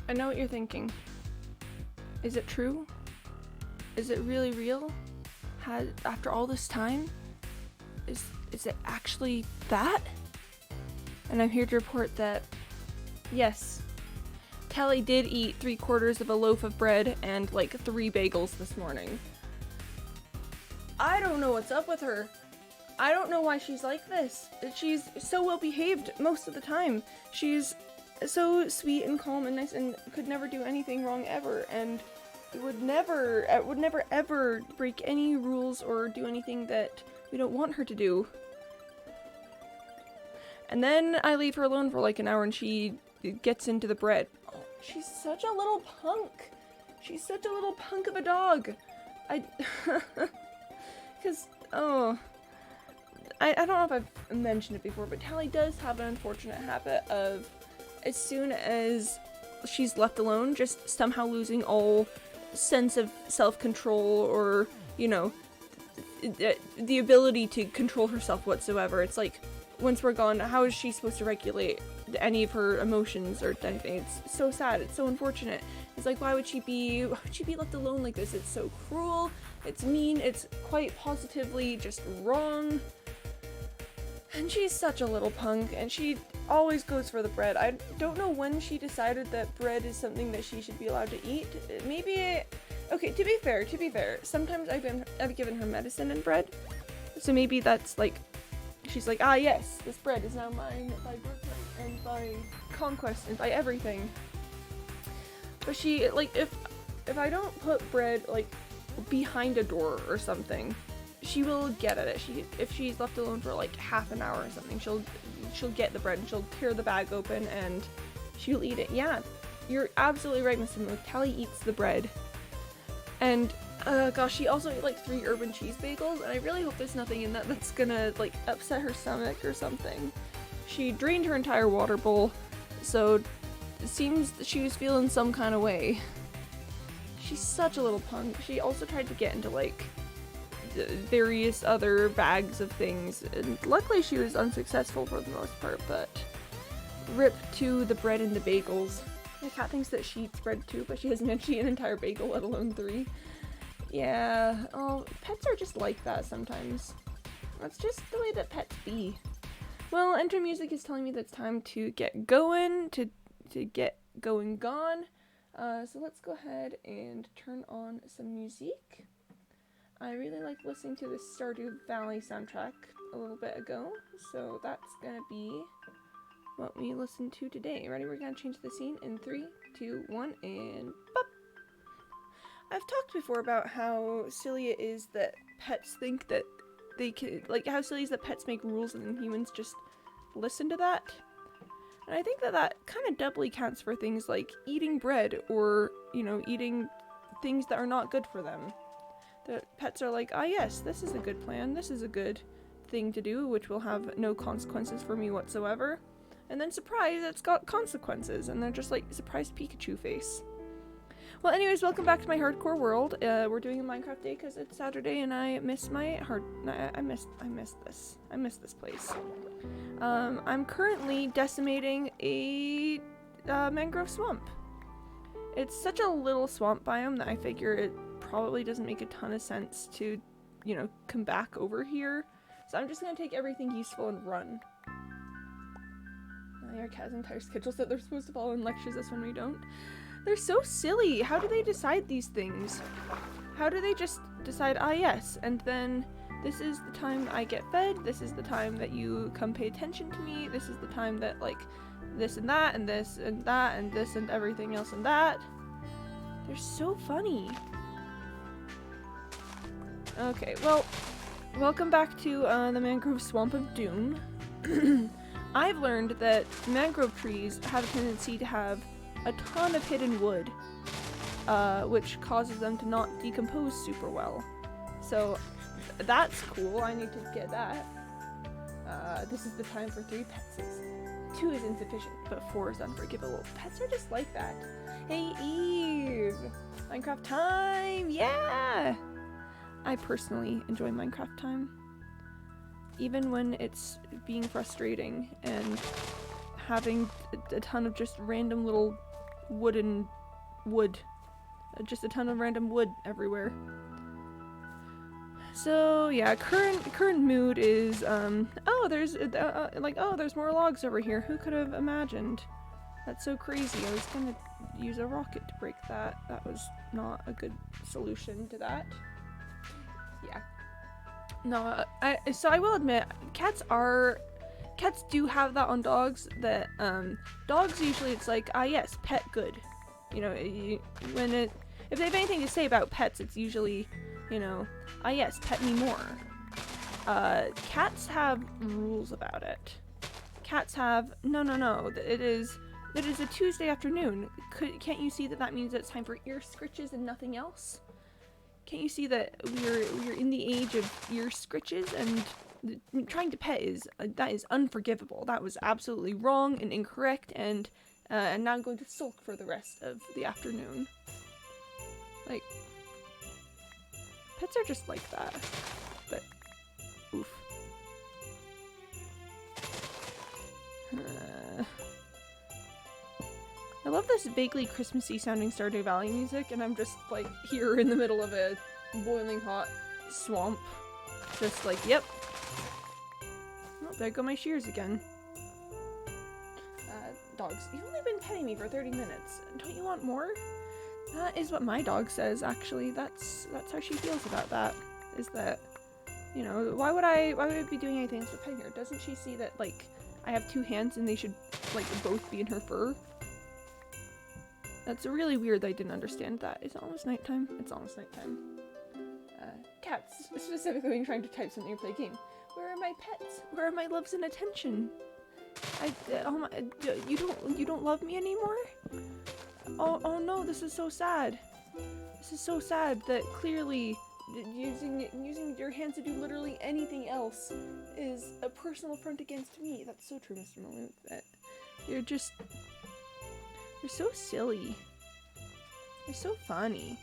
I know what you're thinking. Is it true? Is it really real? After all this time? Is it actually that? And I'm here to report that, yes, Tally did eat 3/4 of a loaf of bread and like 3 bagels this morning. I don't know what's up with her. I don't know why she's like this. She's so well behaved most of the time. She's so sweet and calm and nice and could never do anything wrong ever, and would never ever break any rules or do anything that we don't want her to do. And then I leave her alone for like an hour and she gets into the bread. Oh, she's such a little punk. She's such a little punk of a dog. Because, oh, I don't know if I've mentioned it before, but Tally does have an unfortunate habit of, as soon as she's left alone, just somehow losing all sense of self-control or, you know, the ability to control herself whatsoever. It's like, once we're gone, how is she supposed to regulate any of her emotions or anything? It's so sad. It's so unfortunate. It's like, why would she be left alone like this? It's so cruel. It's mean. It's quite positively just wrong. And she's such a little punk, and she always goes for the bread. I don't know when she decided that bread is something that she should be allowed to eat. Maybe, okay, to be fair, sometimes I've given her medicine and bread. So maybe that's like, she's like, ah yes, this bread is now mine by birthright and by conquest and by everything. But she, like, if I don't put bread, like, behind a door or something, she will get at it. If she's left alone for like half an hour or something, she'll get the bread and she'll tear the bag open and she'll eat it. Yeah, you're absolutely right, Mr. Mook. Tally eats the bread. And gosh, she also ate like 3 urban cheese bagels, and I really hope there's nothing in that that's gonna like upset her stomach or something. She drained her entire water bowl, so it seems that she was feeling some kind of way. She's such a little punk. She also tried to get into like various other bags of things, and luckily she was unsuccessful for the most part, but rip to the bread and the bagels. My cat thinks that she eats bread too, but she hasn't actually eaten an entire bagel, let alone 3. Yeah, oh, pets are just like that sometimes. That's just the way that pets be. Well, enter music is telling me that it's time to get going, to get going gone. So let's go ahead and turn on some music. I really like listening to the Stardew Valley soundtrack a little bit ago, so that's gonna be what we listen to today. Ready? We're gonna change the scene in 3, 2, 1, and bop! I've talked before about how silly it is that pets think that they can, like, how silly is that pets make rules and then humans just listen to that. And I think that that kind of doubly counts for things like eating bread or, you know, eating things that are not good for them. The pets are like, ah yes, this is a good plan, this is a good thing to do, which will have no consequences for me whatsoever. And then surprise, it's got consequences, and they're just like, surprised Pikachu face. Well, anyways, welcome back to my hardcore world. We're doing a Minecraft day because it's Saturday and I miss my I miss this place. I'm currently decimating a mangrove swamp. It's such a little swamp biome that I figure it probably doesn't make a ton of sense to, you know, come back over here. So I'm just gonna take everything useful and run. Our cat's entire schedule said they're supposed to follow in lectures us when we don't. They're so silly. How do they decide these things? How do they just decide, ah yes, and then this is the time I get fed, this is the time that you come pay attention to me, this is the time that, like, this and that, and this and that, and this and everything else and that. They're so funny. Okay, well, welcome back to the Mangrove Swamp of Doom. I've learned that mangrove trees have a tendency to have a ton of hidden wood, which causes them to not decompose super well. So that's cool, I need to get that. This is the time for 3 pets. 2 is insufficient, but 4 is unforgivable. Pets are just like that. Hey Eve! Minecraft time! Yeah! I personally enjoy Minecraft time. Even when it's being frustrating and having a ton of just random little wooden wood. Just a ton of random wood everywhere. So yeah, current mood is oh, there's there's more logs over here. Who could have imagined? That's so crazy. I was gonna use a rocket to break that. That was not a good solution to that. Yeah. No, so I will admit, cats do have that on dogs, that dogs usually it's like, ah yes, pet good. You know, if they have anything to say about pets, it's usually, you know, ah yes, pet me more. Cats have rules about it. Cats have, no, it is a Tuesday afternoon. Can't you see that that means it's time for ear scritches and nothing else? Can't you see that we're in the age of ear scritches, and trying to pet that is unforgivable. That was absolutely wrong and incorrect, and now I'm going to sulk for the rest of the afternoon. Like, pets are just like that. But oof. I love this vaguely Christmassy sounding Stardew Valley music, and I'm just like here in the middle of a boiling hot swamp. Just like, yep. Oh, there go my shears again. Dogs, you've only been petting me for 30 minutes. Don't you want more? That is what my dog says, actually. That's how she feels about that. Is that, you know, why would I be doing anything else but petting her? Doesn't she see that, like, I have 2 hands and they should, like, both be in her fur? That's really weird that I didn't understand that. Is it almost nighttime? It's almost nighttime. Cats, specifically when trying to type something or play a game. Where are my pets? Where are my loves and attention? You don't love me anymore? Oh no, this is so sad. This is so sad that clearly using your hands to do literally anything else is a personal affront against me. That's so true, Mr. Maloot. That you're so silly. You're so funny.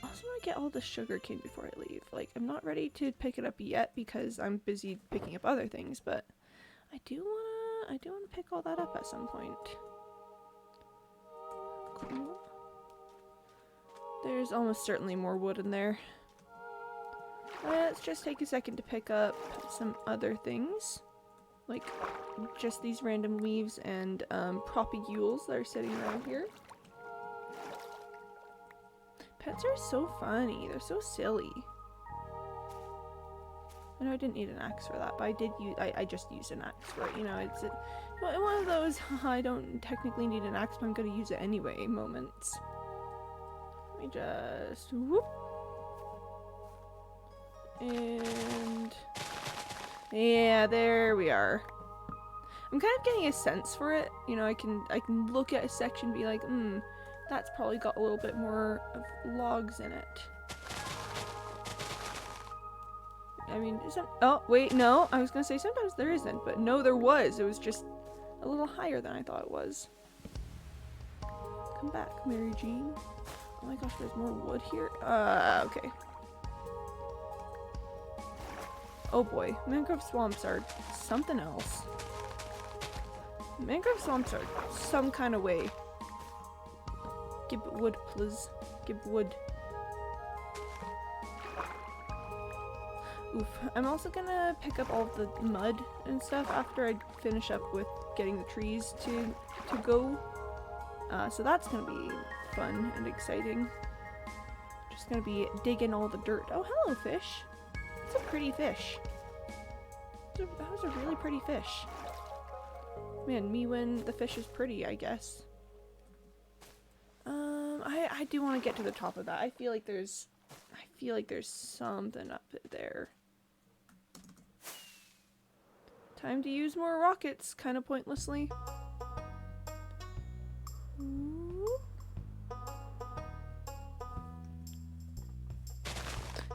I also want to get all the sugar cane before I leave. Like, I'm not ready to pick it up yet because I'm busy picking up other things, but I do wanna pick all that up at some point. Cool. There's almost certainly more wood in there. Let's just take a second to pick up some other things. Like, just these random leaves and propagules that are sitting around here. Pets are so funny. They're so silly. I know I didn't need an axe for that, but I just used an axe for it. You know, it's one of those I don't technically need an axe, but I'm gonna use it anyway moments. Let me just whoop. And yeah, there we are. I'm kind of getting a sense for it. You know, I can look at a section and be like, that's probably got a little bit more of logs in it. I mean, oh wait, no, I was gonna say sometimes there isn't, but no, there was. It was just a little higher than I thought it was. Come back, Mary Jean. Oh my gosh, there's more wood here. Okay. Oh boy, mangrove swamps are something else. Mangrove swamps are some kind of way. Give wood, please. Give wood. Oof. I'm also gonna pick up all of the mud and stuff after I finish up with getting the trees to go. So that's gonna be fun and exciting. Just gonna be digging all the dirt. Oh, hello, fish. It's a pretty fish. That was a really pretty fish. Man, me when the fish is pretty, I guess. I do want to get to the top of that. I feel like there's something up there. Time to use more rockets, kind of pointlessly.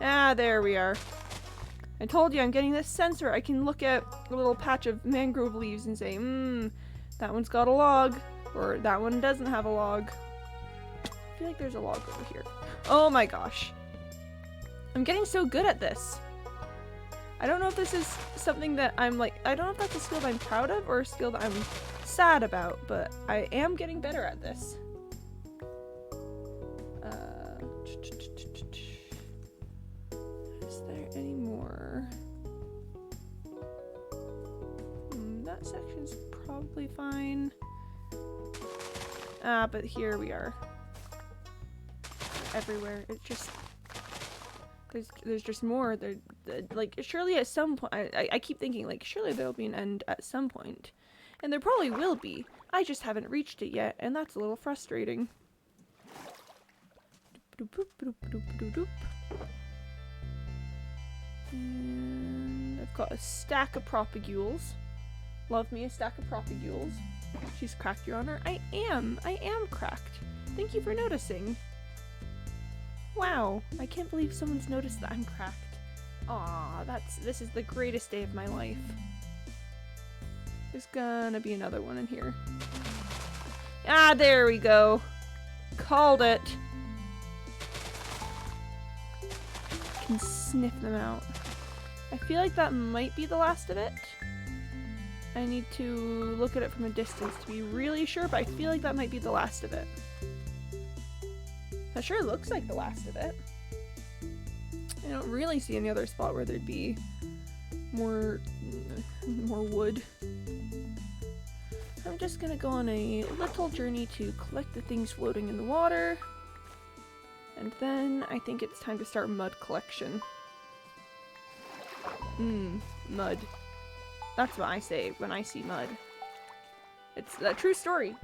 Ah, there we are. I told you I'm getting this sensor. I can look at a little patch of mangrove leaves and say, that one's got a log, or that one doesn't have a log. I feel like there's a log over here. Oh my gosh. I'm getting so good at this. I don't know if this is something that I'm like, I don't know if that's a skill that I'm proud of or a skill that I'm sad about, but I am getting better at this. Is there any more? That section's probably fine. Ah, but here we are. Everywhere. It's just... There's just more. Like, surely at some point... I keep thinking, like, surely there'll be an end at some point. And there probably will be. I just haven't reached it yet, and that's a little frustrating. And I've got a stack of propagules. Love me a stack of propagules. She's cracked, Your Honor. I am cracked. Thank you for noticing. Wow, I can't believe someone's noticed that I'm cracked. Aw, this is the greatest day of my life. There's gonna be another one in here. Ah, there we go. Called it. Can sniff them out. I feel like that might be the last of it. I need to look at it from a distance to be really sure, but I feel like that might be the last of it. That sure looks like the last of it. I don't really see any other spot where there'd be more wood. I'm just gonna go on a little journey to collect the things floating in the water. And then I think it's time to start mud collection. Mud. That's what I say when I see mud. It's a true story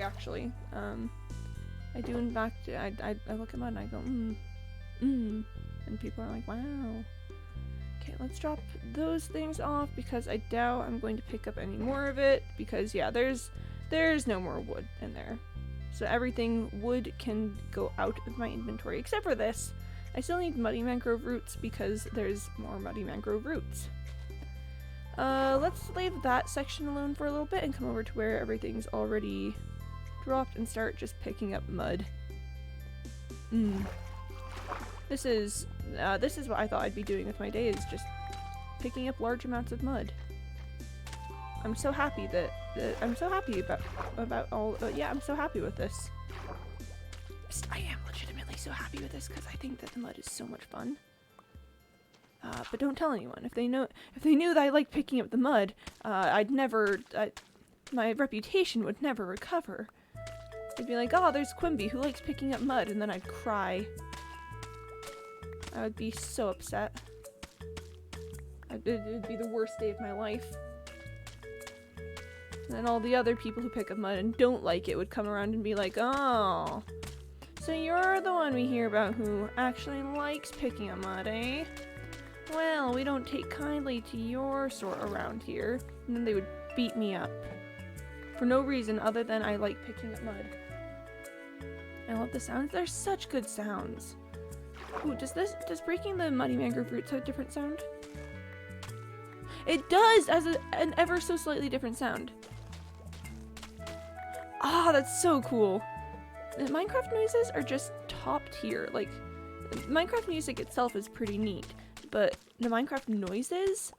actually. I do in fact, I look at mud and I go, and people are like, wow. Okay, let's drop those things off because I doubt I'm going to pick up any more of it because yeah, there's no more wood in there. So everything wood can go out of my inventory except for this. I still need muddy mangrove roots because there's more muddy mangrove roots. Let's leave that section alone for a little bit and come over to where everything's already dropped and start just picking up mud. This is what I thought I'd be doing with my day, is just picking up large amounts of mud. I'm so happy I'm so happy about all, yeah, I'm so happy with this. I am legitimately so happy with this because I think that the mud is so much fun. But don't tell anyone. If they knew that I like picking up the mud, my reputation would never recover. They'd be like, oh, there's Quimby who likes picking up mud, and then I'd cry. I would be so upset. It would be the worst day of my life. And then all the other people who pick up mud and don't like it would come around and be like, oh, so you're the one we hear about who actually likes picking up mud, eh? Well, we don't take kindly to your sort around here. And then they would beat me up. For no reason other than I like picking up mud. I love the sounds. They're such good sounds. Ooh, does breaking the muddy mangrove roots have a different sound? It does, as an ever so slightly different sound. Ah, that's so cool. The Minecraft noises are just top tier. Like, Minecraft music itself is pretty neat, but the Minecraft noises,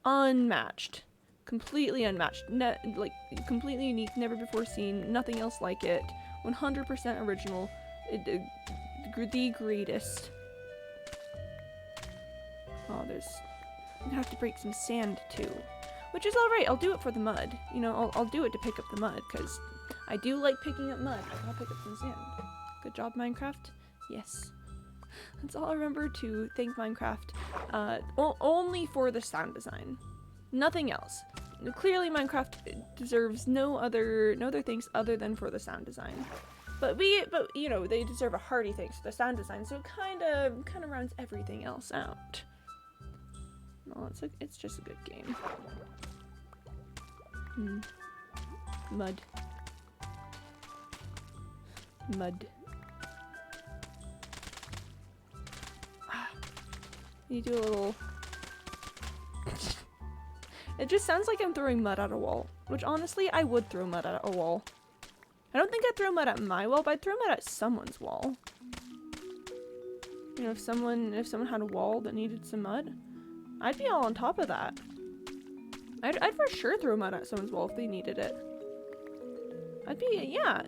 unmatched. Completely unmatched. Like, completely unique, never before seen, nothing else like it. 100% original. The greatest. Oh, I'm gonna have to break some sand too. Which is alright, I'll do it for the mud. You know, I'll do it to pick up the mud, because I do like picking up mud. I'll pick up some sand. Good job, Minecraft. Yes. That's all I remember to thank Minecraft. Only for the sound design. Nothing else. Clearly Minecraft deserves no other thanks other than for the sound design. But you know, they deserve a hearty thanks for the sound design, so it kind of rounds everything else out. No, it's just a good game. Mud. You do a little... It just sounds like I'm throwing mud at a wall, which honestly, I would throw mud at a wall. I don't think I'd throw mud at my wall, but I'd throw mud at someone's wall. You know, if someone had a wall that needed some mud, I'd be all on top of that. I'd for sure throw mud at someone's wall if they needed it. I'd be, yeah.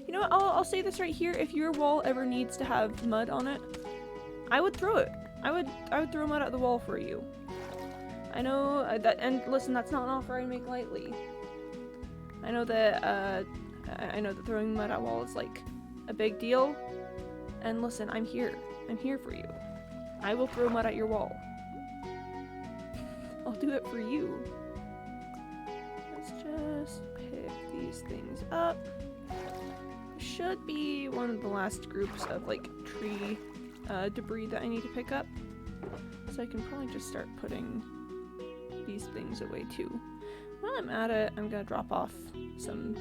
You You know what, I'll say this right here. If your wall ever needs to have mud on it, I would throw it. I would throw mud at the wall for you. I know that, and listen, that's not an offer I make lightly. I know that throwing mud at wall is like a big deal. And listen, I'm here. I'm here for you. I will throw mud at your wall. I'll do it for you. Let's just pick these things up. Should be one of the last groups of like tree debris that I need to pick up. So I can probably just start putting these things away too. While I'm at it, I'm gonna drop off some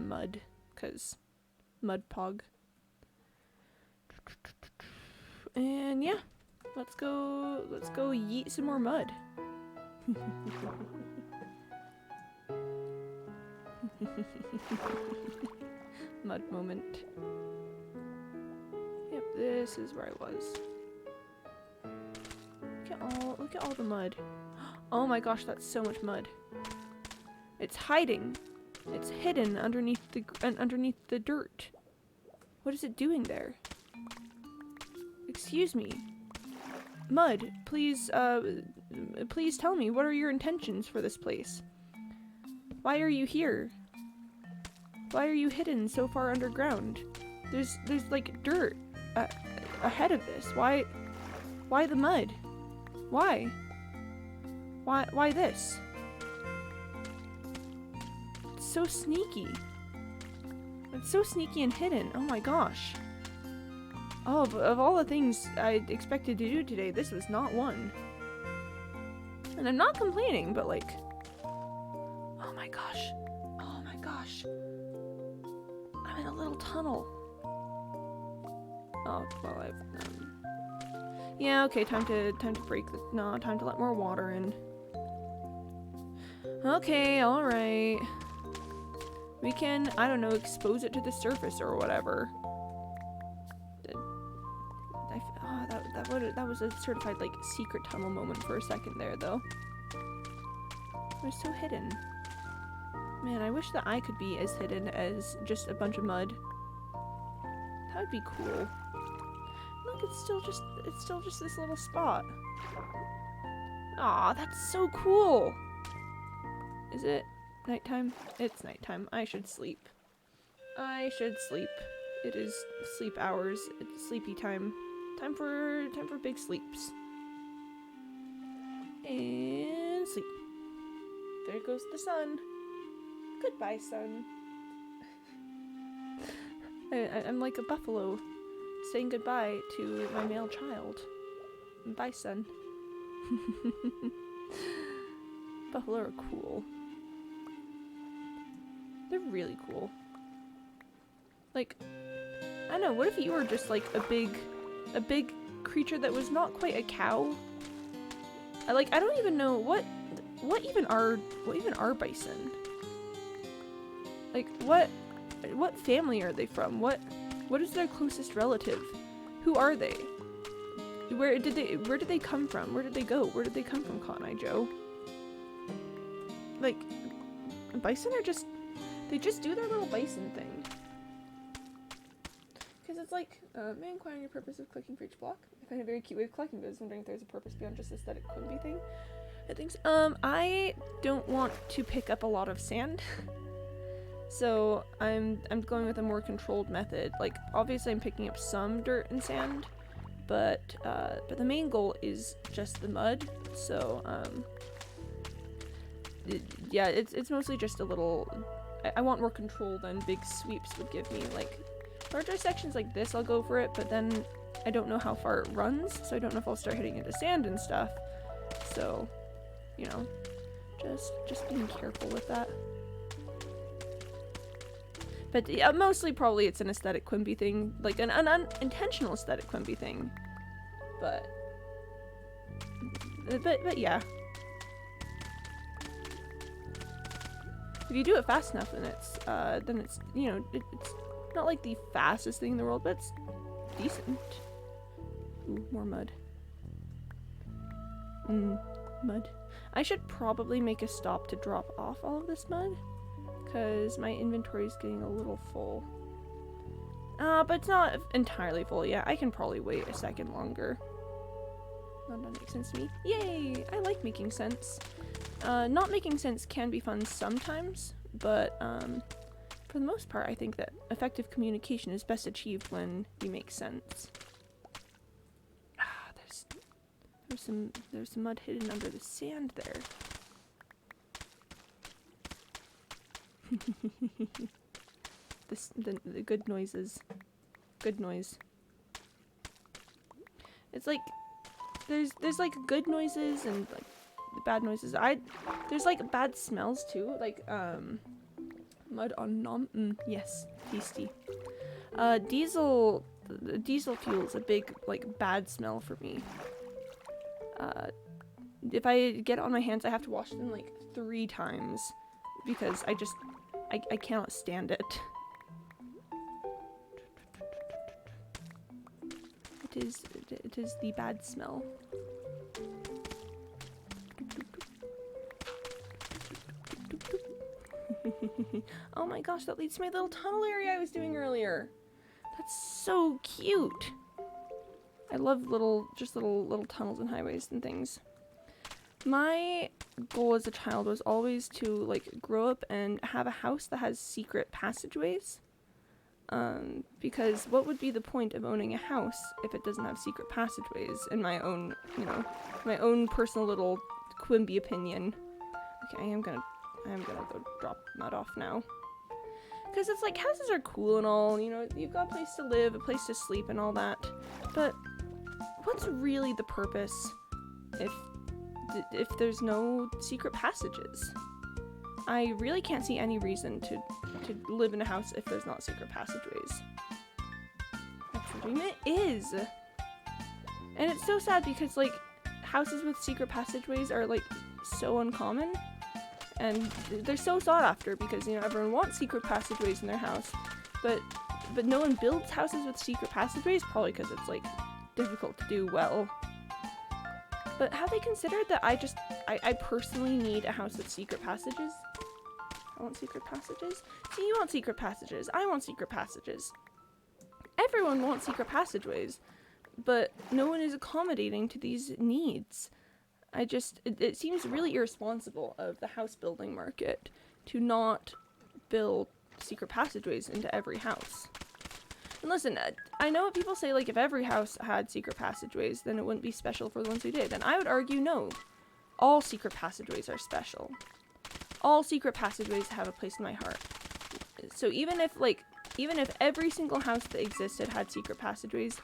mud, cause mud pog. And yeah, let's go yeet some more mud. Mud moment. Yep, this is where I was. Look at all the mud. Oh my gosh, that's so much mud. It's hiding. It's hidden underneath the dirt. What is it doing there? Excuse me. Mud, please please tell me, what are your intentions for this place? Why are you here? Why are you hidden so far underground? There's like dirt ahead of this. Why the mud? Why this? It's so sneaky. It's so sneaky and hidden. Oh my gosh. Oh, of all the things I expected to do today, this was not one. And I'm not complaining, but like, oh my gosh. Oh my gosh. I'm in a little tunnel. Oh, well, yeah, okay, time to break the, no, time to let more water in. Okay, alright. We can, I don't know, expose it to the surface or whatever. That was a certified, like, secret tunnel moment for a second there, though. It was so hidden. Man, I wish that I could be as hidden as just a bunch of mud. That would be cool. Look, it's still just this little spot. Aw, that's so cool! Is it nighttime? It's nighttime. I should sleep. I should sleep. It is sleep hours. It's sleepy time. Time for big sleeps. And sleep. There goes the sun. Goodbye, sun. I'm like a buffalo saying goodbye to my male child. Bye, sun. Buffalo are cool. They're really cool. Like, I don't know, what if you were just like a big creature that was not quite a cow? I don't even know what even are bison? Like, what family are they from? What is their closest relative? Who are they? Where did they come from? Where did they go? Where did they come from, Cotton Eye Joe? Like, bison are just, they just do their little bison thing. Because it's like, may I inquire on your purpose of clicking for each block? I find it a very cute way of collecting, but I was wondering if there's a purpose beyond just aesthetic Quimby thing. I think so. I don't want to pick up a lot of sand. So I'm going with a more controlled method. Like, obviously I'm picking up some dirt and sand, but the main goal is just the mud. So yeah, it's mostly just a little. I want more control than big sweeps would give me. Like, larger sections like this, I'll go for it, but then I don't know how far it runs, so I don't know if I'll start hitting into sand and stuff. So, you know, just being careful with that. But yeah, mostly probably it's an aesthetic Quimby thing, like an unintentional aesthetic Quimby thing. But yeah. If you do it fast enough, then it's you know, it's not like the fastest thing in the world, but it's decent. Ooh, more mud. Mud. I should probably make a stop to drop off all of this mud, because my inventory is getting a little full. But it's not entirely full yet. I can probably wait a second longer. That makes sense to me. Yay! I like making sense. Not making sense can be fun sometimes, but for the most part, I think that effective communication is best achieved when you make sense. Ah, there's some mud hidden under the sand there. The good noises. Good noise. It's like there's like good noises and like bad noises. There's like bad smells too, like mud on nom. Yes, tasty. Diesel fuel is a big like bad smell for me. If I get it on my hands, I have to wash them like 3 times because I cannot stand it. It is the bad smell. Oh my gosh, that leads to my little tunnel area I was doing earlier. That's so cute. I love little tunnels and highways and things. My goal as a child was always to like grow up and have a house that has secret passageways. Because what would be the point of owning a house if it doesn't have secret passageways, in my own, my own personal little Quimby opinion. Okay, I am gonna go drop mud off now. Because it's like, houses are cool and all, you've got a place to live, a place to sleep and all that, but what's really the purpose if there's no secret passages? I really can't see any reason to live in a house if there's not secret passageways. That's the dream. It is! And it's so sad because, like, houses with secret passageways are, like, so uncommon. And they're so sought after because, everyone wants secret passageways in their house. But no one builds houses with secret passageways, probably because it's, like, difficult to do well. But have they considered that I personally need a house with secret passages? I want secret passages. See, you want secret passages. I want secret passages. Everyone wants secret passageways, but no one is accommodating to these needs. It seems really irresponsible of the house building market to not build secret passageways into every house. And listen, I know what people say, like, if every house had secret passageways, then it wouldn't be special for the ones who did. And I would argue no. All secret passageways are special. All secret passageways have a place in my heart. So even if every single house that existed had secret passageways,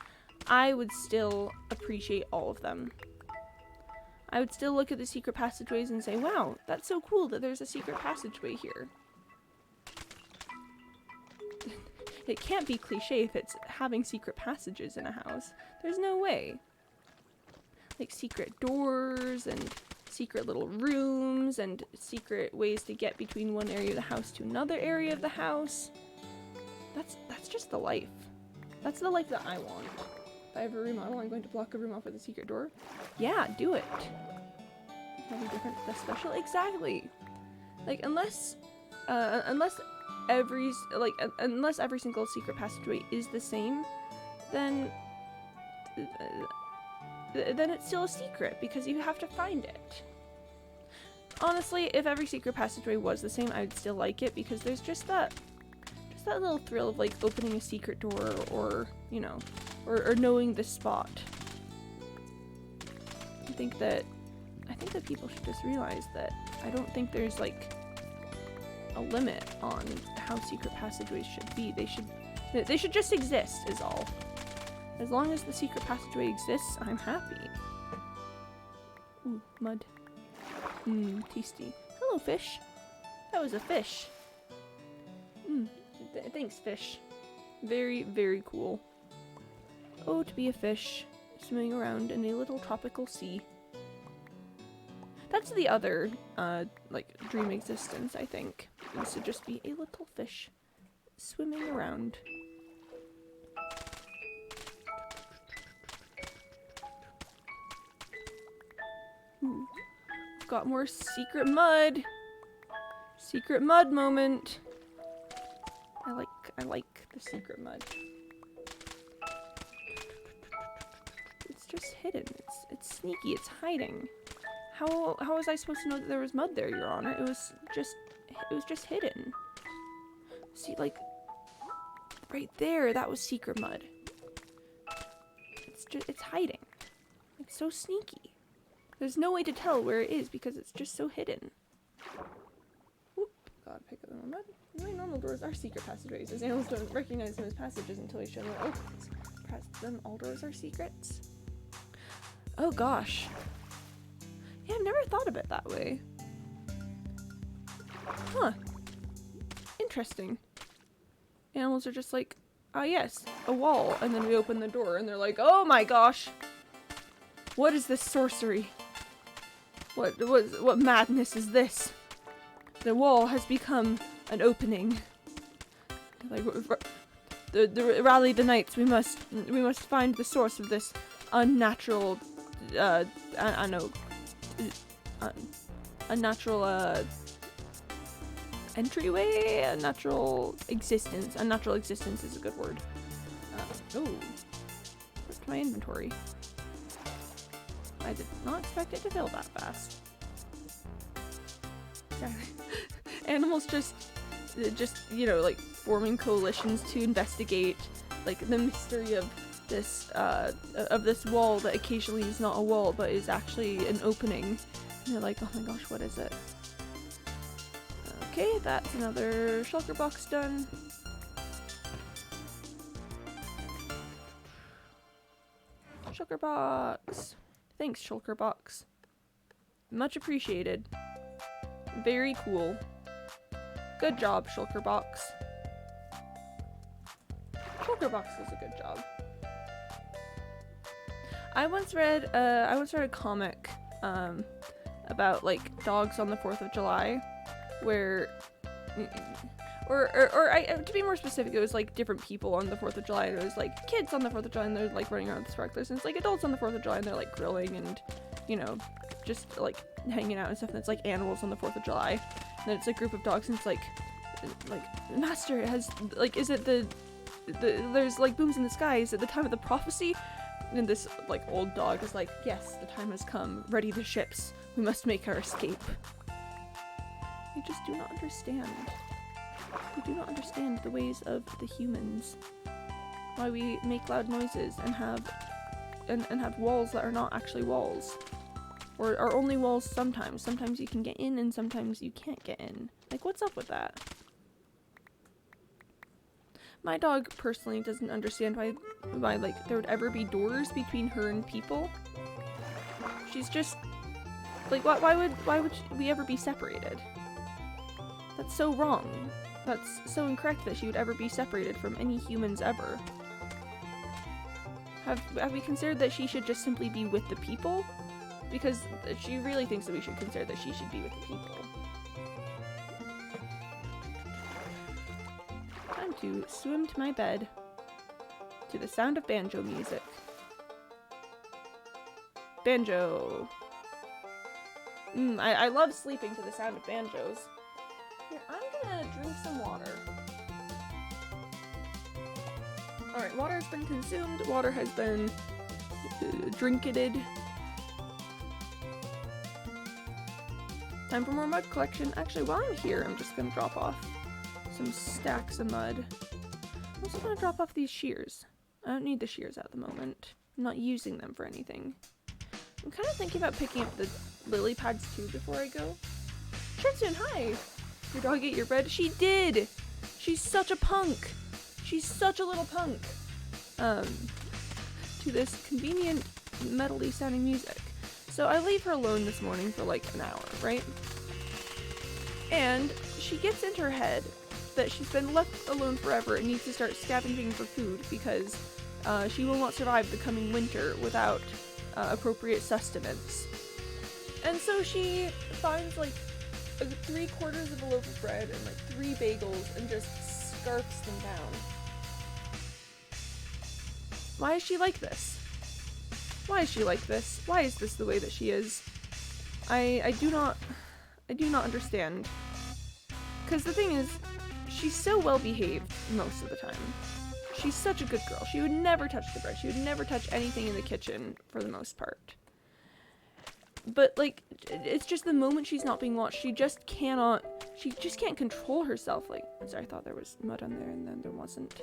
I would still appreciate all of them. I would still look at the secret passageways and say, wow, that's so cool that there's a secret passageway here. It can't be cliche if it's having secret passages in a house. There's no way. Like secret doors and secret little rooms and secret ways to get between one area of the house to another area of the house. That's just the life. That's the life that I want. If I ever remodel, I'm going to block a room off with a secret door. Yeah, do it. Something different, that's special. Exactly. Like unless every single secret passageway is the same, then it's still a secret because you have to find it. Honestly, if every secret passageway was the same, I would still like it because there's just that little thrill of like opening a secret door or knowing the spot. I think that people should just realize that I don't think there's like a limit on how secret passageways should be. They should just exist is all. As long as the secret passageway exists, I'm happy. Ooh, mud. Tasty. Hello, fish. That was a fish. Thanks, fish. Very, very cool. Oh, to be a fish, swimming around in a little tropical sea. That's the other, dream existence, I think. Is to just be a little fish swimming around. Ooh. Got more secret mud. Secret mud moment. I like the secret mud. just hidden. It's sneaky. It's hiding. How was I supposed to know that there was mud there, Your Honor? It was just hidden. See, like, right there, that was secret mud. It's hiding. It's so sneaky. There's no way to tell where it is because it's just so hidden. Whoop. Gotta pick up the mud. My normal doors are secret passageways, as animals don't recognize them as passages until I show them opens. Perhaps then all doors are secrets? Oh gosh. Yeah, I've never thought of it that way. Huh. Interesting. Animals are just like, ah yes, a wall, and then we open the door and they're like, oh my gosh! What is this sorcery? What madness is this? The wall has become an opening. Like, rally the knights. We must find the source of this unnatural, unnatural entryway. Unnatural existence. Unnatural existence is a good word. Oh, what's my inventory? I did not expect it to fill that fast. Animals just you know, like forming coalitions to investigate like the mystery of this wall that occasionally is not a wall but is actually an opening. And they're like, oh my gosh, what is it? Okay, that's another shulker box done. Shulker box. Thanks, shulker box. Much appreciated. Very cool. Good job, shulker box. Shulker box does a good job. I once read a comic about like dogs on the 4th of July, where to be more specific, it was like different people on the 4th of July, and it was like kids on the 4th of July and they're like running around with sparklers, and it's like adults on the 4th of July and they're like grilling and, you know, just like hanging out and stuff, and it's like animals on the 4th of July. And then it's a group of dogs and it's like master has like, is it there's like booms in the sky, is it the time of the prophecy? And this like old dog is like, yes, the time has come, ready the ships, we must make our escape. We just do not understand. We do not understand the ways of the humans. Why we make loud noises and have walls that are not actually walls. Or are only walls sometimes. Sometimes you can get in and sometimes you can't get in. Like, what's up with that? My dog personally doesn't understand why like there would ever be doors between her and people. She's just like, why would we ever be separated? That's so wrong. That's so incorrect that she would ever be separated from any humans ever. Have we considered that she should just simply be with the people? Because she really thinks that we should consider that she should be with the people. Time to swim to my bed to the sound of banjo music. Banjo. I love sleeping to the sound of banjos. Here, I'm gonna drink some water. Alright, water has been consumed. Water has been drinketed. Time for more mud collection. Actually, while I'm here, I'm just gonna drop off some stacks of mud. I'm also gonna drop off these shears. I don't need the shears at the moment. I'm not using them for anything. I'm kind of thinking about picking up the lily pads too before I go. Shinsun, hi! Your dog ate your bread? She did! She's such a punk! She's such a little punk! To this convenient metally sounding music. So I leave her alone this morning for like an hour, right? And she gets into her head that she's been left alone forever and needs to start scavenging for food because she will not survive the coming winter without appropriate sustenance. And so she finds like 3/4 of a loaf of bread and like 3 bagels and just scarfs them down. Why is she like this? Why is she like this? Why is this the way that she is? I do not understand. Because the thing is, she's so well behaved most of the time. She's such a good girl. She would never touch the bread. She would never touch anything in the kitchen for the most part. But, like, it's just the moment she's not being watched, she just can't control herself. Like, sorry, I thought there was mud on there and then there wasn't.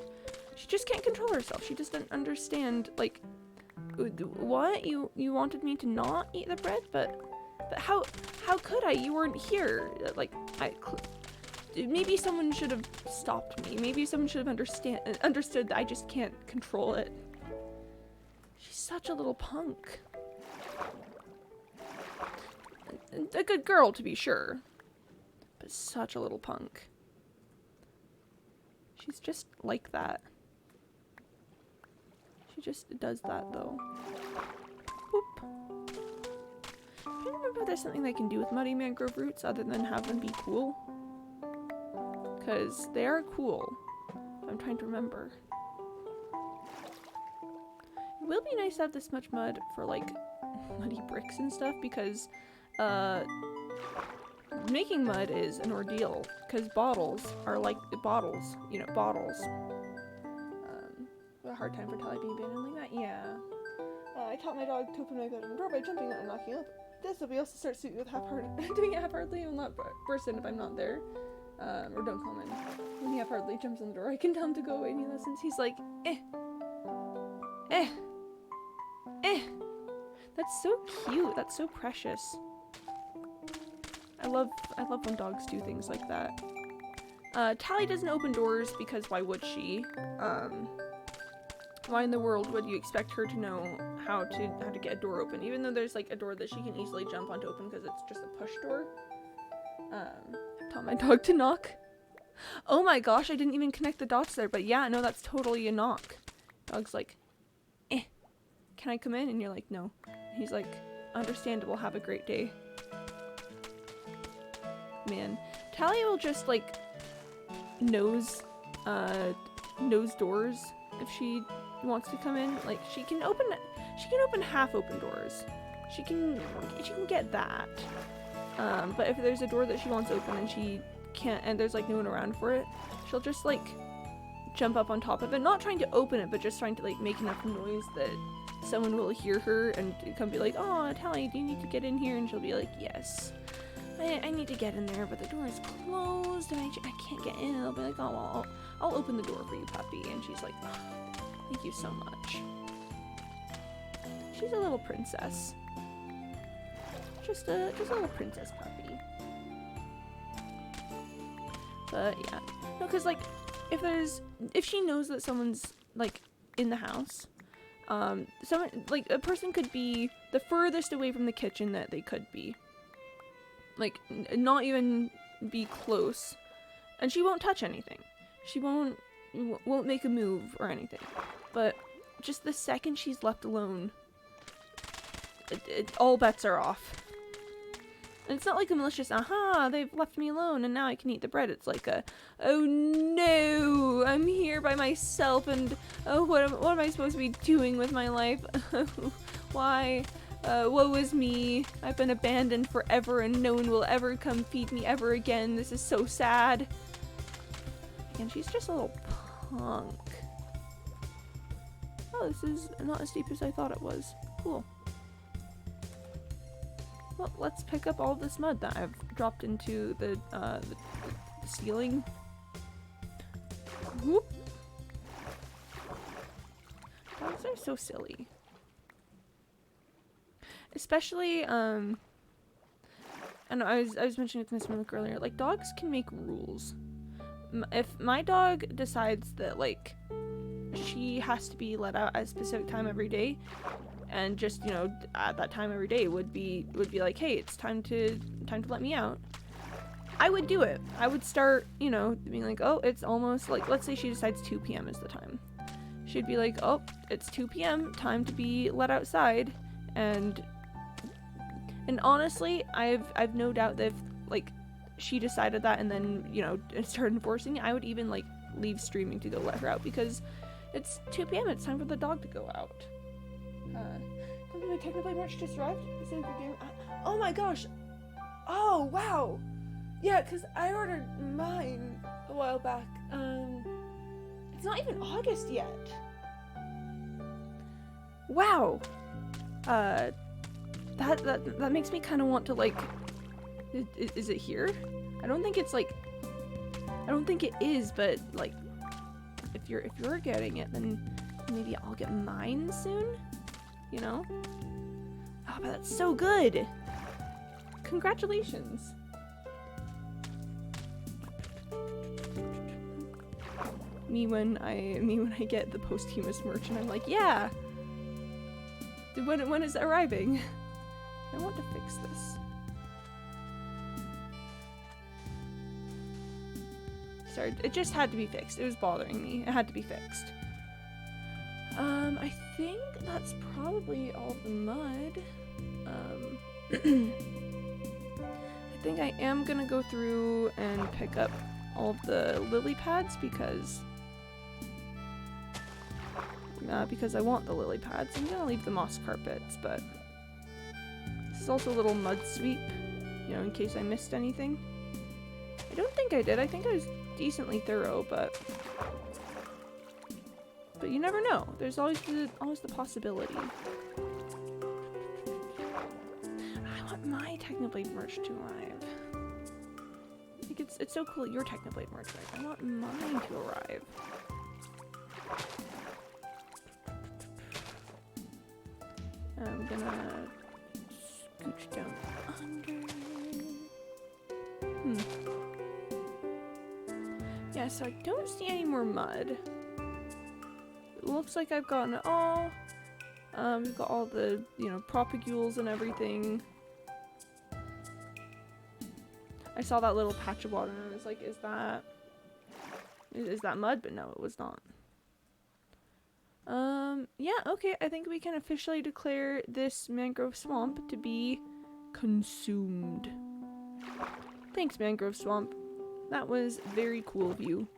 She just can't control herself. She just doesn't understand, like, what? You wanted me to not eat the bread? But how could I? You weren't here. Like, maybe someone should have stopped me. Maybe someone should have understood that I just can't control it. She's such a little punk. A good girl, to be sure. But such a little punk. She's just like that. She just does that, though. Boop. I don't remember if there's something I can do with muddy mangrove roots other than have them be cool. Because they are cool. I'm trying to remember. It will be nice to have this much mud for, like, muddy bricks and stuff, because making mud is an ordeal, because bottles are like bottles, you know, bottles. A hard time for Tally being abandoned like that. Yeah. I taught my dog to open my bedroom door by jumping out and knocking up. This will be able to start doing it half-heartedly and not burst in if I'm not there. Or don't call him in. When he half-heartedly jumps on the door, I can tell him to go away and he listens. He's like, eh. That's so cute. That's so precious. I love when dogs do things like that. Tally doesn't open doors because why would she? Why in the world would you expect her to know how to get a door open? Even though there's like a door that she can easily jump on to open because it's just a push door. Taught my dog to knock. Oh my gosh, I didn't even connect the dots there, but yeah, no, that's totally a knock. Dog's like, can I come in? And you're like, no. He's like, understandable, have a great day. Man, Tally will just like nose doors if she wants to come in. Like she can open half open doors. She can get that. But if there's a door that she wants open and she can't, and there's like no one around for it, she'll just like jump up on top of it, not trying to open it, but just trying to like make enough noise that someone will hear her and come be like, oh, Tally, do you need to get in here? And she'll be like, yes, I need to get in there, but the door is closed and I can't get in. And I'll be like, oh, well, I'll open the door for you, puppy. And she's like, oh, thank you so much. She's a little princess. Just a little princess puppy. But yeah, no, because like if she knows that someone's like in the house, someone like a person could be the furthest away from the kitchen that they could be, like not even be close, and she won't touch anything. She won't make a move or anything. But just the second she's left alone, all bets are off. And it's not like a malicious, aha, they've left me alone and now I can eat the bread. It's like a, oh no, I'm here by myself and oh, what am I supposed to be doing with my life? Why? Woe is me. I've been abandoned forever and no one will ever come feed me ever again. This is so sad. And she's just a little punk. Oh, this is not as deep as I thought it was. Cool. Well, let's pick up all this mud that I've dropped into the ceiling. Whoop. Dogs are so silly. Especially, and I was mentioning it to Miss Malik earlier, like, dogs can make rules. If my dog decides that, like, she has to be let out at a specific time every day, and just, you know, at that time every day would be like, hey, it's time to let me out, I would do it. I would start, you know, being like, oh, it's almost, like, let's say she decides 2 p.m. is the time. She'd be like, oh, it's 2 p.m., time to be let outside. And honestly, I've no doubt that if, like, she decided that and then, you know, started enforcing it, I would even, like, leave streaming to go let her out, because it's 2 p.m., it's time for the dog to go out. Something like technically March just arrived? Is it a good game? Oh my gosh! Oh, wow! Yeah, because I ordered mine a while back. I It's not even August yet. Wow. That makes me kind of want to, like, is it here? I don't think it's like, I don't think it is, but like, if you're getting it, then maybe I'll get mine soon, you know? Oh, but that's so good. Congratulations. Me when I get the posthumous merch and I'm like, yeah. When is it arriving? I want to fix this. Sorry, it just had to be fixed. It was bothering me. It had to be fixed. I think that's probably all the mud. I think I am gonna go through and pick up all of the lily pads because I want the lily pads. I'm gonna leave the moss carpets, but this is also a little mud sweep, you know, in case I missed anything. I don't think I did. I think I was decently thorough, but you never know. There's always the possibility. I want my Technoblade merch to arrive. Like it's so cool that your Technoblade merch arrived. I want mine to arrive. I'm gonna scooch down under. Yeah, so I don't see any more mud. It looks like I've gotten it all. We've got all the, you know, propagules and everything. I saw that little patch of water and I was like, is that mud? But no, it was not. Yeah, okay, I think we can officially declare this mangrove swamp to be consumed. Thanks, mangrove swamp. That was very cool of you.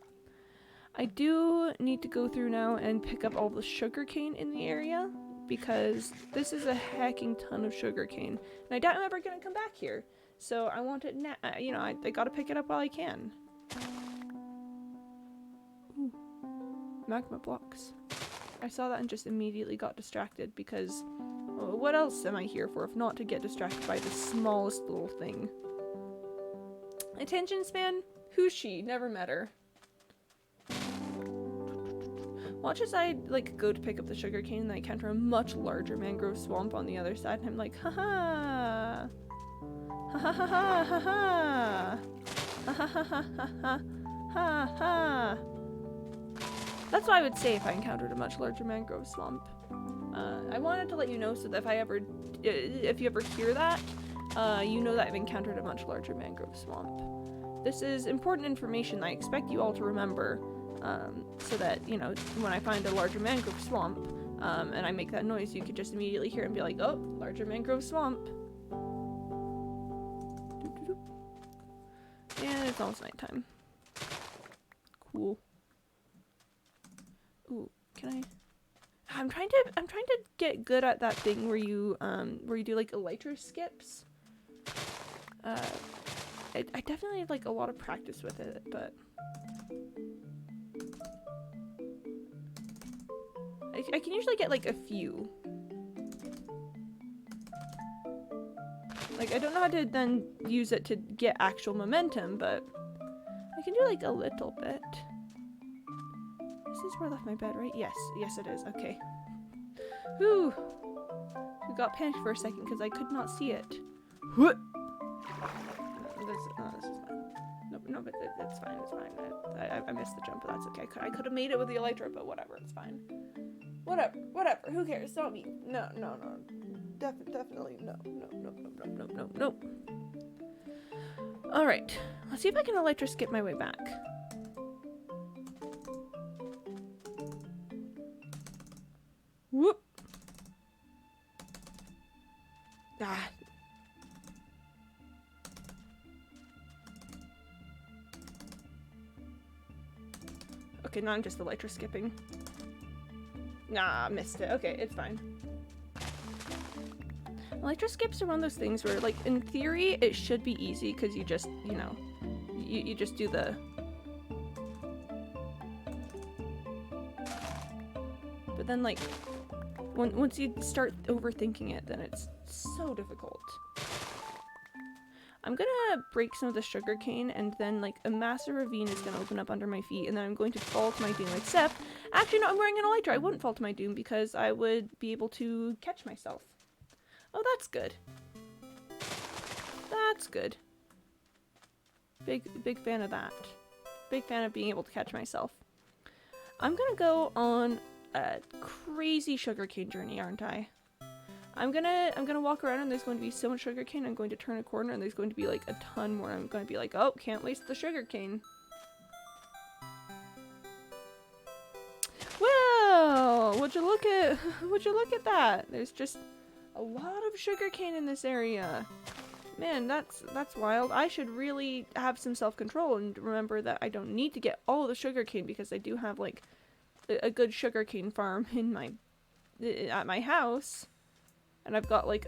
I do need to go through now and pick up all the sugarcane in the area because this is a hacking ton of sugarcane. And I doubt I'm ever gonna come back here. So I want it now, you know, I gotta pick it up while I can. Ooh, magma blocks. I saw that and just immediately got distracted because, well, what else am I here for if not to get distracted by the smallest little thing? Attention span? Who's she? Never met her. Watch as I, like, go to pick up the sugarcane and I encounter a much larger mangrove swamp on the other side and I'm like, haha! Ha ha ha ha ha ha! Ha ha ha ha ha ha ha! That's what I would say if I encountered a much larger mangrove swamp. I wanted to let you know so that if you ever hear that, you know that I've encountered a much larger mangrove swamp. This is important information I expect you all to remember, so that, you know, when I find a larger mangrove swamp, and I make that noise, you could just immediately hear it and be like, oh, larger mangrove swamp. And it's almost nighttime. Cool. Ooh, can I? I'm trying to get good at that thing where you do like elytra skips. I definitely have like a lot of practice with it, but I can usually get like a few. Like I don't know how to then use it to get actual momentum, but I can do like a little bit. This is where I left my bed, right? Yes, yes it is. Okay. Whew. I got panicked for a second because I could not see it. This is fine. No, but it's fine. It's fine. I missed the jump, but that's okay. I could have made it with the elytra, but whatever. It's fine. Whatever. Who cares? It's not me. No. Definitely no. All right. Let's see if I can elytra skip my way back. Whoop. Ah. Okay, now I'm just elytra skipping. Nah, missed it. Okay, it's fine. Elytra skips are one of those things where, like, in theory, it should be easy because you just, you know, you just do the... then like, once you start overthinking it, then it's so difficult. I'm gonna break some of the sugar cane, and then like a massive ravine is gonna open up under my feet, and then I'm going to fall to my doom. Except, actually no, I'm wearing an elytra. I wouldn't fall to my doom because I would be able to catch myself. Oh, that's good. That's good. Big fan of that. Big fan of being able to catch myself. I'm gonna go on a crazy sugarcane journey, aren't I? I'm gonna walk around and there's going to be so much sugarcane. I'm going to turn a corner and there's going to be like a ton more. I'm going to be like, oh, can't waste the sugarcane. Well, would you look at that? There's just a lot of sugarcane in this area. Man, that's wild. I should really have some self-control and remember that I don't need to get all the sugarcane because I do have like a good sugarcane farm at my house. And I've got like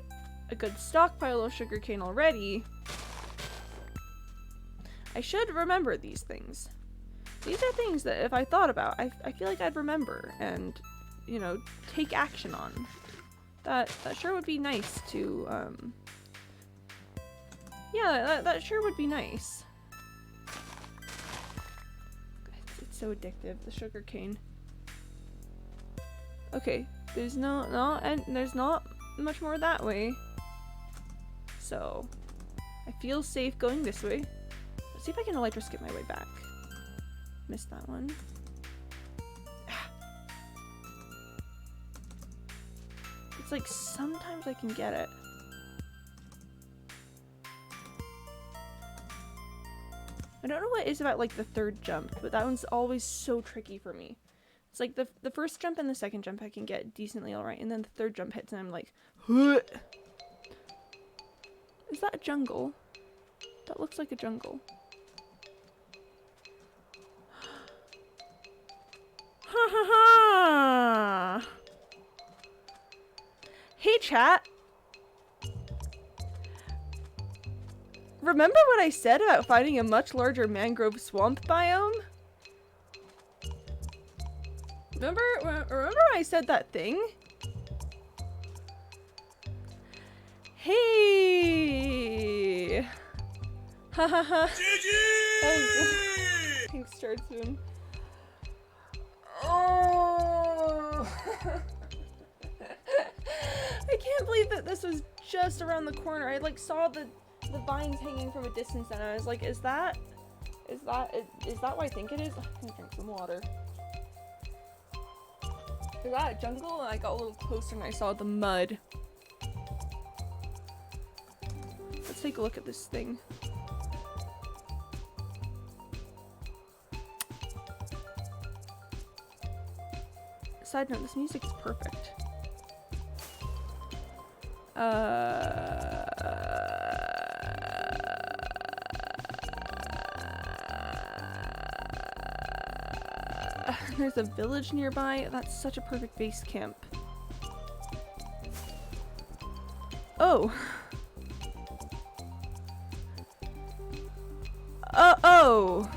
a good stockpile of sugarcane already. I should remember these things. These are things that if I thought about, I feel like I'd remember and, you know, take action on. That sure would be nice to, yeah, that sure would be nice. It's so addictive, the sugarcane. Okay, there's and there's not much more that way. So, I feel safe going this way. Let's see if I can elytra skip my way back. Missed that one. It's like sometimes I can get it. I don't know what it is about like the third jump, but that one's always so tricky for me. It's like the first jump and the second jump I can get decently alright, and then the third jump hits and I'm like, huh. Is that a jungle? That looks like a jungle. Ha ha ha! Hey chat! Remember what I said about finding a much larger mangrove swamp biome? Remember when I said that thing? Hey! Ha ha ha! Thanks, Startsoon. Oh! I can't believe that this was just around the corner. I like saw the vines hanging from a distance and I was like, is that what I think it is? I'm gonna drink some water. Is that a jungle? And I got a little closer and I saw the mud. Let's take a look at this thing. Side note, this music is perfect. There's a village nearby. That's such a perfect base camp. Oh. Oh.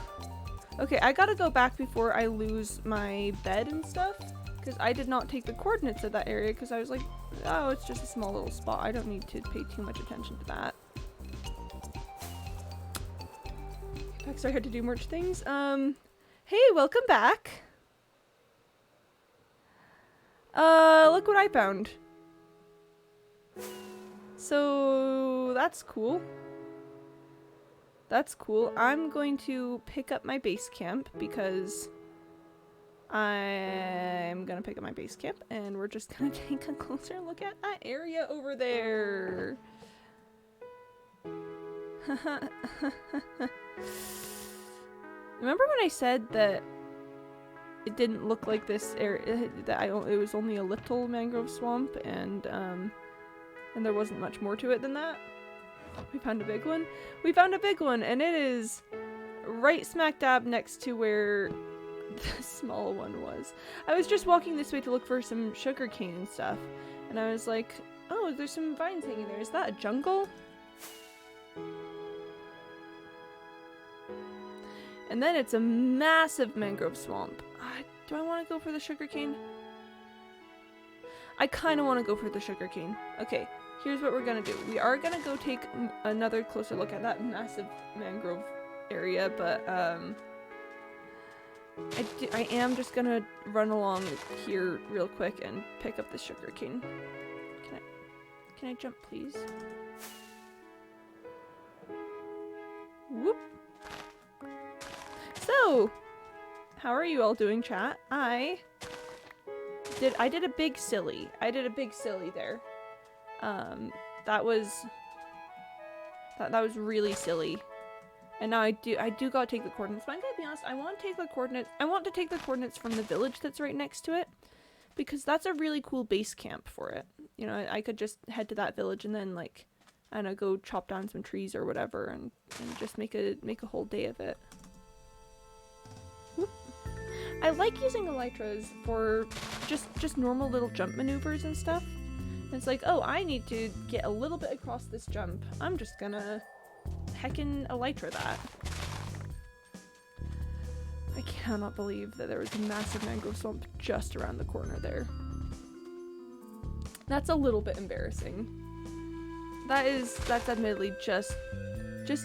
Okay, I gotta go back before I lose my bed and stuff. Because I did not take the coordinates of that area because I was like, oh, it's just a small little spot. I don't need to pay too much attention to that. So I had to do merch things. Hey, welcome back. Look what I found. So that's cool. That's cool. I'm going to pick up my base camp because I'm gonna pick up my base camp and we're just gonna take a closer look at that area over there. Remember when I said that it didn't look like this area, that it was only a little mangrove swamp and there wasn't much more to it than that? We found a big one. We found a big one and it is right smack dab next to where the small one was. I was just walking this way to look for some sugarcane and stuff and I was like, oh, there's some vines hanging there. Is that a jungle? And then it's a massive mangrove swamp. Do I want to go for the sugarcane? I kind of want to go for the sugarcane. Okay, here's what we're gonna do. We are gonna go take another closer look at that massive mangrove area, but I am just gonna run along here real quick and pick up the sugarcane. Can I jump, please? Whoop. So, how are you all doing, chat? I did a big silly. I did a big silly there. That was really silly. And now I do gotta take the coordinates. But I'm gonna be honest, I want to take the coordinates from the village that's right next to it, because that's a really cool base camp for it. You know, I could just head to that village and then, like, I don't know, go chop down some trees or whatever and just make a whole day of it. Whoop. I like using elytras for just normal little jump maneuvers and stuff. And it's like, oh, I need to get a little bit across this jump. I'm just gonna heckin' elytra that. I cannot believe that there was a massive mangrove swamp just around the corner there. That's a little bit embarrassing. That's admittedly just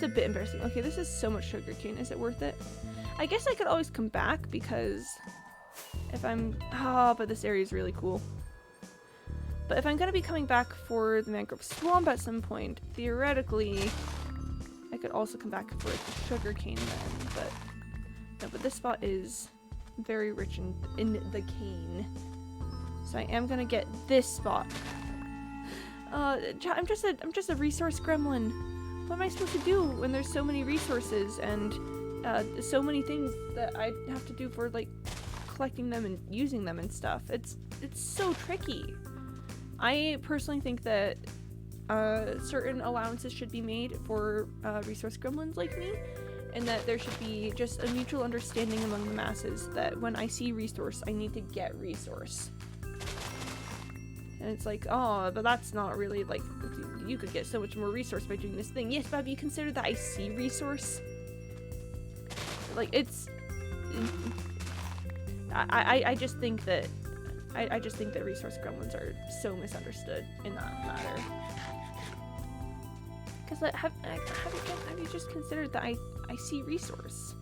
a bit embarrassing. Okay, this is so much sugarcane. Is it worth it? I guess I could always come back because if I'm... Ah, but this area is really cool. But if I'm going to be coming back for the mangrove swamp at some point, theoretically, I could also come back for the sugarcane then. But no, but this spot is very rich in the cane. So I am going to get this spot. I'm just a resource gremlin. What am I supposed to do when there's so many resources and so many things that I have to do for, like, collecting them and using them and stuff? It's so tricky. I personally think that certain allowances should be made for resource gremlins like me, and that there should be just a mutual understanding among the masses that when I see resource, I need to get resource. And it's like, oh, but that's not really, like, you could get so much more resource by doing this thing. Yes, but have you considered that I see resource? Like, it's... I just think that... I just think that resource gremlins are so misunderstood in that matter. Because have you just considered that I see resource?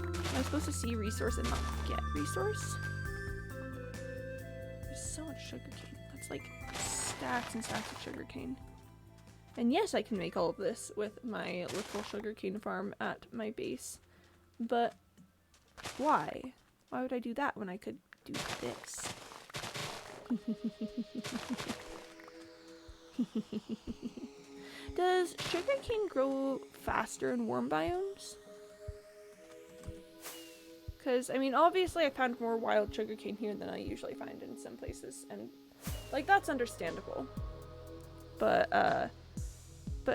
Am I supposed to see resource and not get resource? There's so much sugarcane. That's like stacks and stacks of sugarcane. And yes, I can make all of this with my little sugarcane farm at my base. But why? Why would I do that when I could do this? Does sugarcane grow faster in warm biomes? Because, I mean, obviously I found more wild sugarcane here than I usually find in some places, and, like, that's understandable. But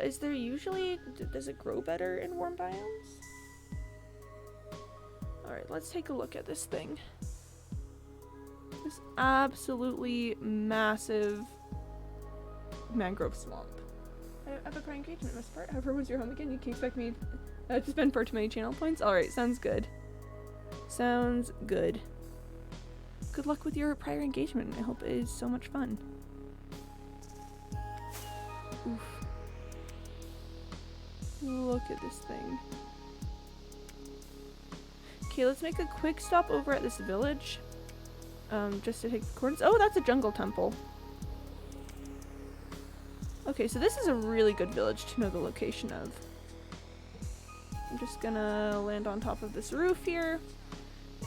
is there usually... does it grow better in warm biomes? Alright, let's take a look at this thing. This absolutely massive mangrove swamp. I have a prior engagement must part. However, once you're home again, you can expect me to spend far too many channel points. Alright, sounds good. Sounds good. Good luck with your prior engagement. I hope it is so much fun. Oof. Look at this thing. Okay, let's make a quick stop over at this village. Just to take the coordinates. Oh, that's a jungle temple. Okay, so this is a really good village to know the location of. I'm just gonna land on top of this roof here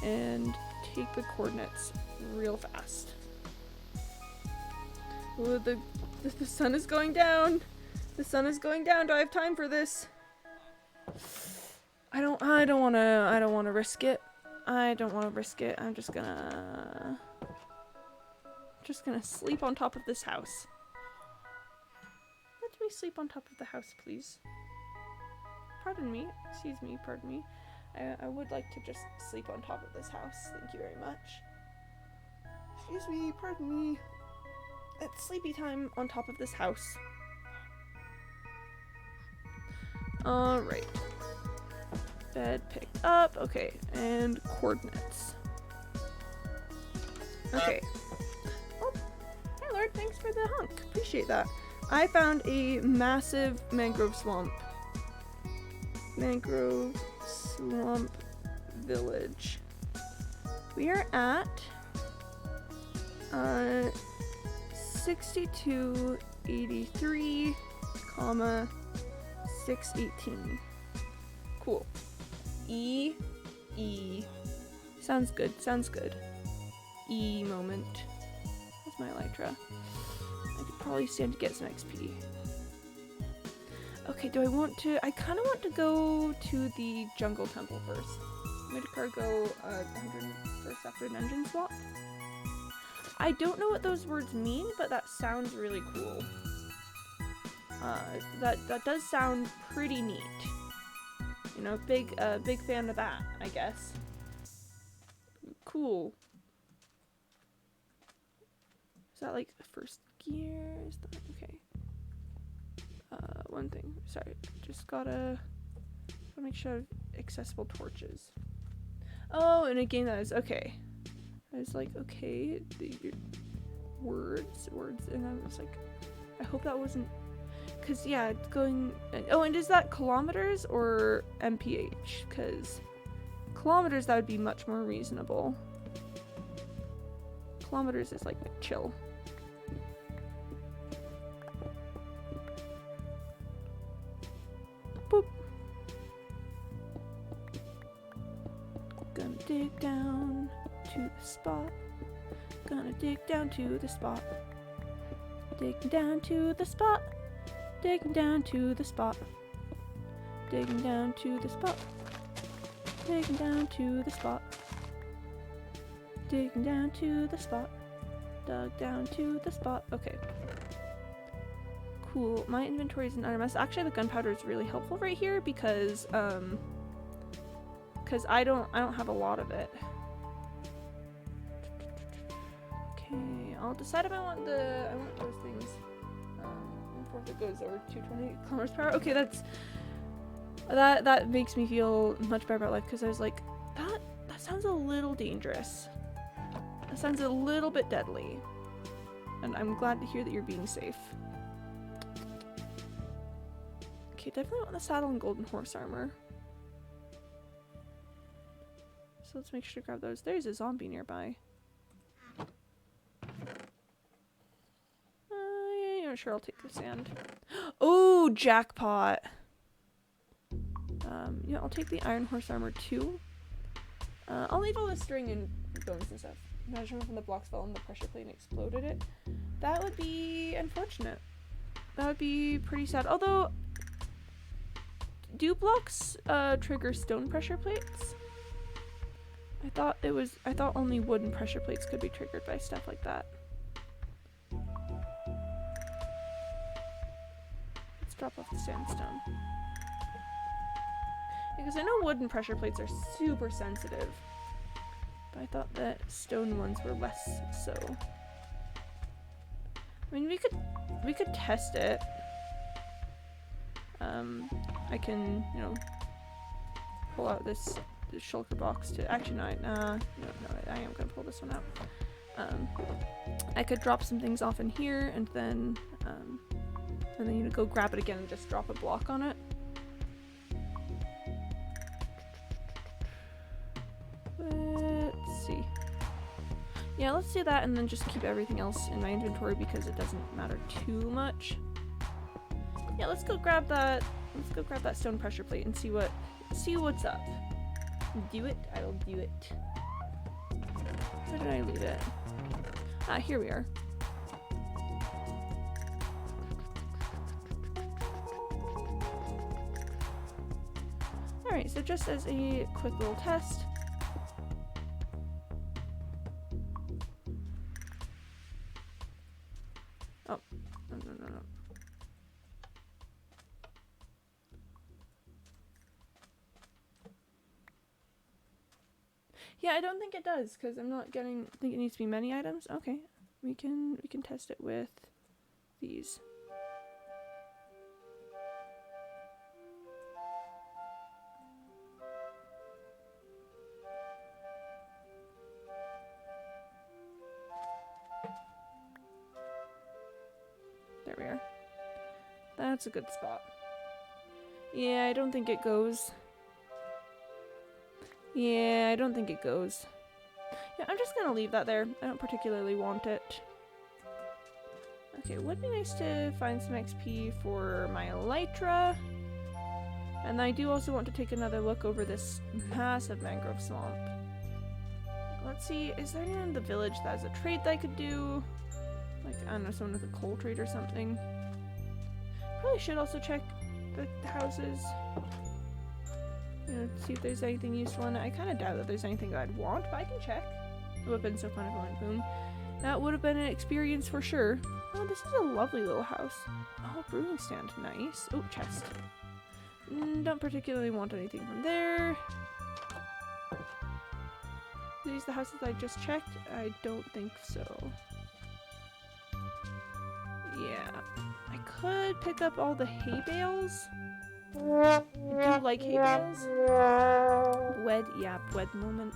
and take the coordinates real fast. Oh, the sun is going down. The sun is going down. Do I have time for this? I don't wanna risk it. I don't want to risk it. I'm just gonna sleep on top of this house. Let me sleep on top of the house, please. Pardon me. Excuse me, pardon me. I would like to just sleep on top of this house. Thank you very much. Excuse me, pardon me. It's sleepy time on top of this house. Alright. Bed picked up. Okay, and coordinates. Okay. Oh, the hunk. Appreciate that. I found a massive mangrove swamp. Mangrove swamp village. We are at 6283, 618. Cool. E. Sounds good. E moment. That's my elytra. I could probably stand to get some XP. Okay, do I want to... I kind of want to go to the jungle temple first. Made a cargo 101st after an engine swap. I don't know what those words mean, but that sounds really cool. That does sound pretty neat. You know, big fan of that, I guess. Cool. Is that like the first gear? Is that okay? One thing. Sorry, just gotta make sure I have accessible torches. Oh, in a game that is okay. I was like, okay, the words, and I was like, I hope that wasn't, cause yeah, it's going. Oh, and is that kilometers or mph? Cause kilometers, that would be much more reasonable. Kilometers is like chill. Boop. Gonna dig down to the spot. Gonna dig down to the spot. Digging down to the spot. Digging down to the spot. Digging down to the spot. Digging down to the spot. Digging down to the spot. Dug down to the spot. Okay. Cool. My inventory is an utter mess. Actually, the gunpowder is really helpful right here because I don't have a lot of it. Okay, I'll decide if I want those things. Before it goes over 220 kilometers per hour. Okay, that makes me feel much better about life because I was like, that sounds a little dangerous. That sounds a little bit deadly. And I'm glad to hear that you're being safe. Okay, definitely want the saddle and golden horse armor. So let's make sure to grab those. There's a zombie nearby. Yeah, sure, I'll take the sand. Oh, jackpot! Yeah, I'll take the iron horse armor too. I'll leave all the string and bones and stuff. Imagine when the blocks fell and the pressure plate and exploded it. That would be unfortunate. That would be pretty sad. Although, do blocks trigger stone pressure plates? I thought only wooden pressure plates could be triggered by stuff like that. Let's drop off the sandstone. Because I know wooden pressure plates are super sensitive. But I thought that stone ones were less so. I mean, we could test it. I can, you know, pull out this shulker box to actually no, I am gonna pull this one out. I could drop some things off in here and then you know, go grab it again and just drop a block on it. Let's see. Yeah, let's do that and then just keep everything else in my inventory because it doesn't matter too much. Yeah, let's go grab that. Let's go grab that stone pressure plate and see what's up. Do it. I will do it. Where did I leave it? Ah, here we are. Alright, so just as a quick little test. Oh, no. Yeah, I don't think it does because I'm not getting. I think it needs to be many items. Okay, we can test it with these. There we are. That's a good spot. Yeah, I don't think it goes. Yeah, I don't think it goes. Yeah, I'm just gonna leave that there. I don't particularly want it. Okay, would be nice to find some XP for my elytra. And I do also want to take another look over this massive mangrove swamp. Let's see, is there anyone in the village that has a trade that I could do? Like, I don't know, someone with a coal trade or something. Probably should also check the houses. You know, see if there's anything useful in it. I kind of doubt that there's anything that I'd want, but I can check. It would have been so fun if I went boom. That would have been an experience for sure. Oh, this is a lovely little house. Oh, brewing stand, nice. Oh, chest. Don't particularly want anything from there. Are these the houses I just checked? I don't think so. Yeah. I could pick up all the hay bales. I do like hay bales. Wed moment.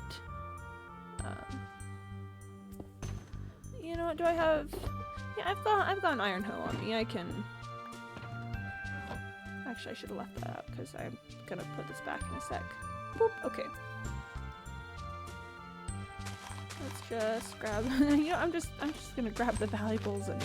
You know what, do I have... Yeah, I've got an iron hoe on me. I can... Actually, I should have left that out because I'm gonna put this back in a sec. Boop, okay. Let's just grab... you know, I'm just gonna grab the valuables and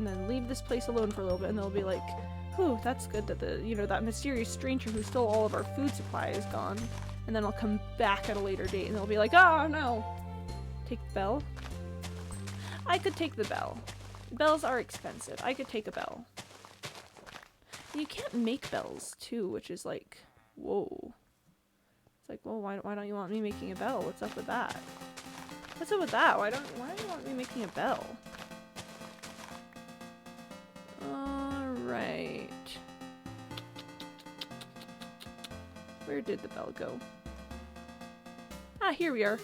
then leave this place alone for a little bit, and they'll be like, "Whew, that's good that that mysterious stranger who stole all of our food supply is gone." And then I'll come back at a later date, and they'll be like, "Oh no!" Take the bell. I could take the bell. Bells are expensive. I could take a bell. You can't make bells too, which is like, whoa. It's like, well, why don't you want me making a bell? What's up with that? What's up with that? Why do you want me making a bell? Alright. Where did the bell go? Ah, here we are.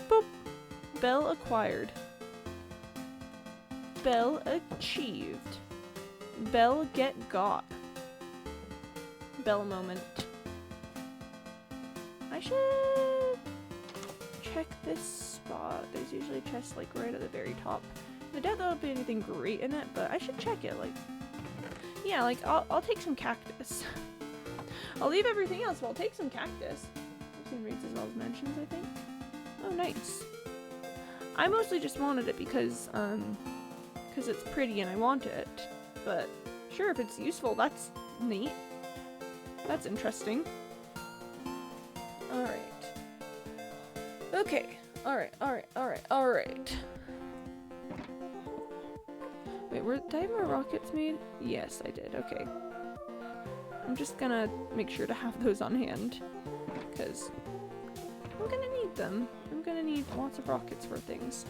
Boop. Bell acquired. Bell achieved. Bell get got. Bell moment. I should check this spot. There's usually a chest like right at the very top. I doubt there'll be anything great in it, but I should check it. Like, yeah, like I'll take some cactus. I'll leave everything else, but I'll take some cactus. I've seen rates as well as mentions, I think. Oh, nice. I mostly just wanted it because it's pretty and I want it. But sure, if it's useful, that's neat. That's interesting. Alright. Okay. Alright. Wait, did I have my rockets made? Yes, I did. Okay. I'm just gonna make sure to have those on hand. Because I'm gonna need them. I'm gonna need lots of rockets for things.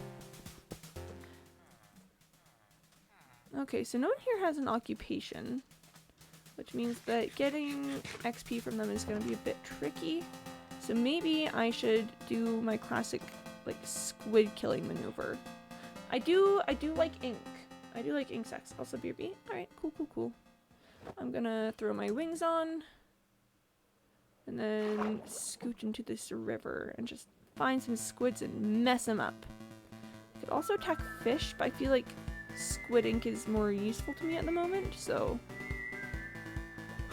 Okay, so no one here has an occupation, which means that getting XP from them is going to be a bit tricky. So maybe I should do my classic, like, squid killing maneuver. I do like ink. I do like ink sacks. Also BRB. Alright, cool. I'm gonna throw my wings on, and then scooch into this river and just find some squids and mess them up. I could also attack fish, but I feel like squid ink is more useful to me at the moment, so...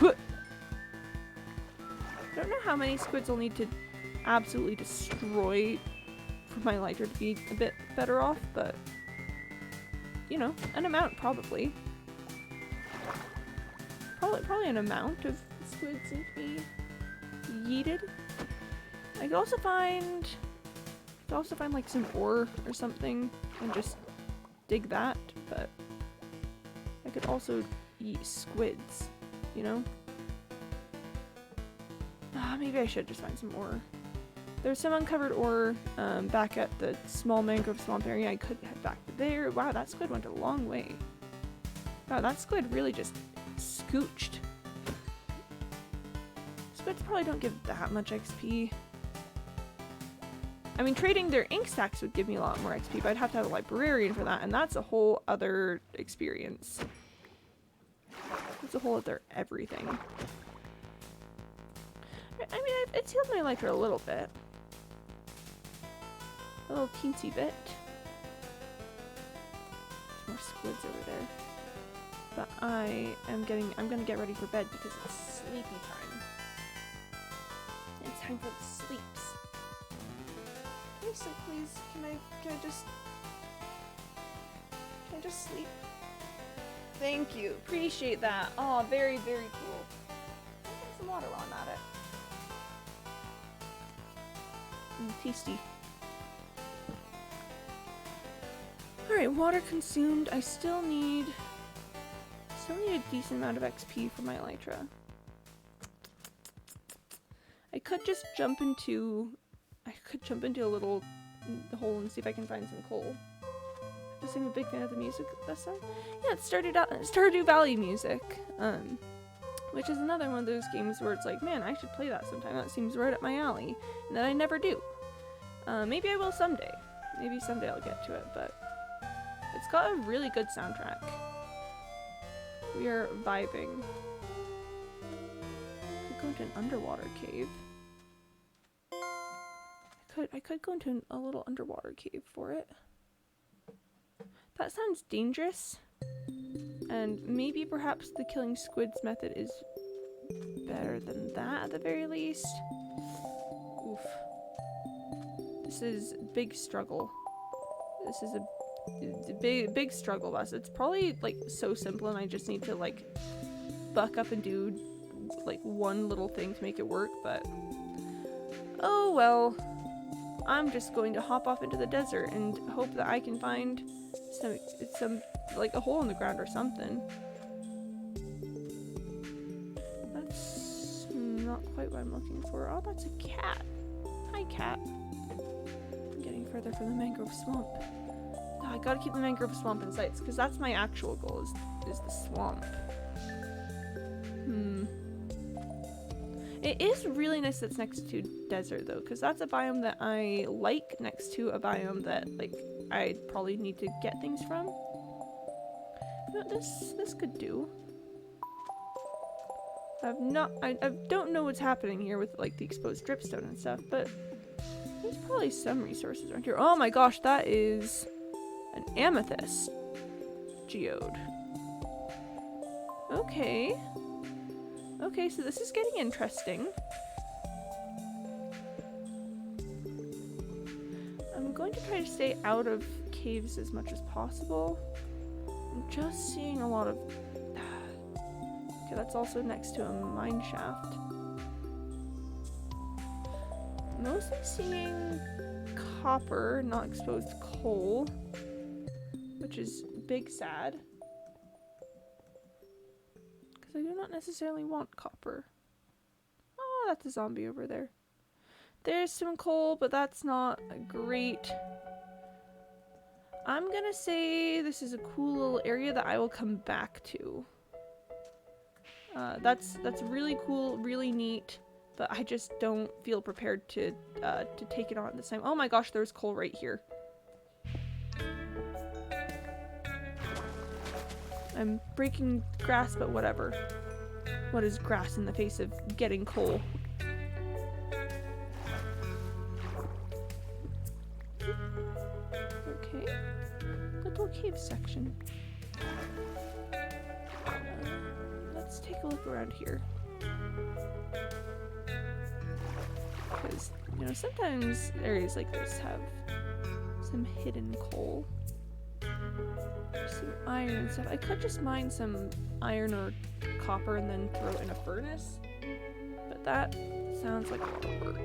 I don't know how many squids I'll need to absolutely destroy for my lighter to be a bit better off, but... you know, an amount probably. Probably an amount of squids need to be yeeted. I could also find like some ore or something and just dig that, but I could also eat squids, you know? Maybe I should just find some ore. There's some uncovered ore back at the small mangrove swamp area. I could head back to there. Wow, that squid went a long way. Wow, that squid really just scooched. Squids probably don't give that much XP. I mean, trading their ink stacks would give me a lot more XP, but I'd have to have a librarian for that, and that's a whole other experience. It's a whole other everything. I mean, it's healed my life for a little bit. A little teensy bit. more squids over there. But I'm gonna get ready for bed because it's sleepy time. It's time for the sleeps. Can I sleep, please? Can I just sleep? Thank you. Appreciate that. Oh, very, very cool. I'll drink some water while I'm at it. Tasty. Alright, water consumed. I still need a decent amount of XP for my elytra. I could just jump into a little hole and see if I can find some coal. Just I'm a big fan of the music this song. Yeah, it's Stardew Valley music. Which is another one of those games where it's like, man, I should play that sometime. That seems right up my alley. And then I never do. Maybe I will someday. Maybe someday I'll get to it, but it's got a really good soundtrack. We are vibing. I could go into an underwater cave. I could go into a little underwater cave for it. That sounds dangerous. And maybe perhaps the killing squids method is better than that at the very least. Oof. This is big struggle. This is a big struggle bus. It's probably like so simple and I just need to like buck up and do like one little thing to make it work, but oh well. I'm just going to hop off into the desert and hope that I can find some like a hole in the ground or something. That's not quite what I'm looking for. Oh, that's a cat. Hi, cat. I'm getting further from the mangrove swamp. Oh, I gotta keep the mangrove swamp in sight because that's my actual goal is the swamp. It is really nice that it's next to desert though, because that's a biome that I like next to a biome that like I probably need to get things from. No, this could do. I don't know what's happening here with like the exposed dripstone and stuff, but there's probably some resources around here. Oh my gosh, that is an amethyst geode. Okay. Okay, so this is getting interesting. I'm going to try to stay out of caves as much as possible. I'm just seeing a lot of... Okay, that's also next to a mine shaft. Mostly seeing copper, not exposed coal, which is big sad. I do not necessarily want copper. Oh, that's a zombie over there. There's some coal, but that's not great. I'm gonna say this is a cool little area that I will come back to. That's really cool, really neat, but I just don't feel prepared to take it on this time. Oh my gosh, there's coal right here. I'm breaking grass, but whatever. What is grass in the face of getting coal? Okay. Little cave section. Let's take a look around here. Because, you know, sometimes areas like this have some hidden coal. Some iron and stuff. I could just mine some iron or copper and then throw it in a furnace, but that sounds like a lot of work.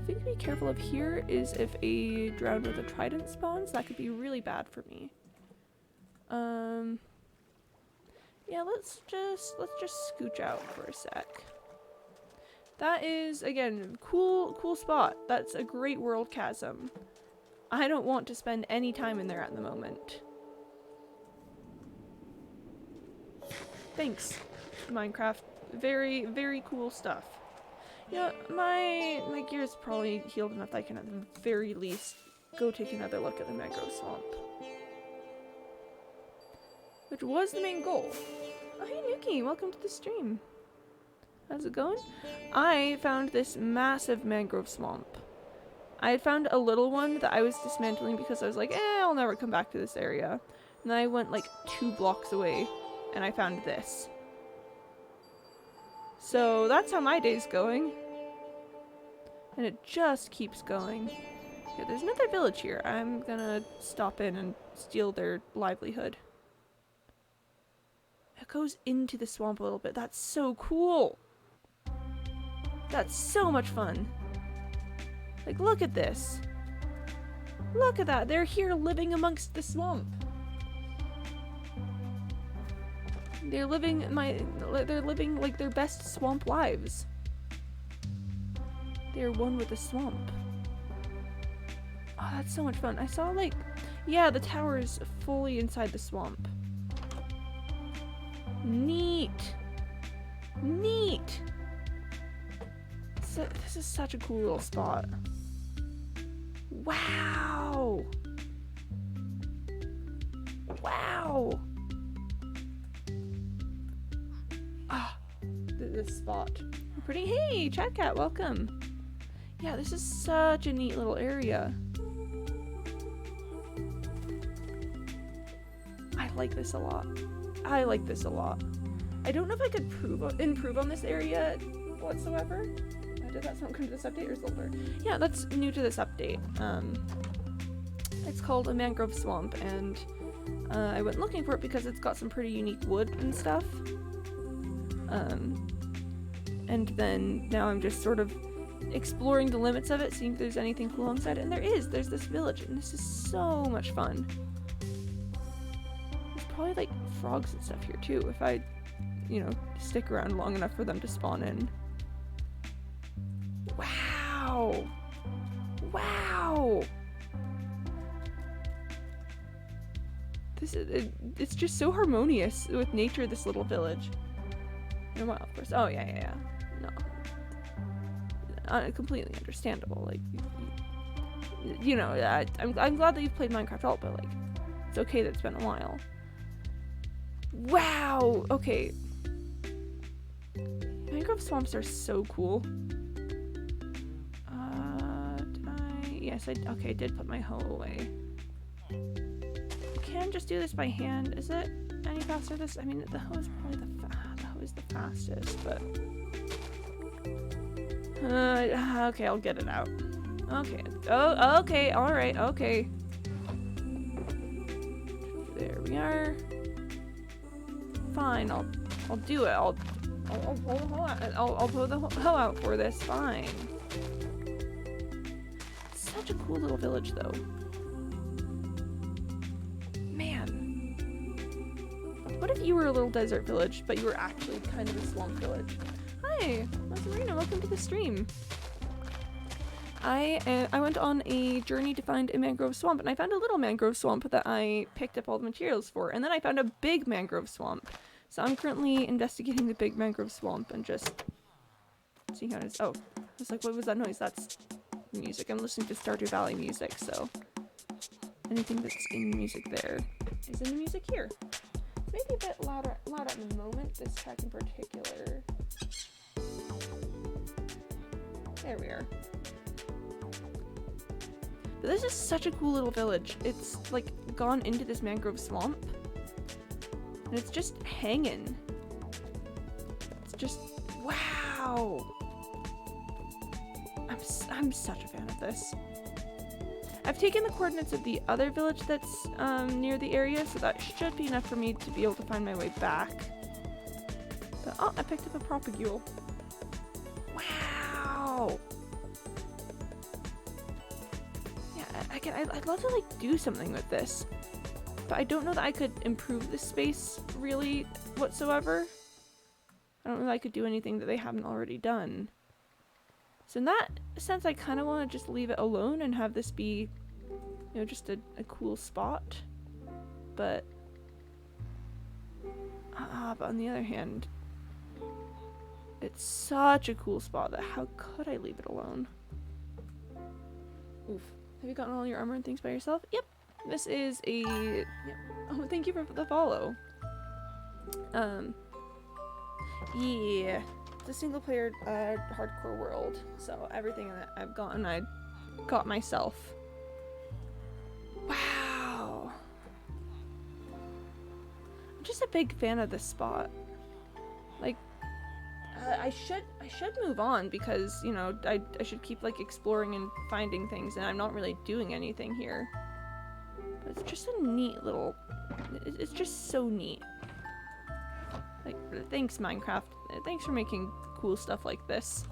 The thing to be careful of here is if a drowned with a trident spawns, that could be really bad for me. Yeah, let's just scooch out for a sec. That is, again, cool spot. That's a great world chasm. I don't want to spend any time in there at the moment. Thanks, Minecraft. Very, very cool stuff. You know, my gear's probably healed enough that I can at the very least go take another look at the mangrove swamp. Which was the main goal. Oh, hey Nuki, welcome to the stream. how's it going? I found this massive mangrove swamp. I had found a little one that I was dismantling because I was like, I'll never come back to this area. And then I went like 2 blocks away and I found this. So that's how my day's going. And it just keeps going. Yeah, there's another village here. I'm gonna stop in and steal their livelihood. It goes into the swamp a little bit. That's so cool. That's so much fun. Like, look at this. Look at that. They're here living amongst the swamp. They're living like their best swamp lives. They're one with the swamp. Oh, that's so much fun. I saw like, yeah, the tower is fully inside the swamp. Neat. Neat. So, this is such a cool little spot. Wow. Wow. Ah, this spot. Pretty. Hey, Chat Cat, welcome. Yeah, this is such a neat little area. I like this a lot. I like this a lot. I don't know if I could improve on this area whatsoever. Did that sound come to this update or Silver? Yeah, that's new to this update. It's called a mangrove swamp, and I went looking for it because it's got some pretty unique wood and stuff. And then now I'm just sort of exploring the limits of it, seeing if there's anything cool alongside it. And there's this village, and this is so much fun. There's probably like frogs and stuff here too, if I, stick around long enough for them to spawn in. Wow! Wow! It's just so harmonious with nature, this little village. And well, of course. Oh, yeah. No. Completely understandable. Like, I'm glad that you've played Minecraft all, but, like, it's okay that it's been a while. Wow! Okay. Mangrove swamps are so cool. Yes, I did put my hoe away. You can just do this by hand. Is it any faster? I mean, the hoe is probably the hoe is the fastest, but okay, I'll get it out. Okay. Oh, okay. All right. Okay. There we are. Fine. I'll do it. I'll pull the hoe out. I'll pull the hoe out for this. Fine. Such a cool little village, though. Man. What if you were a little desert village, but you were actually kind of a swamp village? Hi, Marina, welcome to the stream. I went on a journey to find a mangrove swamp, and I found a little mangrove swamp that I picked up all the materials for, and then I found a big mangrove swamp. So I'm currently investigating the big mangrove swamp and just seeing how it is. Oh, I was like, what was that noise? That's music. I'm listening to Stardew Valley music, so anything that's in music there is in the music here. Maybe a bit loud at the moment, this track in particular. There we are. But this is such a cool little village. It's like gone into this mangrove swamp, and it's just hanging. It's just, wow. I'm such a fan of this. I've taken the coordinates of the other village that's near the area, so that should be enough for me to be able to find my way back. But, oh, I picked up a propagule. Wow! Yeah, I'd love to, like, do something with this. But I don't know that I could improve this space, really, whatsoever. I don't know that I could do anything that they haven't already done. So in that sense, I kind of want to just leave it alone and have this be, just a cool spot. But on the other hand, it's such a cool spot that how could I leave it alone? Oof. Have you gotten all your armor and things by yourself? Yep. This is a... Yep. Oh, thank you for the follow. Yeah. a single player hardcore world, so everything that I've gotten, I got myself. Wow. I'm just a big fan of this spot. Like, I should move on because, you know, I should keep like exploring and finding things, and I'm not really doing anything here. But it's just a neat little, it's just so neat. Like, thanks Minecraft. Thanks for making cool stuff like this.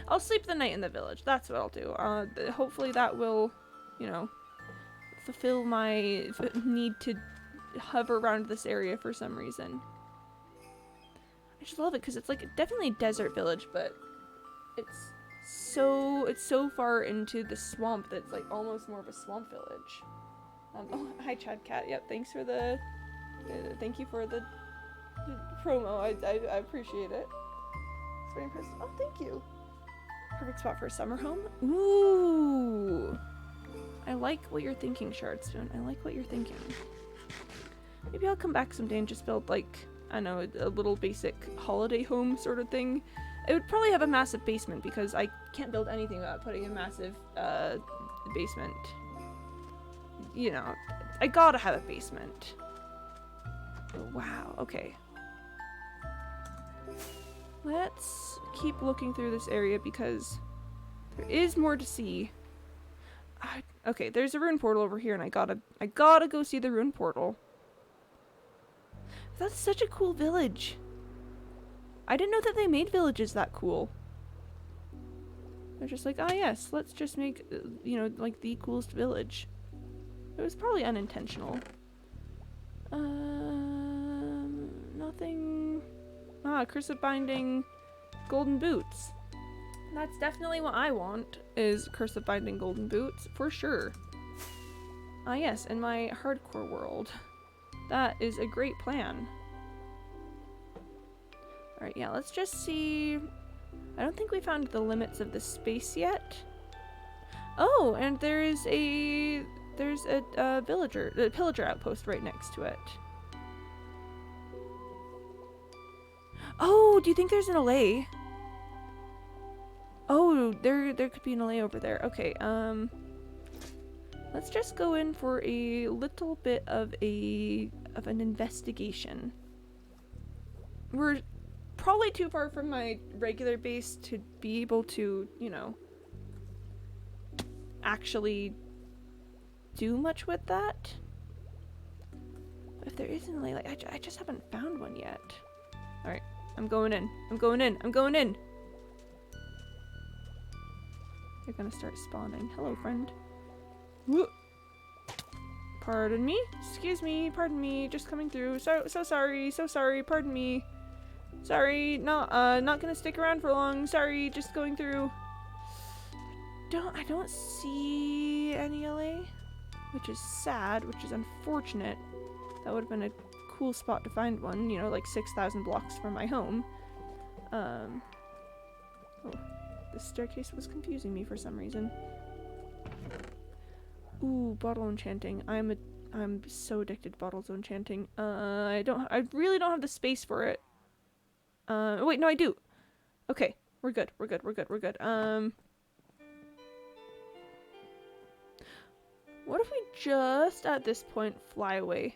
I'll sleep the night in the village. That's what I'll do. Hopefully that will, you know, fulfill my need to hover around this area for some reason. I just love it because it's like definitely a desert village, but it's so far into the swamp that it's like almost more of a swamp village. Oh, hi Chad Cat. Yep, thanks for the thank you for the promo. I appreciate it. It's very impressive. Oh, thank you. Perfect spot for a summer home. Ooh, I like what you're thinking, Shardstone. I like what you're thinking. Maybe I'll come back someday and just build like, I don't know, a little basic holiday home sort of thing. It would probably have a massive basement because I can't build anything without putting a massive basement. You know, I gotta have a basement. Oh, wow, okay. Let's keep looking through this area because there is more to see. Okay, there's a rune portal over here, and I gotta go see the rune portal. That's such a cool village. I didn't know that they made villages that cool. They're just like, ah yes, let's just make, you know, like the coolest village. It was probably unintentional. Nothing. Ah, Curse of Binding, golden boots. That's definitely what I want, is Curse of Binding golden boots, for sure. Ah yes, in my hardcore world. That is a great plan. Alright, yeah, let's just see. I don't think we found the limits of the space yet. Oh, and there's a pillager outpost right next to it. Oh, do you think there's an allay? Oh, there could be an allay over there. Okay, let's just go in for a little bit of an investigation. We're probably too far from my regular base to be able to, you know, actually do much with that. But if there isn't, like, I just haven't found one yet. Alright, I'm going in. I'm going in. I'm going in. They're gonna start spawning. Hello, friend. Whoa. Pardon me? Excuse me, pardon me, just coming through. So sorry, pardon me. Sorry, not gonna stick around for long. Sorry, just going through. I don't see any LA, which is sad, which is unfortunate. That would have been a cool spot to find one, you know, like 6,000 blocks from my home. Oh, this staircase was confusing me for some reason. Ooh, bottle enchanting. I'm so addicted to bottles enchanting. I really don't have the space for it. Wait, no, I do. Okay, we're good. What if we just, at this point, fly away?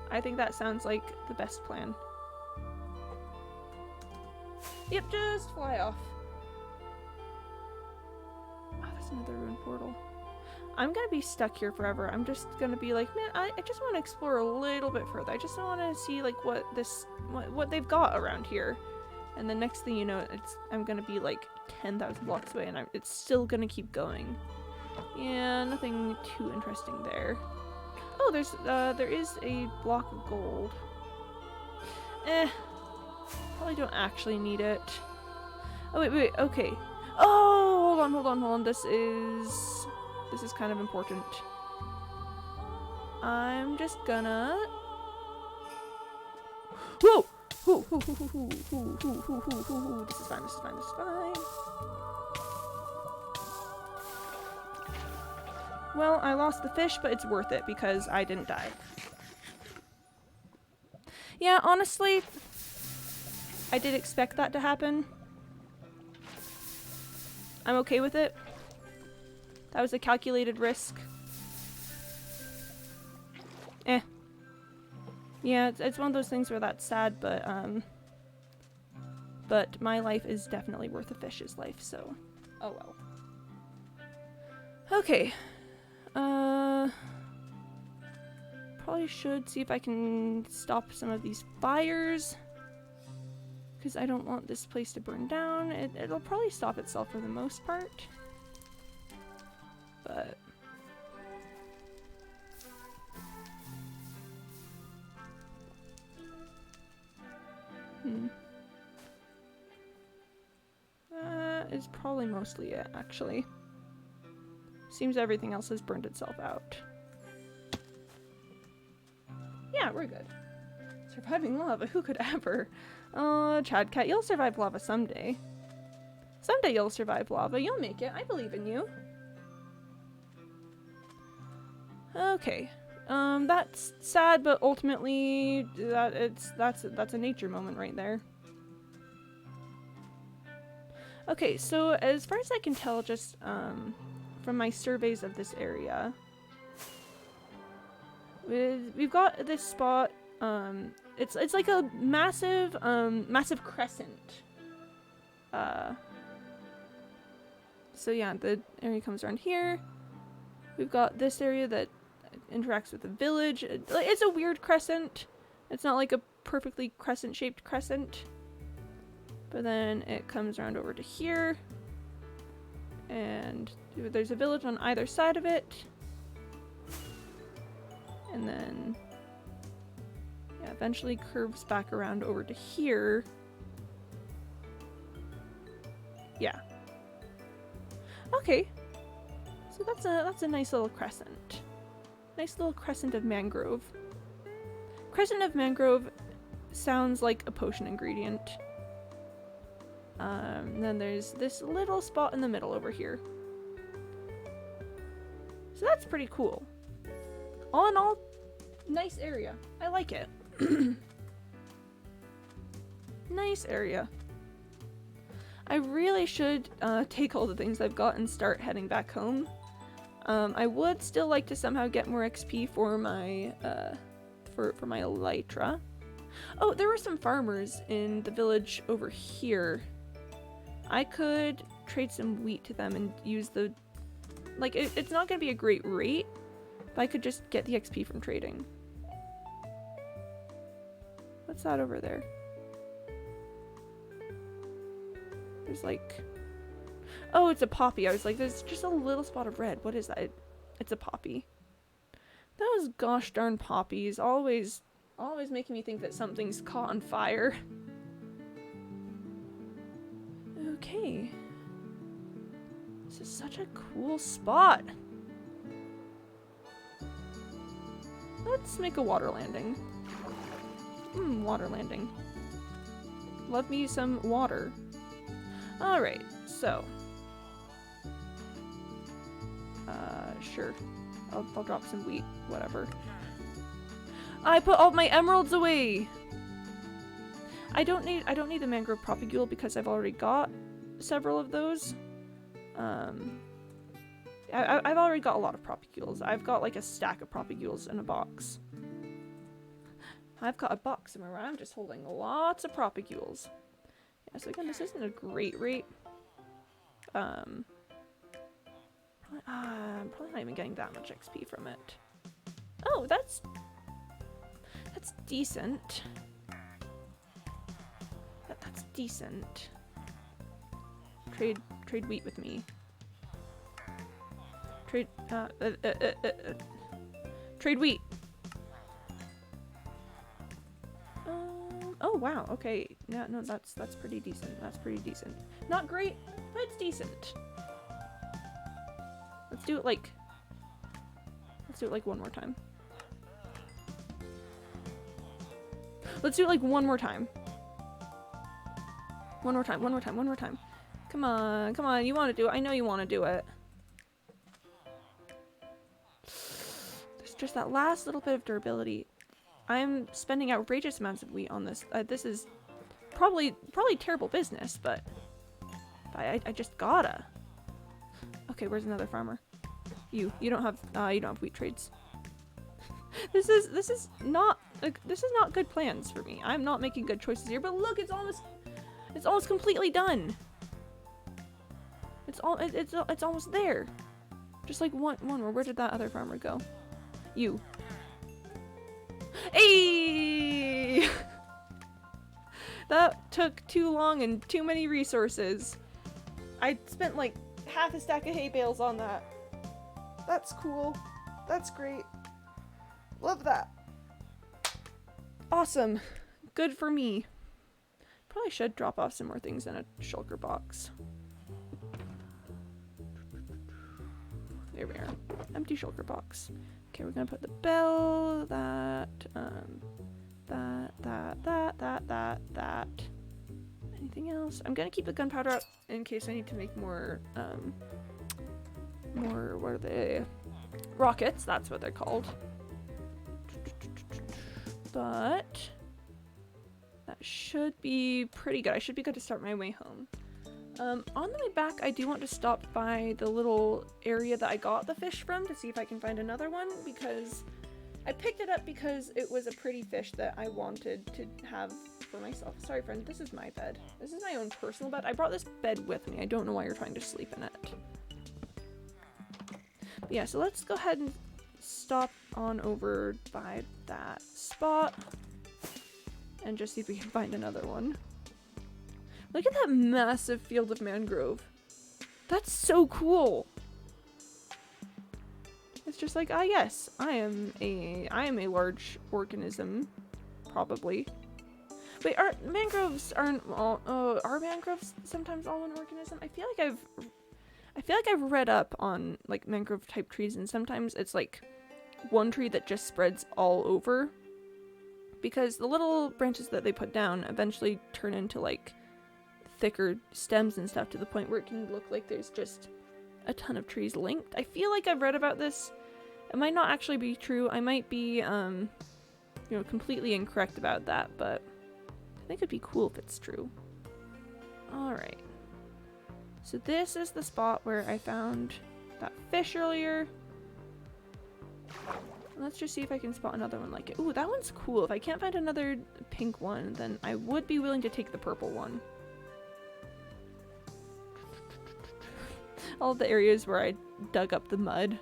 I think that sounds like the best plan. Yep, just fly off. Oh, there's another ruined portal. I'm gonna be stuck here forever. I'm just gonna be like, man, I just want to explore a little bit further. I just want to see like what they've got around here. And the next thing you know, I'm gonna be like 10,000 blocks away, and it's still gonna keep going. Yeah, nothing too interesting there. Oh, there is a block of gold. Probably don't actually need it. Oh wait, okay. Oh, hold on. This is kind of important. I'm just gonna. Whoa! This is fine. Well, I lost the fish, but it's worth it because I didn't die. Yeah, honestly, I did expect that to happen. I'm okay with it. That was a calculated risk. Eh. Yeah, it's one of those things where that's sad, but my life is definitely worth a fish's life, so oh well. Okay. Probably should see if I can stop some of these fires, because I don't want this place to burn down. It'll probably stop itself for the most part, but that is probably mostly it, actually. Seems everything else has burned itself out. Yeah, we're good. Surviving lava, who could ever? Chad Cat, you'll survive lava someday. Someday you'll survive lava, you'll make it, I believe in you. Okay, that's sad, but ultimately, that's a nature moment right there. Okay, so as far as I can tell, just, from my surveys of this area, we've got this spot, it's like a massive, massive crescent. So yeah, the area comes around here. We've got this area that interacts with the village. It's a weird crescent. It's not like a perfectly crescent-shaped crescent. But then it comes around over to here. And there's a village on either side of it. And then yeah, eventually curves back around over to here. Yeah. Okay. So that's a nice little crescent. Nice little crescent of mangrove. Crescent of mangrove sounds like a potion ingredient. Then there's this little spot in the middle over here. So that's pretty cool. All in all, nice area. I like it. Nice area. I really should take all the things I've got and start heading back home. I would still like to somehow get more XP for my for my elytra. Oh, there were some farmers in the village over here. I could trade some wheat to them and use the... Like, it's not going to be a great rate, but I could just get the XP from trading. What's that over there? There's like... Oh, it's a poppy. I was like, there's just a little spot of red. What is that? It's a poppy. Those gosh darn poppies always making me think that something's caught on fire. Okay. This is such a cool spot. Let's make a water landing. Water landing. Love me some water. Alright, so. Sure. I'll drop some wheat, whatever. I put all my emeralds away! I don't need the mangrove propagule because I've already got several of those. I've already got a lot of propagules. I've got like a stack of propagules in a box. I've got a box somewhere where I'm just holding lots of propagules. Yeah, so again, this isn't a great rate. I'm probably not even getting that much XP from it. Oh, that's decent. That's decent. Trade wheat with me. Trade wheat. Oh wow, okay. Yeah, no, that's pretty decent. That's pretty decent. Not great, but it's decent. Let's do it like one more time. Let's do it like one more time. One more time. Come on, you want to do it. I know you want to do it. There's just that last little bit of durability. I'm spending outrageous amounts of wheat on this. This is probably terrible business, but I just gotta. Okay, where's another farmer? You don't have wheat trades. This is not good plans for me. I'm not making good choices here, but look, it's almost completely done. It's almost there. Just like one more. Where did that other farmer go? You. Hey! That took too long and too many resources. I spent like half a stack of hay bales on that. That's cool. That's great. Love that. Awesome. Good for me. Probably should drop off some more things in a shulker box. There we are. Empty shulker box. Okay, we're gonna put the bell, that. Anything else? I'm gonna keep the gunpowder up in case I need to make more, what are they? Rockets, that's what they're called. But that should be pretty good. I should be good to start my way home. On the way back, I do want to stop by the little area that I got the fish from to see if I can find another one, because I picked it up because it was a pretty fish that I wanted to have for myself. Sorry, friend, this is my bed. This is my own personal bed. I brought this bed with me. I don't know why you're trying to sleep in it. But yeah, so let's go ahead and stop on over by that spot and just see if we can find another one. Look at that massive field of mangrove. That's so cool. It's just like, ah, yes, I am a large organism, probably. Wait, are mangroves sometimes all an organism? I feel like I've read up on like mangrove type trees, and sometimes it's like one tree that just spreads all over, because the little branches that they put down eventually turn into like thicker stems and stuff to the point where it can look like there's just a ton of trees linked. I feel like I've read about this. It might not actually be true. I might be, completely incorrect about that, but I think it'd be cool if it's true. Alright. So this is the spot where I found that fish earlier. Let's just see if I can spot another one like it. Ooh, that one's cool. If I can't find another pink one, then I would be willing to take the purple one. All the areas where I dug up the mud.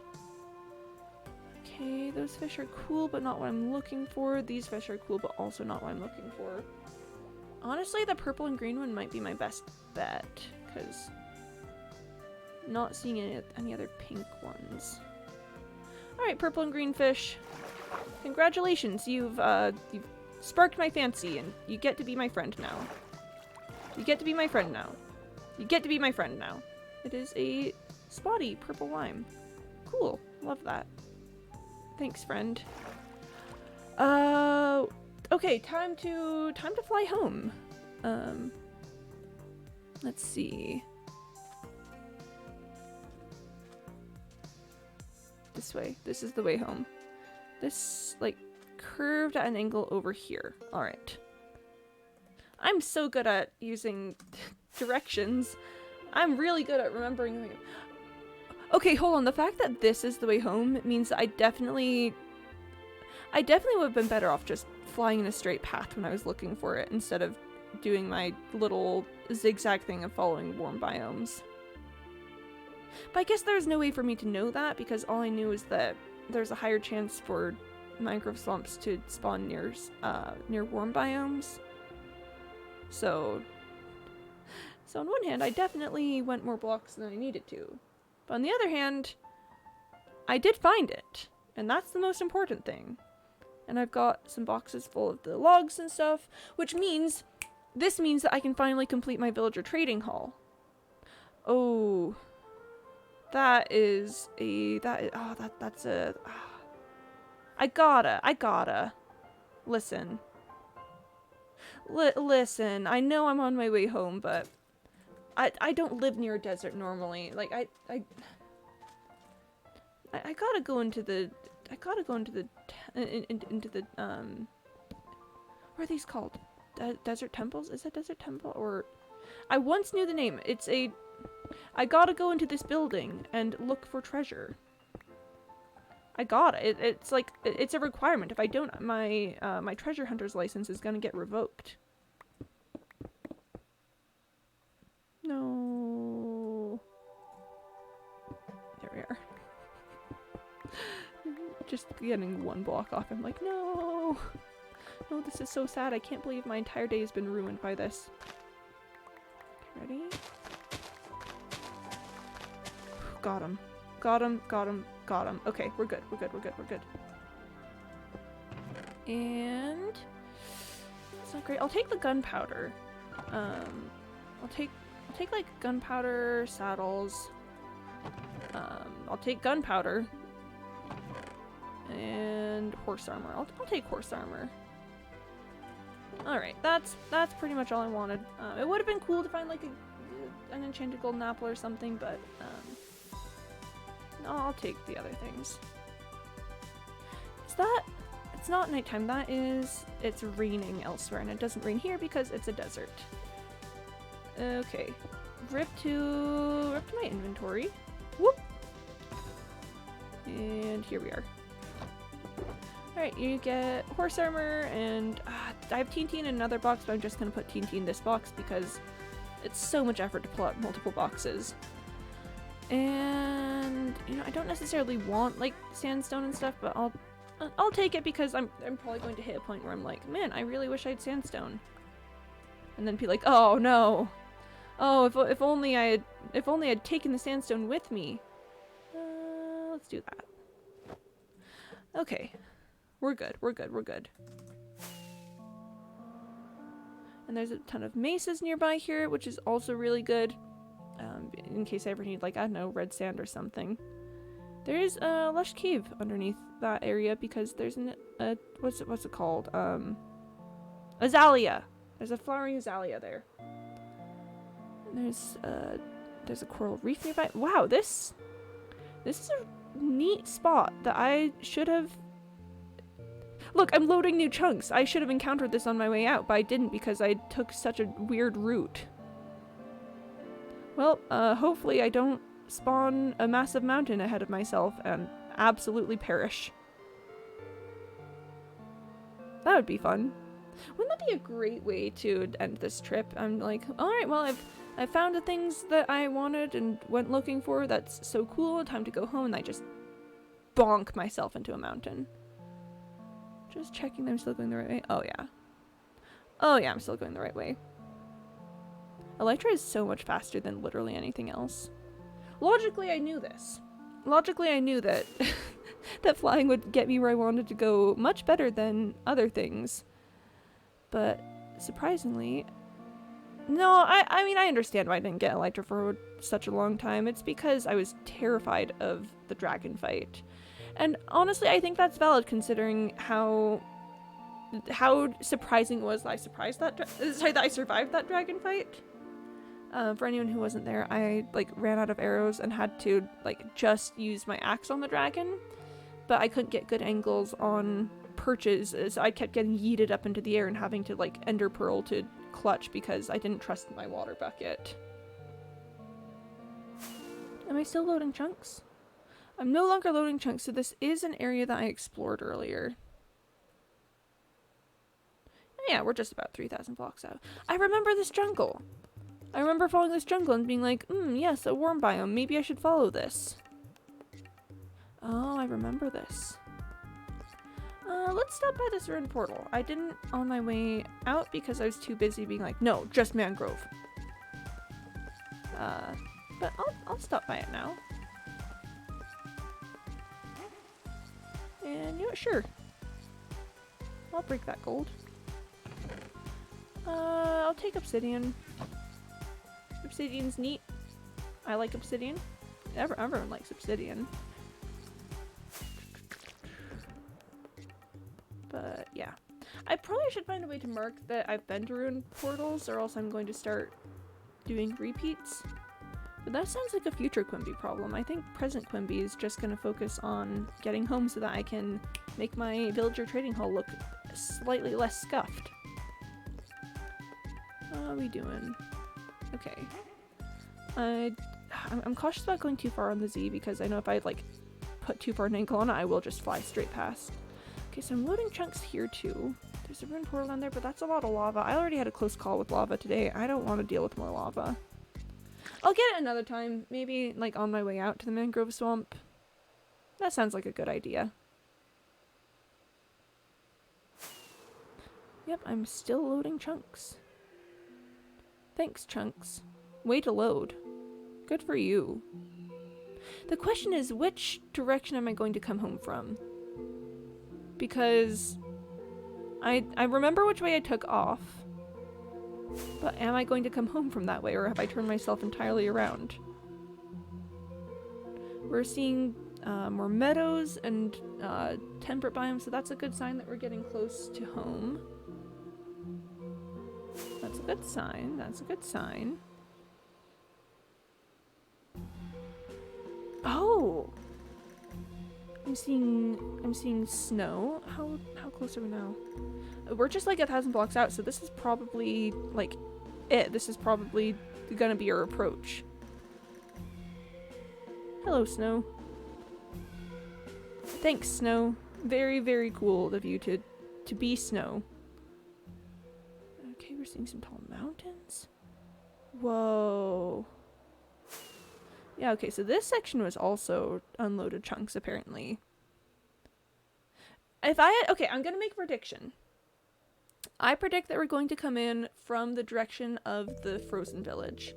Okay, those fish are cool, but not what I'm looking for. These fish are cool, but also not what I'm looking for. Honestly, the purple and green one might be my best bet, because not seeing any other pink ones. Alright, purple and green fish. Congratulations, you've sparked my fancy, and you get to be my friend now. You get to be my friend now. You get to be my friend now. It is a spotty purple lime. Cool. Love that. Thanks, friend. Okay, time to fly home. Let's see. This way. This is the way home. This, like, curved at an angle over here. Alright. I'm so good at using directions. I'm really good at remembering. Okay, hold on. The fact that this is the way home means that I definitely would have been better off just flying in a straight path when I was looking for it, instead of doing my little zigzag thing of following warm biomes. But I guess there's no way for me to know that, because all I knew is that there's a higher chance for mangrove swamps to spawn near warm biomes. So on one hand, I definitely went more blocks than I needed to. But on the other hand, I did find it. And that's the most important thing. And I've got some boxes full of the logs and stuff, which means, this means that I can finally complete my villager trading hall. Oh, I gotta. Listen. Listen, I know I'm on my way home, but I don't live near a desert normally. Like, I gotta go into the, what are these called? Desert Temples? Is that Desert Temple? Or... I once knew the name. It's a... I gotta go into this building and look for treasure. I got it. It's like... It's a requirement. If I don't, my treasure hunter's license is gonna get revoked. No. There we are. Just getting one block off. I'm like, no. No, this is so sad. I can't believe my entire day has been ruined by this. Ready? Got him. Got him, got him, got him. Okay, we're good, we're good, we're good, we're good. And... It's not great. I'll take the gunpowder. I'll take like gunpowder, saddles. I'll take gunpowder. And horse armor. I'll take horse armor. Alright, that's pretty much all I wanted. It would have been cool to find like an enchanted golden apple or something, but no, I'll take the other things. It's not nighttime, it's raining elsewhere, and it doesn't rain here because it's a desert. Okay, rip to my inventory. Whoop! And here we are. Alright, you get horse armor, and I have TNT in another box, but I'm just gonna put TNT in this box because it's so much effort to pull out multiple boxes. And, you know, I don't necessarily want, like, sandstone and stuff, but I'll take it because I'm probably going to hit a point where I'm like, man, I really wish I had sandstone. And then be like, oh no! Oh, if only I had taken the sandstone with me. Let's do that. Okay. We're good, we're good, we're good. And there's a ton of mesas nearby here, which is also really good. In case I ever need, like, I don't know, red sand or something. There is a lush cave underneath that area because there's what's it called? Azalea. There's a flowering azalea there. And there's a coral reef nearby. Wow, this is a neat spot that I should have... Look, I'm loading new chunks. I should have encountered this on my way out, but I didn't because I took such a weird route. Well, hopefully I don't spawn a massive mountain ahead of myself and absolutely perish. That would be fun. Wouldn't that be a great way to end this trip? I'm like, alright, well, I've found the things that I wanted and went looking for. That's so cool. Time to go home, and I just bonk myself into a mountain. Just checking that I'm still going the right way. Oh yeah. Oh yeah, I'm still going the right way. Elytra is so much faster than literally anything else. Logically, I knew this. Logically, I knew that that flying would get me where I wanted to go much better than other things. But surprisingly, no, I mean, I understand why I didn't get Elytra for such a long time. It's because I was terrified of the dragon fight. And honestly, I think that's valid considering how surprising it was that I survived that dragon fight. For anyone who wasn't there, I like ran out of arrows and had to like just use my axe on the dragon, but I couldn't get good angles on perches, so I kept getting yeeted up into the air and having to like ender pearl to clutch because I didn't trust my water bucket. Am I still loading chunks? I'm no longer loading chunks, so this is an area that I explored earlier. Yeah, we're just about 3,000 blocks out. I remember this jungle. I remember following this jungle and being like, yes, a worm biome. Maybe I should follow this. Oh, I remember this. Let's stop by this ruined portal. I didn't on my way out because I was too busy being like, no, just mangrove. But I'll stop by it now. And you know what, sure. I'll break that gold. I'll take obsidian. Obsidian's neat. I like obsidian. Everyone likes obsidian. But yeah. I probably should find a way to mark that I've been to ruined portals, or else I'm going to start doing repeats. But that sounds like a future Quimby problem. I think present Quimby is just going to focus on getting home so that I can make my villager trading hall look slightly less scuffed. How are we doing? Okay. I'm cautious about going too far on the Z because I know if I like put too far an angle on it, I will just fly straight past. Okay, so I'm loading chunks here too. There's a ruined portal down there, but that's a lot of lava. I already had a close call with lava today. I don't want to deal with more lava. I'll get it another time. Maybe like on my way out to the mangrove swamp. That sounds like a good idea. Yep, I'm still loading chunks. Thanks, chunks. Way to load. Good for you. The question is, which direction am I going to come home from? Because I remember which way I took off. But am I going to come home from that way, or have I turned myself entirely around? We're seeing more meadows and temperate biomes, so that's a good sign that we're getting close to home. That's a good sign. That's a good sign. Oh! I'm seeing snow. How close are we now? We're just like 1,000 blocks out, so this is probably like it. This is probably gonna be our approach. Hello, snow. Thanks, snow. Very, very cool of you to be snow. Okay, we're seeing some tall mountains. Whoa. Yeah, okay, so this section was also unloaded chunks, apparently. Okay, I'm gonna make a prediction. I predict that we're going to come in from the direction of the frozen village.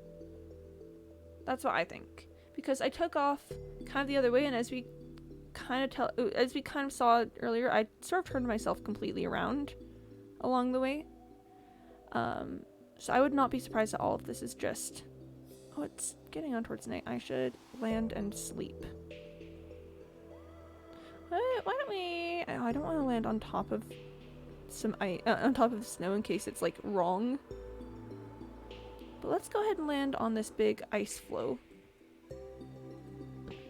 That's what I think. Because I took off kind of the other way, and as we kind of saw earlier, I sort of turned myself completely around along the way. So I would not be surprised at all if this is just... Oh, it's getting on towards night. I should land and sleep. Why don't we... Oh, I don't want to land on top of some ice, on top of the snow in case it's like wrong. But let's go ahead and land on this big ice floe.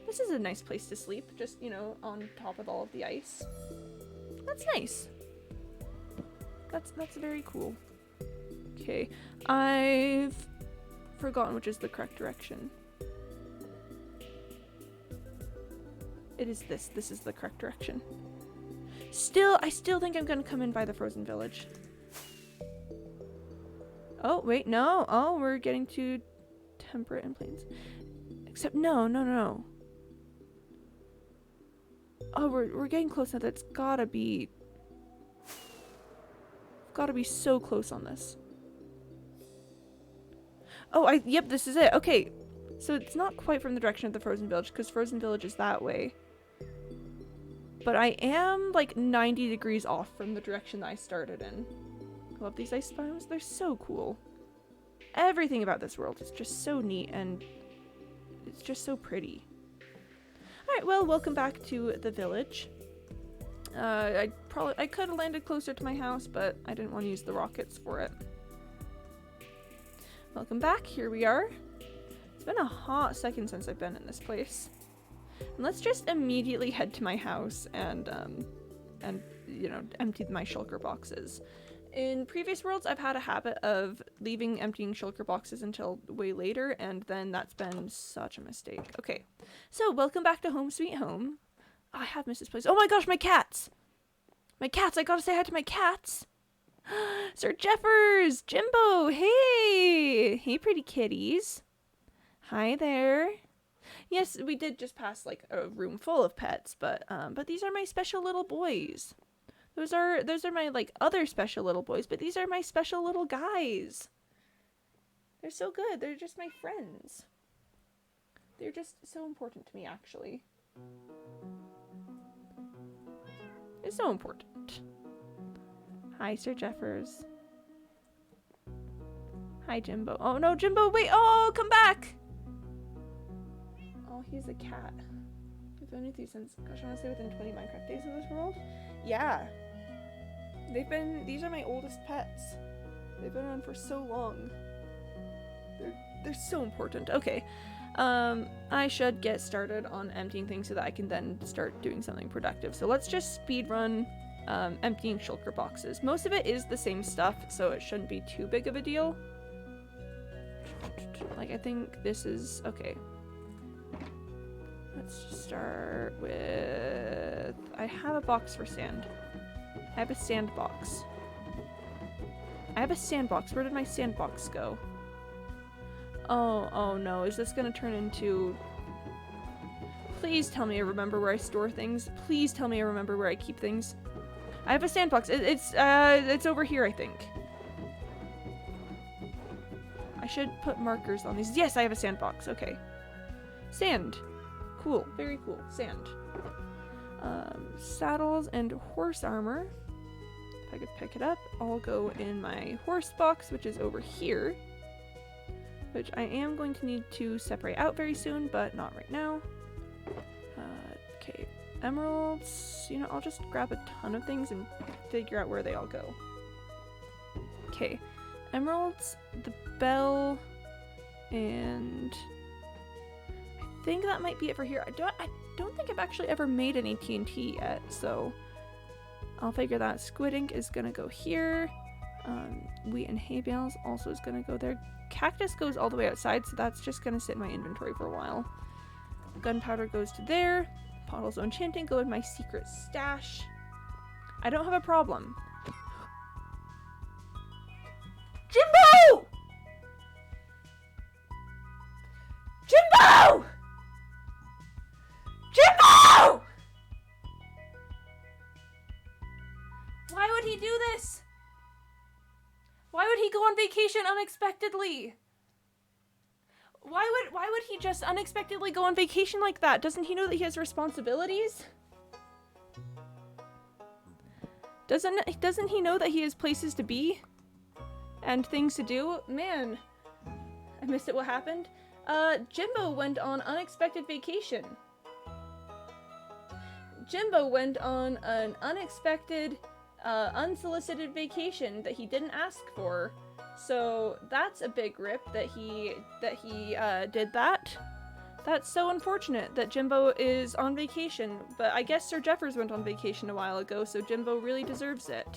This is a nice place to sleep, just, you know, on top of all of the ice. That's nice. That's very cool. Okay, I've forgotten which is the correct direction. It is this. This is the correct direction. I still think I'm gonna come in by the frozen village. Oh, wait, no. Oh, we're getting to temperate and plains. Except, no. Oh, we're getting close now. That's gotta be so close on this. Oh, yep, this is it. Okay, so it's not quite from the direction of the frozen village, because frozen village is that way. But I am like 90 degrees off from the direction that I started in. I love these ice biomes. They're so cool. Everything about this world is just so neat, and it's just so pretty. Alright, well, welcome back to the village. I could have landed closer to my house, but I didn't want to use the rockets for it. Welcome back, here we are. It's been a hot second since I've been in this place. And let's just immediately head to my house and you know, empty my shulker boxes. In previous worlds, I've had a habit of leaving emptying shulker boxes until way later, and then that's been such a mistake. Okay, so welcome back to Home Sweet Home. Oh, I have missed this place. Oh my gosh, my cats! My cats! I gotta say hi to my cats! Sir Jeffers! Jimbo! Hey! Hey, pretty kitties. Hi there. Yes, we did just pass like a room full of pets, but these are my special little boys. Those are my like other special little boys, but these are my special little guys. They're so good. They're just my friends. They're just so important to me, actually. They're so important. Hi, Sir Jeffers. Hi, Jimbo. Oh no, Jimbo, wait! Oh, come back! Oh, he's a cat. I've been with you since, gosh, I want to say within 20 Minecraft days of this world? Yeah. These are my oldest pets. They've been around for so long. They're so important. Okay. I should get started on emptying things so that I can then start doing something productive. So let's just speed run emptying shulker boxes. Most of it is the same stuff, so it shouldn't be too big of a deal. Like, I think this is... Okay. Let's just start with... I have a box for sand. I have a sandbox. I have a sandbox. Where did my sandbox go? Oh no. Is this gonna turn into... Please tell me I remember where I store things. Please tell me I remember where I keep things. I have a sandbox. It's over here, I think. I should put markers on these. Yes, I have a sandbox. Okay. Sand. Cool. Very cool. Sand. Saddles and horse armor. If I could pick it up, I'll go in my horse box, which is over here. Which I am going to need to separate out very soon, but not right now. Okay. Emeralds. You know, I'll just grab a ton of things and figure out where they all go. Okay. Emeralds, the bell, and I think that might be it for here. I don't think I've actually ever made any TNT yet, so I'll figure that. Squid ink is gonna go here. Wheat and hay bales also is gonna go there. Cactus goes all the way outside, so that's just gonna sit in my inventory for a while. Gunpowder goes to there. Bottles of enchanting go in my secret stash. I don't have a problem. Jimbo! Jimbo! Jimbo! Why would he do this? Why would he go on vacation unexpectedly? Why would he just unexpectedly go on vacation like that? Doesn't he know that he has responsibilities? Doesn't he know that he has places to be? And things to do? Man, I missed it. What happened? Jimbo went on unexpected vacation. Jimbo went on an unexpected, unsolicited vacation that he didn't ask for. So that's a big rip that he did that. That's so unfortunate that Jimbo is on vacation, but I guess Sir Jeffers went on vacation a while ago, so Jimbo really deserves it.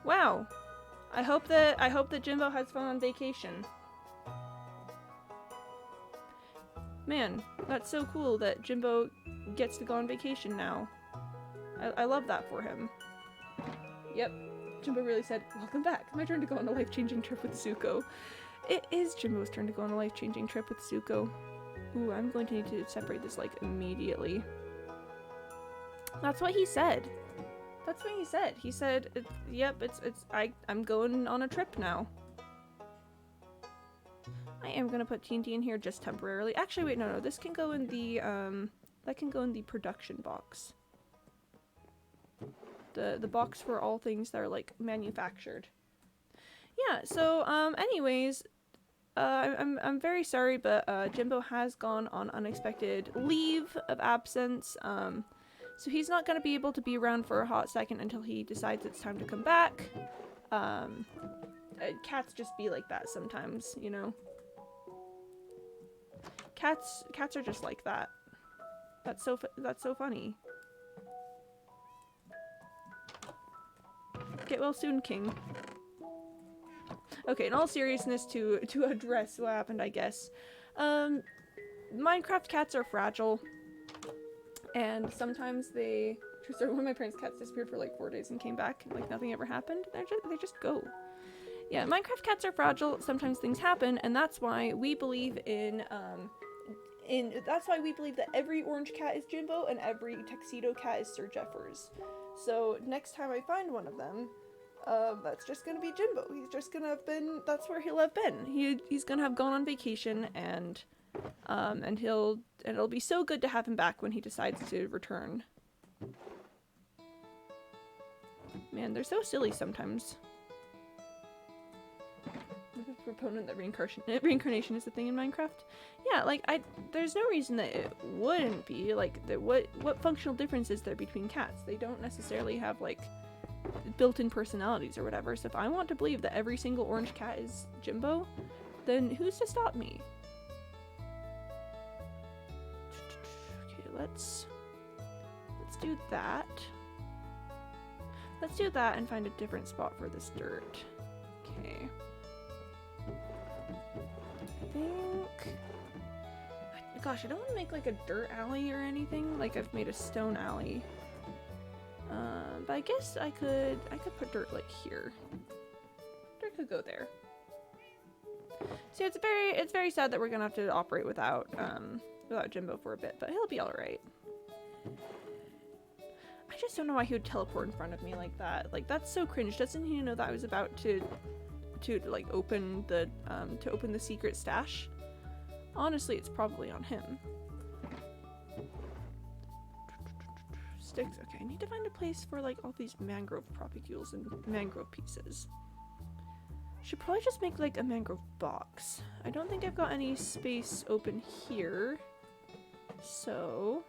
Wow. I hope that Jimbo has fun on vacation. Man, that's so cool that Jimbo gets to go on vacation now. I love that for him. Yep. Jimbo really said, "Welcome back. My turn to go on a life-changing trip with Zuko." It is Jimbo's turn to go on a life-changing trip with Zuko. Ooh, I'm going to need to separate this, like, immediately. That's what he said. That's what he said. He said, yep, I'm going on a trip now. I am gonna put TNT in here just temporarily. Actually, wait, no, this can go in the, that can go in the production box. The box for all things that are, like, manufactured. Yeah, so, anyways, I'm very sorry, but, Jimbo has gone on unexpected leave of absence, so he's not gonna be able to be around for a hot second until he decides it's time to come back. Cats just be like that sometimes, you know? Cats are just like that. That's so funny. Get well soon, King. Okay, in all seriousness, to address what happened, I guess. Minecraft cats are fragile. And sometimes they... Sorry, one of my parents' cats disappeared for like 4 days and came back, and like nothing ever happened. They just go. Yeah, Minecraft cats are fragile. Sometimes things happen, and that's why we believe that's why we believe that every orange cat is Jimbo and every tuxedo cat is Sir Jeffers. So next time I find one of them, that's just gonna be Jimbo. He's just gonna have been, that's where he'll have been. He's gonna have gone on vacation, and it'll be so good to have him back when he decides to return. Man, they're so silly sometimes. I'm a proponent that reincarnation is a thing in Minecraft. Yeah, like, there's no reason that it wouldn't be. Like, what functional difference is there between cats? They don't necessarily have, like, built-in personalities or whatever. So if I want to believe that every single orange cat is Jimbo, then who's to stop me? Okay, let's do that. Let's do that and find a different spot for this dirt. Okay. gosh, I don't want to make like a dirt alley or anything. Like I've made a stone alley. But I guess I could put dirt like here. Dirt could go there. So it's very sad that we're gonna have to operate without Jimbo for a bit, but he'll be all right. I just don't know why he would teleport in front of me like that. Like that's so cringe. Doesn't he know that I was about to like open the secret stash? Honestly, it's probably on him. Sticks. Okay, I need to find a place for like all these mangrove propagules and mangrove pieces. Should probably just make like a mangrove box. I don't think I've got any space open here. So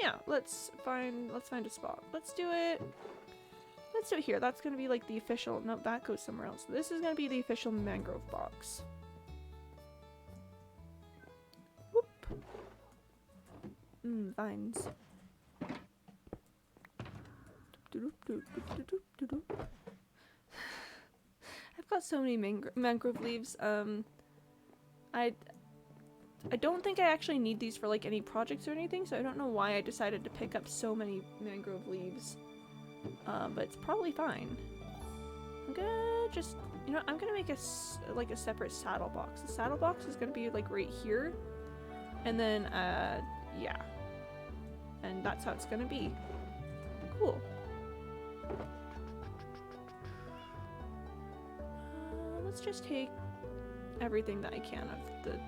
yeah, let's find a spot. Let's do it here. That's gonna be like the official, no, that goes somewhere else. This is gonna be the official mangrove box. Whoop. Vines. I've got so many mangrove leaves. I don't think I actually need these for like any projects or anything, so I don't know why I decided to pick up so many mangrove leaves. But it's probably fine. I'm gonna just, you know, I'm gonna make a separate saddle box. The saddle box is gonna be like right here, and then yeah, and that's how it's gonna be. Cool. Let's just take everything that I can of the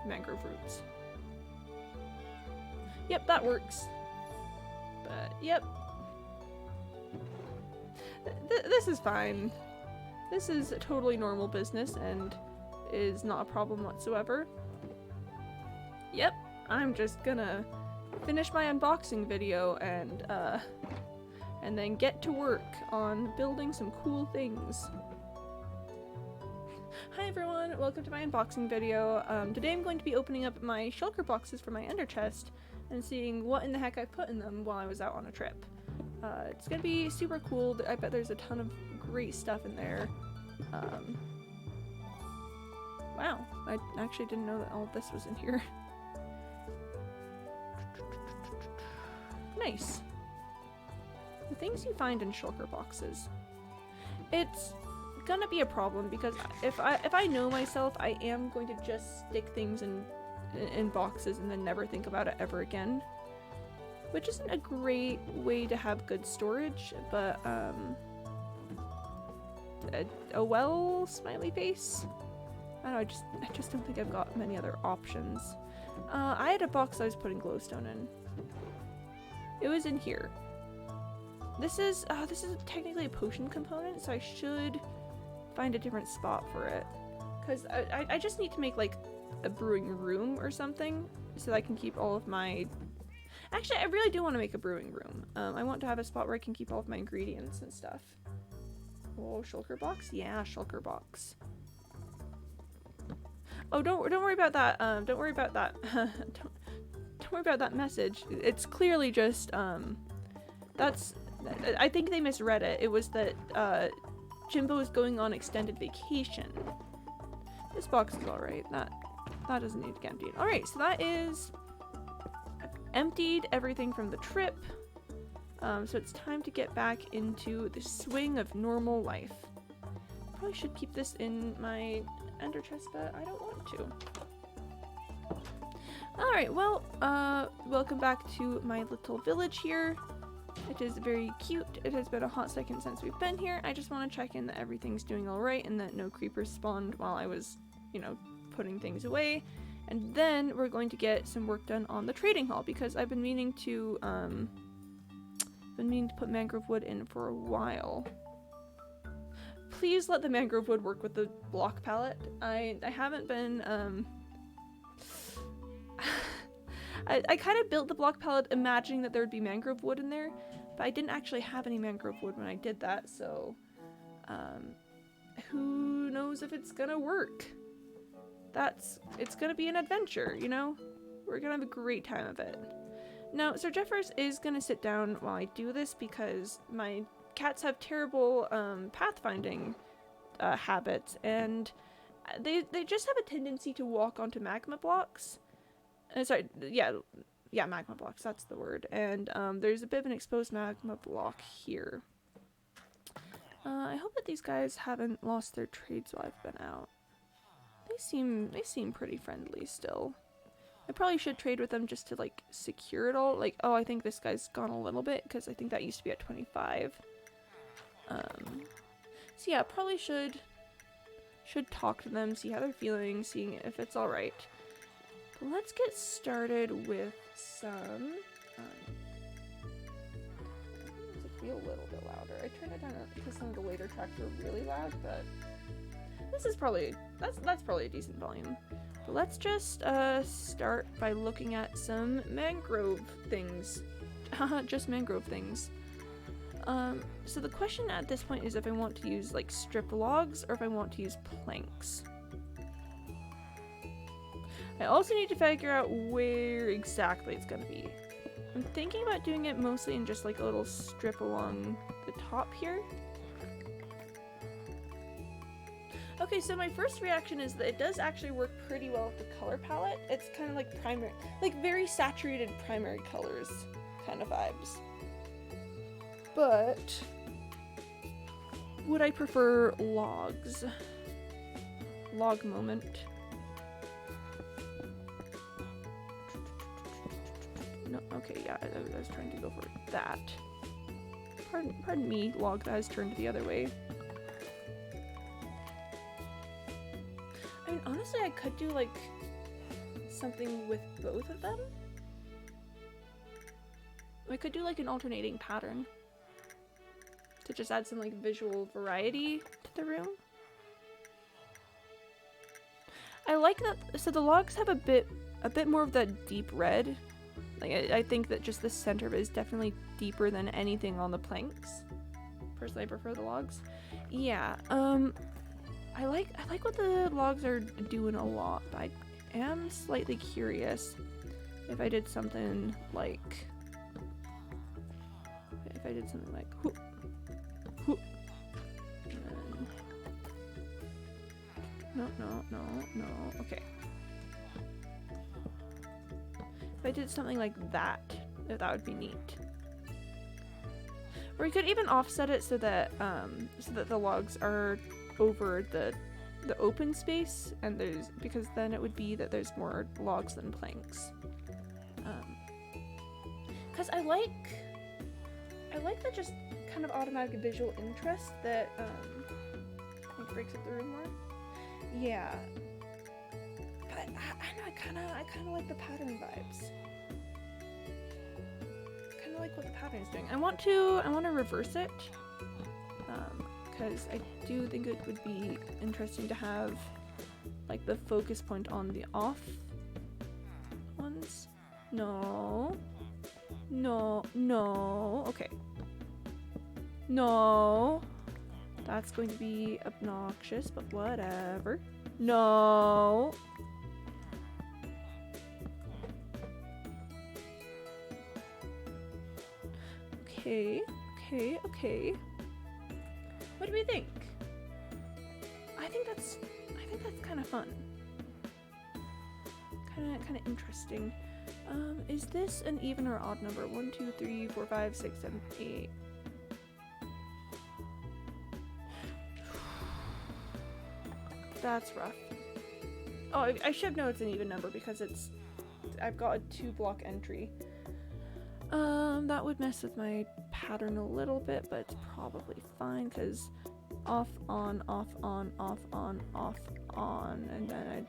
mangrove roots. Yep, that works. But yep. This is fine. This is totally normal business and is not a problem whatsoever. Yep, I'm just gonna finish my unboxing video and then get to work on building some cool things. Hi everyone, welcome to my unboxing video. Today I'm going to be opening up my shulker boxes for my ender chest and seeing what in the heck I put in them while I was out on a trip. It's gonna be super cool. I bet there's a ton of great stuff in there. Wow, I actually didn't know that all of this was in here. Nice. The things you find in shulker boxes. It's gonna be a problem because if I know myself, I am going to just stick things in boxes and then never think about it ever again. Which isn't a great way to have good storage, but oh well, smiley face. I don't know, I just don't think I've got many other options. I had a box I was putting glowstone in. It was in here. This is technically a potion component, so I should find a different spot for it. Because I just need to make like a brewing room or something so that I can keep all of my... Actually, I really do want to make a brewing room. I want to have a spot where I can keep all of my ingredients and stuff. Oh, shulker box? Yeah, shulker box. Oh, don't worry about that. Don't worry about that. Don't worry about that message. It's clearly just I think they misread it. It was that Jimbo is going on extended vacation. This box is all right. That doesn't need to get emptied. All right, so that is emptied everything from the trip. So it's time to get back into the swing of normal life. Probably should keep this in my ender chest, but I don't want to. Alright, well, welcome back to my little village here. It is very cute. It has been a hot second since we've been here. I just want to check in that everything's doing alright and that no creepers spawned while I was, you know, putting things away. And then we're going to get some work done on the trading hall because I've been meaning to put mangrove wood in for a while. Please let the mangrove wood work with the block palette. I haven't been I kind of built the block palette imagining that there would be mangrove wood in there, but I didn't actually have any mangrove wood when I did that, so who knows if it's gonna work. It's gonna be an adventure, you know? We're gonna have a great time of it. Now, Sir Jeffers is gonna sit down while I do this because my cats have terrible pathfinding habits, and they just have a tendency to walk onto magma blocks. Sorry, yeah, magma blocks, that's the word. And there's a bit of an exposed magma block here. I hope that these guys haven't lost their trades while I've been out. They seem pretty friendly still. I probably should trade with them just to like secure it all. Like, oh, I think this guy's gone a little bit because I think that used to be at 25. So yeah, probably should talk to them, see how they're feeling, seeing if it's all right. But let's get started with some. Be a little bit louder. I turned it down because some of the later tracks were really loud, but this is probably that's probably a decent volume. But let's just start by looking at some mangrove things. Just mangrove things. So the question at this point is if I want to use like strip logs or if I want to use planks. I also need to figure out where exactly it's gonna be. I'm thinking about doing it mostly in just like a little strip along the top here. Okay, so my first reaction is that it does actually work pretty well with the color palette. It's kind of like primary, like very saturated primary colors kind of vibes. But would I prefer logs? Log moment. No, okay, yeah, I was trying to go for that. Pardon me, log that has turned the other way. I mean, honestly, I could do, like, something with both of them. I could do, like, an alternating pattern. To just add some, like, visual variety to the room. I like that, so the logs have a bit more of that deep red. Like, I think that just the center of it is definitely deeper than anything on the planks. Personally, I prefer the logs. Yeah, I like what the logs are doing a lot, but I am slightly curious if I did something like... Whoop, whoop, no, okay. If I did something like that, that would be neat. Or you could even offset it so that the logs are over the open space, and because then it would be that there's more logs than planks. Because I like the just kind of automatic visual interest that like breaks up the room more. Yeah. But I know I kind of like the pattern vibes. Kind of like what the pattern is doing. I want to reverse it, because I do think it would be interesting to have like the focus point on the off ones. No, okay. No, that's going to be obnoxious, but whatever. No. Okay. What do we think? I think that's kind of fun. Kind of interesting. Is this an even or odd number? 1, 2, 3, 4, 5, 6, 7, 8. That's rough. Oh, I should know it's an even number because I've got a 2-block entry. That would mess with my pattern a little bit, but it's probably fine because off, on, off, on, off, on, off, on, and then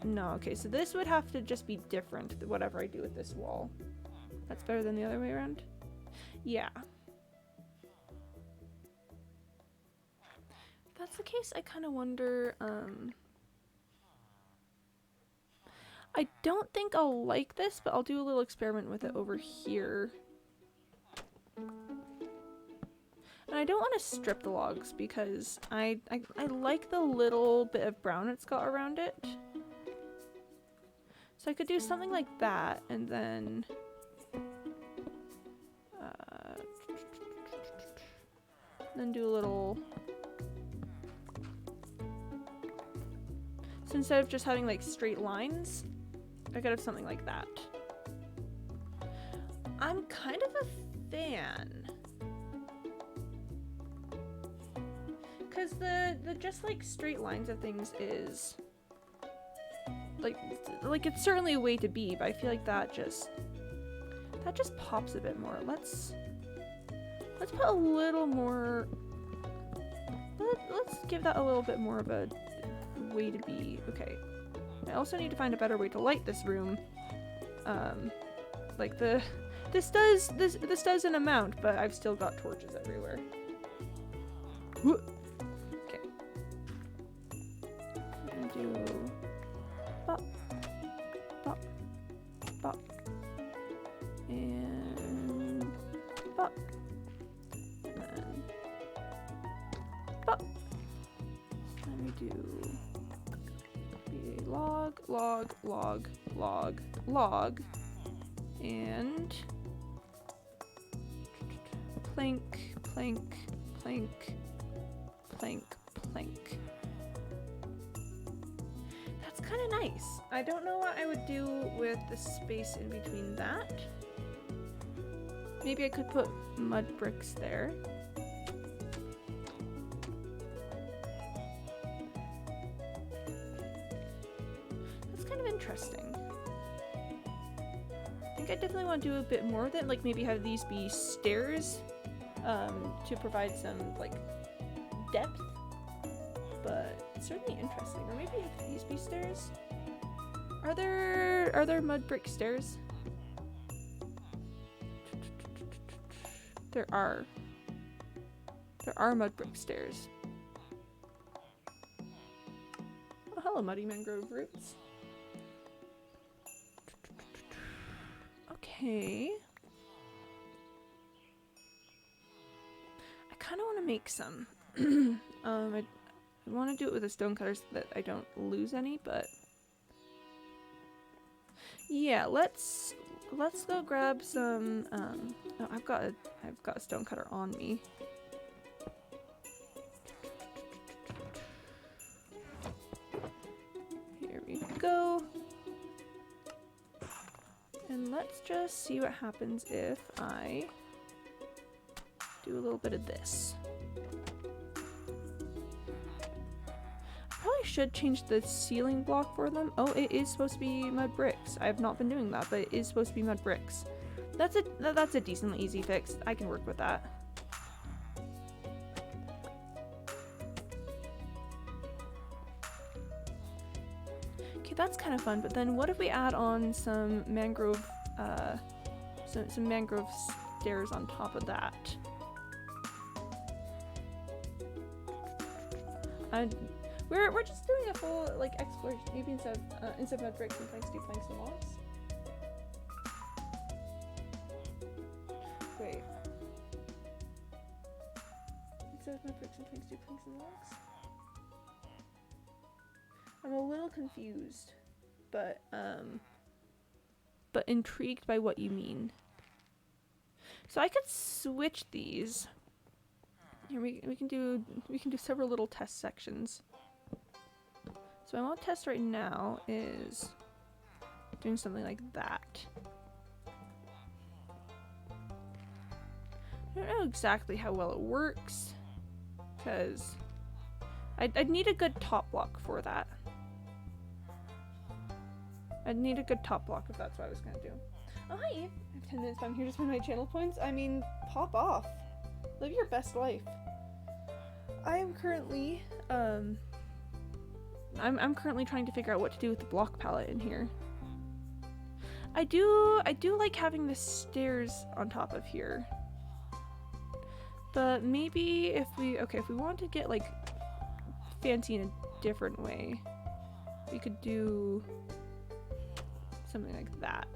no, okay, so this would have to just be different, whatever I do with this wall. That's better than the other way around? Yeah. If that's the case, I kind of wonder, I don't think I'll like this, but I'll do a little experiment with it over here. And I don't want to strip the logs because I like the little bit of brown it's got around it. So I could do something like that and then do a little... So instead of just having like straight lines, I could have something like that. I'm kind of a fan. Because the just like straight lines of things is like it's certainly a way to be, but I feel like that just pops a bit more. Let's put a little more. Let's give that a little bit more of a way to be. Okay. I also need to find a better way to light this room. Like this does an amount, but I've still got torches everywhere. Okay. I'm gonna do bop, bop, bop, and bop, and then bop. Let me do log, log, log, log, log, and plank, plank, plank, plank, plank. That's kind of nice. I don't know what I would do with the space in between that. Maybe I could put mud bricks there. Interesting. I think I definitely want to do a bit more with it, like maybe have these be stairs to provide some like depth, but it's certainly interesting. Or maybe if these be stairs. Are there mud brick stairs? There are mud brick stairs. Oh, hello, muddy mangrove roots. Okay. I kind of want to make some. I want to do it with a stone cutter so that I don't lose any, but yeah, let's go grab some. Oh, I've got a stone cutter on me. Here we go. And let's just see what happens if I do a little bit of this. I probably should change the ceiling block for them. Oh, it is supposed to be mud bricks. I have not been doing that, but it is supposed to be mud bricks. That's a decently easy fix. I can work with that. That's kind of fun, but then what if we add on some mangrove, some mangrove stairs on top of that? We're just doing a full like exploration. Maybe instead of mud bricks and planks, do planks and logs. Wait. Instead of mud bricks and planks, do planks and logs. I'm a little confused, but intrigued by what you mean. So I could switch these. Here we can do several little test sections. So I want to test right now is doing something like that. I don't know exactly how well it works, because I'd need a good top block for that. I'd need a good top block if that's what I was gonna do. Oh, hi Eve. I have 10 minutes, but I'm here to spend my channel points. I mean, pop off. Live your best life. I am currently, I'm currently trying to figure out what to do with the block palette in here. I do like having the stairs on top of here. But maybe if we want to get like fancy in a different way, we could do something like that.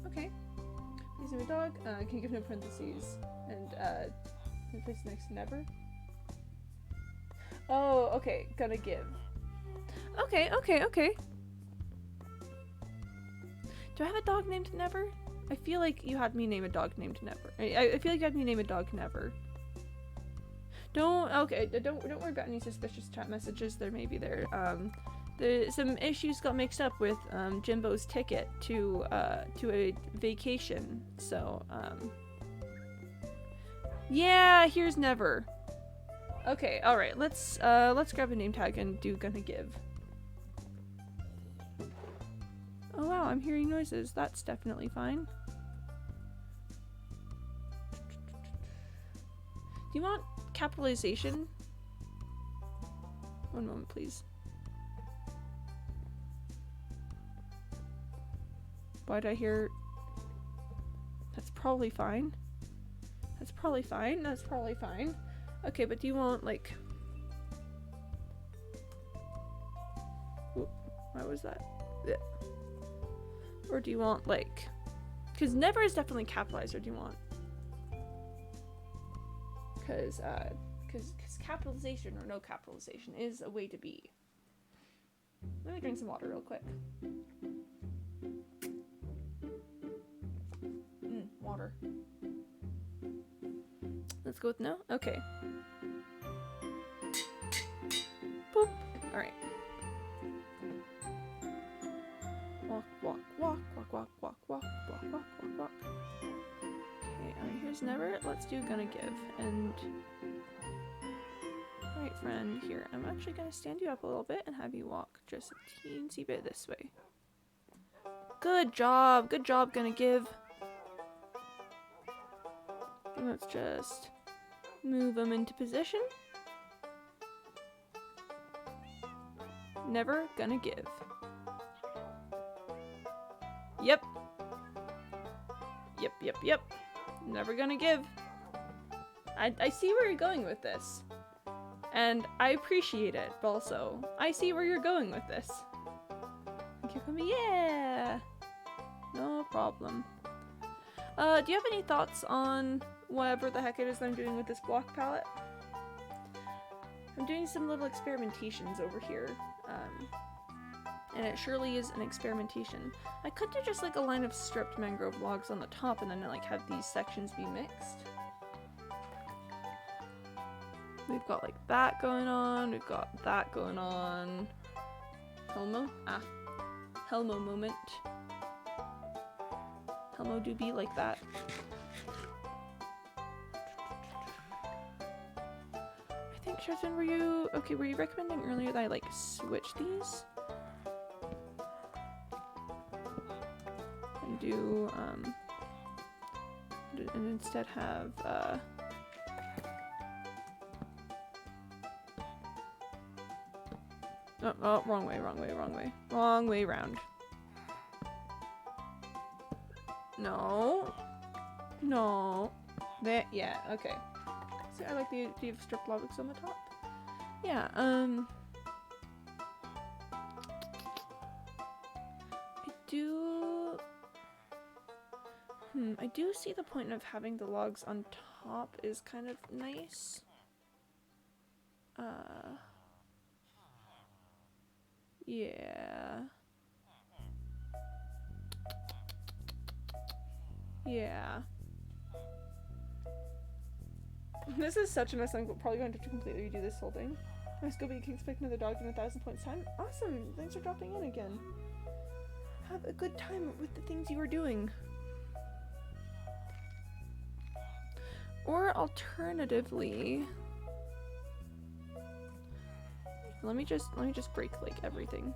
Okay. Please name a dog. Can you give no parentheses? And place next to never. Oh, okay. Gonna give. Okay. Do I have a dog named Never? I feel like you had me name a dog named Never. I feel like you had me name a dog Never. Don't worry about any suspicious chat messages there may be there. Some issues got mixed up with Jimbo's ticket to a vacation. So yeah, here's never. Okay, all right. Let's grab a name tag and do gonna give. Oh wow, I'm hearing noises. That's definitely fine. Do you want capitalization? One moment, please. Why'd I hear? That's probably fine. That's probably fine. That's probably fine. Okay, but do you want like? Ooh, why was that? Yeah. Or do you want like? Because never is definitely capitalized. Or do you want? Because capitalization or no capitalization is a way to be. Let me drink some water real quick. Water. Let's go with no? Okay. Boop. Alright. Walk, walk, walk, walk, walk, walk, walk, walk, walk, walk, walk. Okay, alright, here's never. Let's do gonna give. And alright, friend, here. I'm actually gonna stand you up a little bit and have you walk just a teensy bit this way. Good job. Good job, gonna give. Let's just move them into position. Never gonna give. Yep. Yep, yep, yep. Never gonna give. I see where you're going with this. And I appreciate it, but also, I see where you're going with this. Thank you, Quimby. Yeah! No problem. Do you have any thoughts on whatever the heck it is I'm doing with this block palette? I'm doing some little experimentations over here, and it surely is an experimentation. I could do just like a line of stripped mangrove logs on the top and then like have these sections be mixed. We've got like that going on, we've got that going on. Helmo? Ah. Helmo moment. Helmo do be like that. I think, Shazin, were you recommending earlier that I like switch these? And do, and instead have, oh, wrong way round. No. No. That, yeah, okay. See, I like the idea of strip logics on the top. Yeah, I do see the point of having the logs on top is kind of nice. Yeah. Yeah. This is such a mess. I'm probably going to have to completely redo this whole thing. My Scooby can expect another dog in 1,000 points time. Awesome! Thanks for dropping in again. Have a good time with the things you are doing. Or alternatively, let me just break like everything.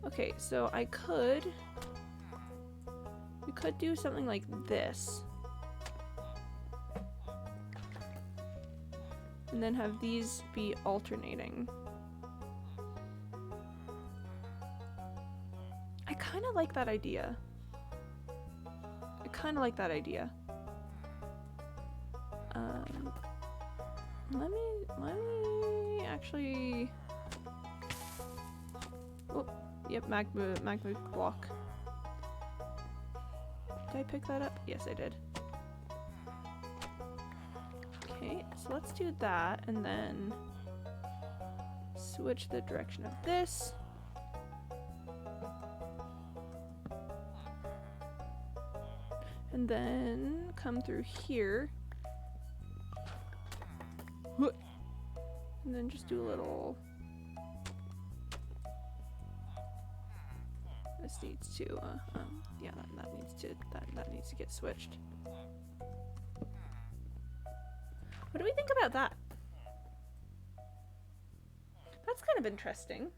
Okay, so we could do something like this. And then have these be alternating. I kind of like that idea. Let me actually. Oh, yep, magma block. Did I pick that up? Yes, I did. Okay, so let's do that and then switch the direction of this. And then come through here. And then just do a little this needs to, yeah, that needs to get switched. What do we think about that? That's kind of interesting.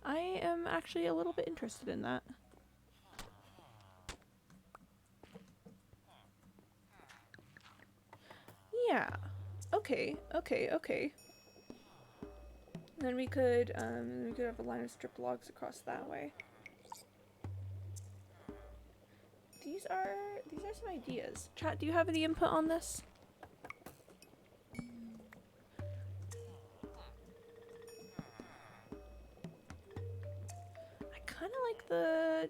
I am actually a little bit interested in that. Yeah. Okay. Then we could have a line of strip logs across that way. These are some ideas. Chat, do you have any input on this? I kind of like the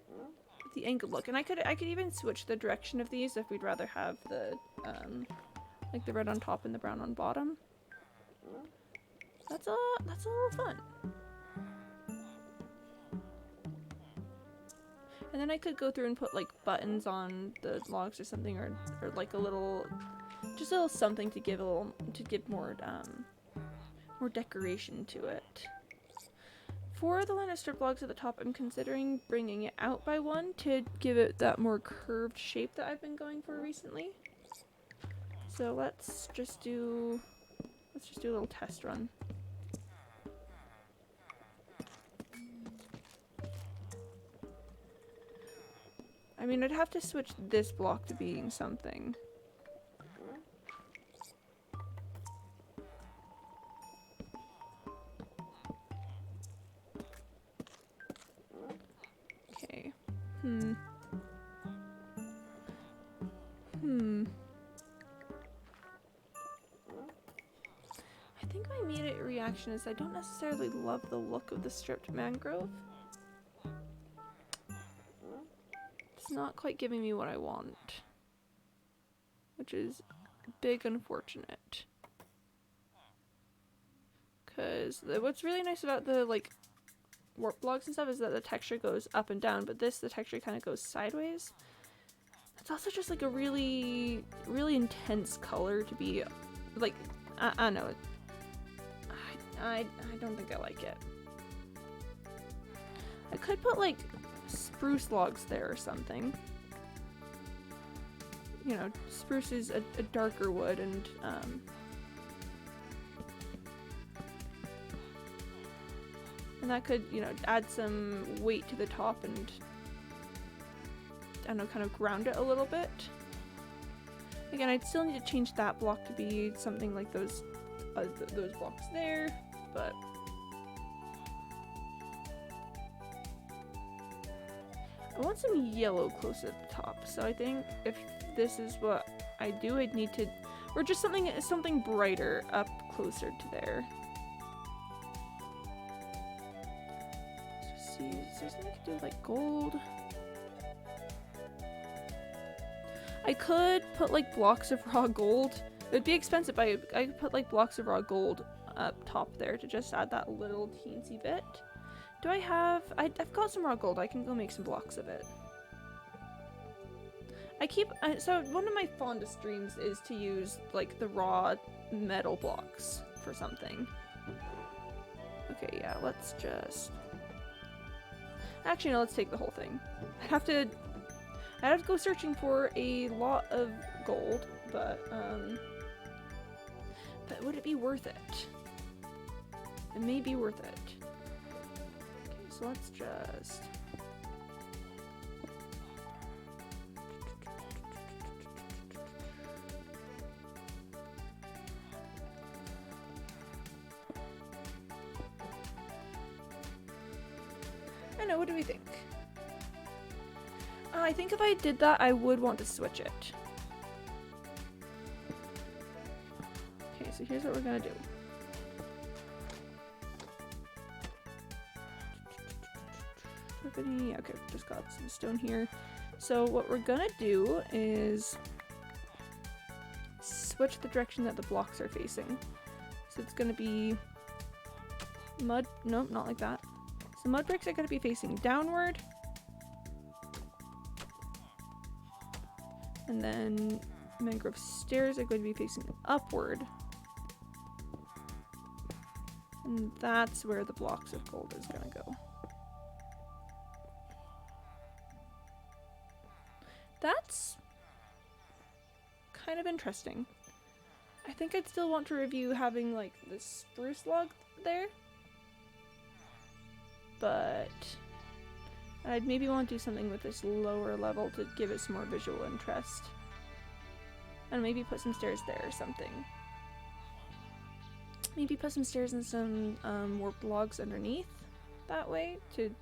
angled look, and I could even switch the direction of these if we'd rather have the like the red on top and the brown on bottom. That's a little fun. And then I could go through and put like buttons on the logs or something, or like a little, just a little something to give more more decoration to it. For the line of strip logs at the top, I'm considering bringing it out by one to give it that more curved shape that I've been going for recently. So let's just do a little test run. I mean, I'd have to switch this block to being something. Okay. I think my immediate reaction is I don't necessarily love the look of the stripped mangrove. It's not quite giving me what I want, which is big unfortunate. Because what's really nice about the like warp blocks and stuff is that the texture goes up and down, but the texture kind of goes sideways. It's also just like a really intense color to be like, I know it. I don't think I like it. I could put like spruce logs there or something. You know, spruce is a darker wood, and that could, you know, add some weight to the top and, I don't know, kind of ground it a little bit. Again, I'd still need to change that block to be something like those blocks there, but I want some yellow close at the top. So I think if this is what I do, I'd need to, or just something brighter up closer to there. Let's see, is there something I could do with like gold? I could put like blocks of raw gold. It would be expensive, but I could put like blocks of raw gold up top there to just add that little teensy bit. Do I have... I've got some raw gold. I can go make some blocks of it. So one of my fondest dreams is to use like the raw metal blocks for something. Okay, yeah, let's just... Actually, no, let's take the whole thing. I'd have to go searching for a lot of gold, but would it be worth it? It may be worth it. Okay, so let's just... I know, what do we think? I think if I did that, I would want to switch it. Okay, so here's what we're gonna do. Okay, just got some stone here. So what we're gonna do is switch the direction that the blocks are facing. So it's gonna be mud, nope, not like that. So mud bricks are gonna be facing downward. And then mangrove stairs are going to be facing upward. And that's where the blocks of gold is gonna go. That's kind of interesting. I think I'd still want to review having like the spruce log there. But I'd maybe want to do something with this lower level to give it some more visual interest. And maybe put some stairs there or something. Maybe put some stairs and some warped logs underneath that way to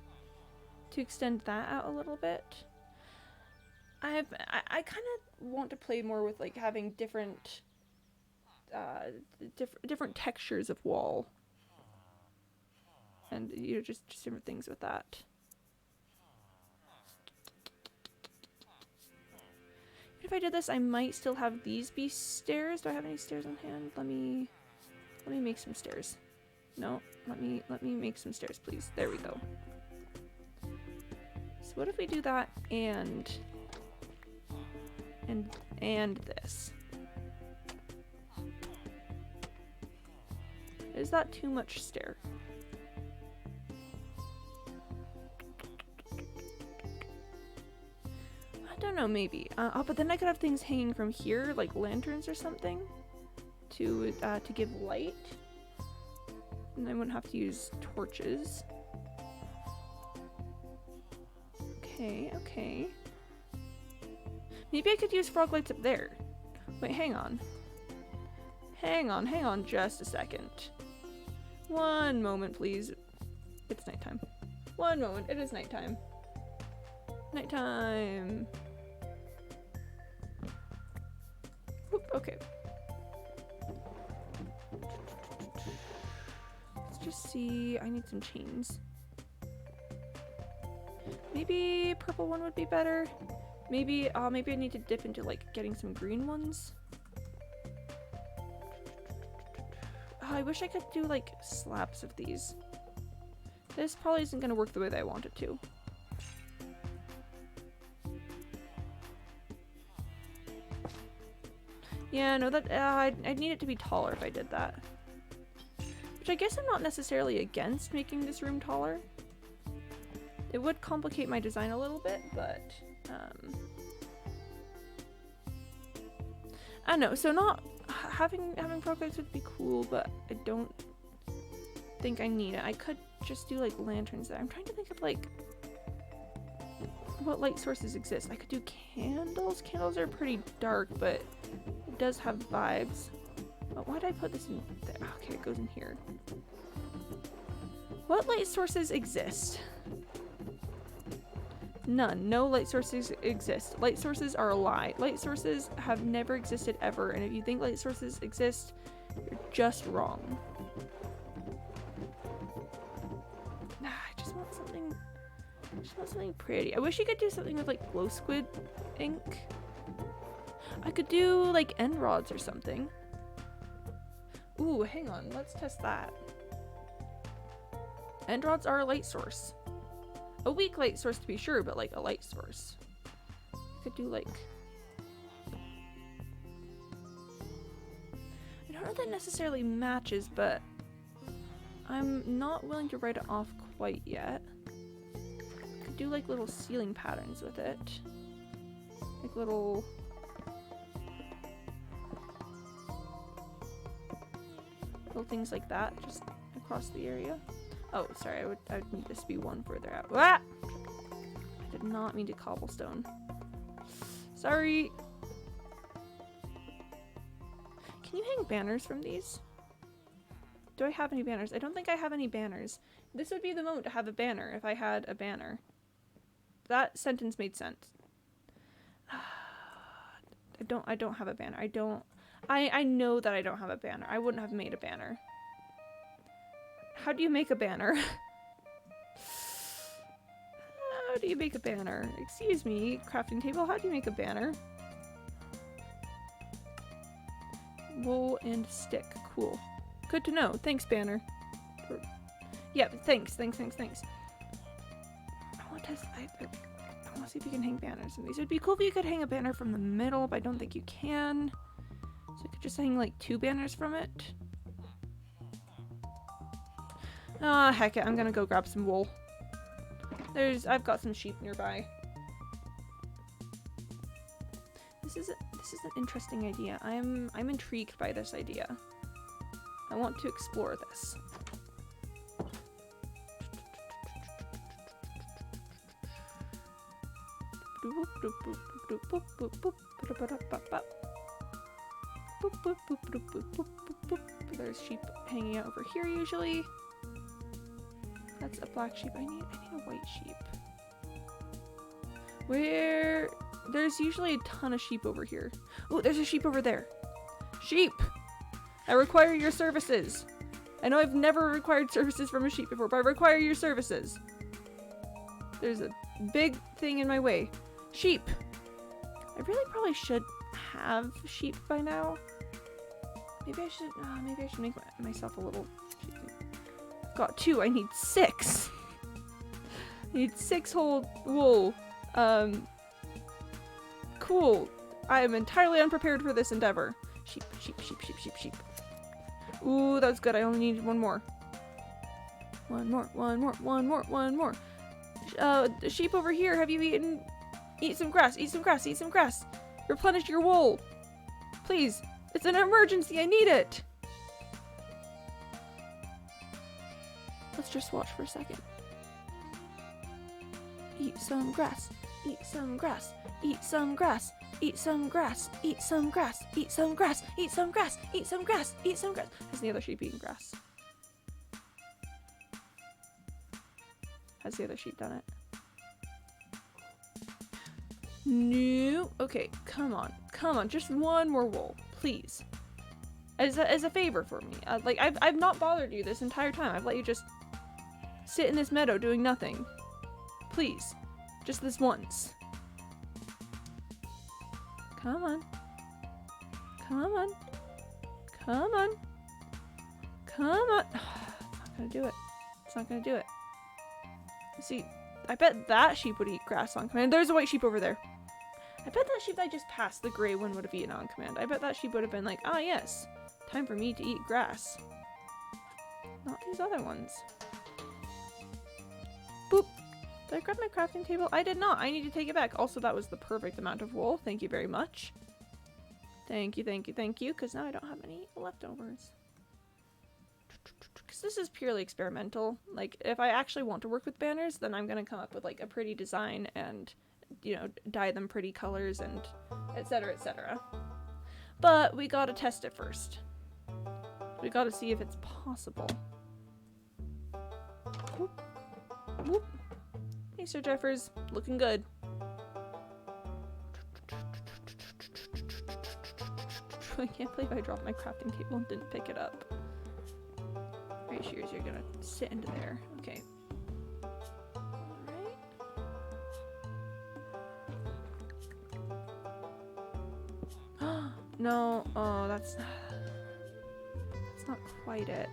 extend that out a little bit. I kind of want to play more with like having different different textures of wall. And you know, just different things with that. If I did this, I might still have these be stairs. Do I have any stairs on hand? Let me make some stairs. No, let me make some stairs, please. There we go. So what if we do that and this? Is that too much stair? I don't know, maybe. Oh, but then I could have things hanging from here, like lanterns or something, to give light. And I wouldn't have to use torches. Okay, okay. Maybe I could use frog lights up there. Wait, hang on. Hang on just a second. One moment, please. It's nighttime. One moment, it is nighttime. Nighttime. Oop, okay. Let's just see. I need some chains. Maybe purple one would be better. Maybe I need to dip into like getting some green ones. Oh, I wish I could do like slabs of these. This probably isn't gonna work the way that I want it to. Yeah, no, that I'd need it to be taller if I did that. Which I guess I'm not necessarily against making this room taller. It would complicate my design a little bit, but I don't know. So not having progress would be cool, but I don't think I need it. I could just do like lanterns there. I'm trying to think of like what light sources exist. I could do candles. Candles are pretty dark, but it does have vibes. But why did I put this in there? Okay, it goes in here. What light sources exist? None. No light sources exist. Light sources are a lie. Light sources have never existed ever, and if you think light sources exist, you're just wrong. I just want something pretty. I wish you could do something with like glow squid ink. I could do like end rods or something. Ooh, hang on. Let's test that. End rods are a light source. A weak light source to be sure, but like a light source. Could do like... I don't know if that necessarily matches, but I'm not willing to write it off quite yet. Could do like little ceiling patterns with it. Like little... little things like that, just across the area. Oh, sorry, I would need this to be one further out. Ah! I did not mean to cobblestone. Sorry. Can you hang banners from these? Do I have any banners? I don't think I have any banners. This would be the moment to have a banner if I had a banner. That sentence made sense. I don't have a banner. I know that I don't have a banner. I wouldn't have made a banner. How do you make a banner? How do you make a banner? Excuse me, crafting table, how do you make a banner? Wool and stick. Cool. Good to know. Thanks, banner. Yeah, thanks. I want to see if you can hang banners from these. It would be cool if you could hang a banner from the middle, but I don't think you can. So I could just hang like 2 banners from it. Ah, heck it, I'm gonna go grab some wool. I've got some sheep nearby. This is an interesting idea. I'm intrigued by this idea. I want to explore this. There's sheep hanging out over here usually. That's a black sheep. I need a white sheep. Where? There's usually a ton of sheep over here. Oh, there's a sheep over there. Sheep! I require your services. I know I've never required services from a sheep before, but I require your services. There's a big thing in my way. Sheep! I really probably should have sheep by now. Maybe I should make myself a little sheep. Got 2, I need 6. I need 6 whole wool. Cool. I am entirely unprepared for this endeavor. Sheep, sheep, sheep, sheep, sheep, sheep. Ooh, that was good. I only needed 1 more. One more. Sheep over here, have you eaten? Eat some grass, eat some grass, eat some grass. Replenish your wool. Please. It's an emergency. I need it. Let's just watch for a second. Eat some grass. Eat some grass. Eat some grass. Eat some grass. Eat some grass. Eat some grass. Eat some grass. Eat some grass. Eat some grass. Has the other sheep eaten grass? Has the other sheep done it? No. Okay, come on. Come on. Just 1 more wool, please. As a favor for me. Like, I've not bothered you this entire time. I've let you just sit in this meadow doing nothing. Please. Just this once. Come on. Come on. Come on. Come on. It's not gonna do it. It's not gonna do it. See, I bet that sheep would eat grass on command. There's a white sheep over there. I bet that sheep that I just passed, the gray one, would have eaten on command. I bet that sheep would have been like, ah yes, time for me to eat grass. Not these other ones. Boop. Did I grab my crafting table? I did not. I need to take it back. Also, that was the perfect amount of wool. Thank you very much. Thank you, thank you, thank you. Because now I don't have any leftovers. Because this is purely experimental. Like, if I actually want to work with banners, then I'm going to come up with, like, a pretty design and, you know, dye them pretty colors and etc, etc. But we gotta test it first. We gotta see if it's possible. Whoop. Whoop. Hey, Sir Jeffers. Looking good. I can't believe I dropped my crafting table and didn't pick it up. Right, shears, you're gonna sit into there. Okay. Alright. No. Oh, that's not quite it.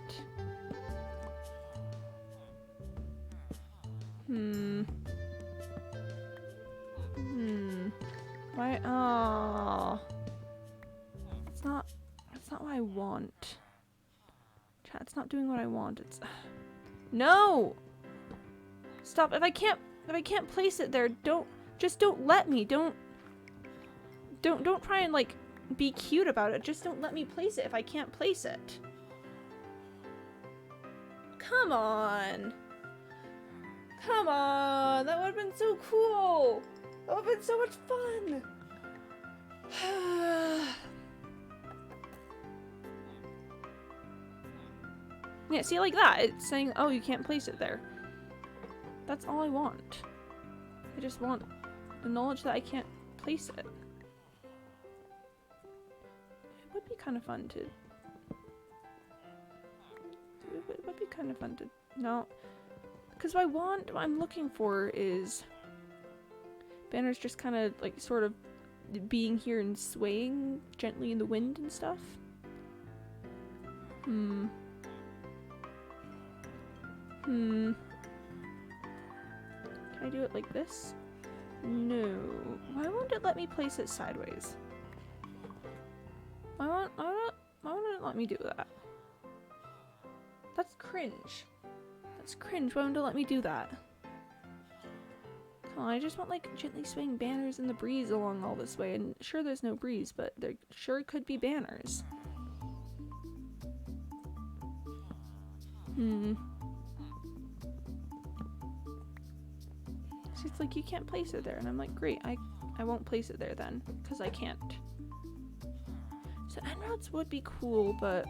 Why? Oh. That's not what I want. Chat, it's not doing what I want. It's no. Stop. If I can't place it there, don't let me. Don't try and like be cute about it. Just don't let me place it if I can't place it. Come on. Come on. That would have been so cool. That would have been so much fun. Yeah, see, like that. It's saying, oh, you can't place it there. That's all I want. I just want the knowledge that I can't place it. It would be kind of fun to... It would be kind of fun to... No. Because what I'm looking for is... banners just kind of, like, sort of being here and swaying gently in the wind and stuff. Can I do it like this? No. Why won't it let me place it sideways? Why won't it let me do that? That's cringe. That's cringe. Why won't it let me do that? Come on, I just want like gently swaying banners in the breeze along all this way. And sure, there's no breeze, but there sure could be banners. So it's like, you can't place it there. And I'm like, great, I won't place it there then, because I can't. So end routes would be cool, but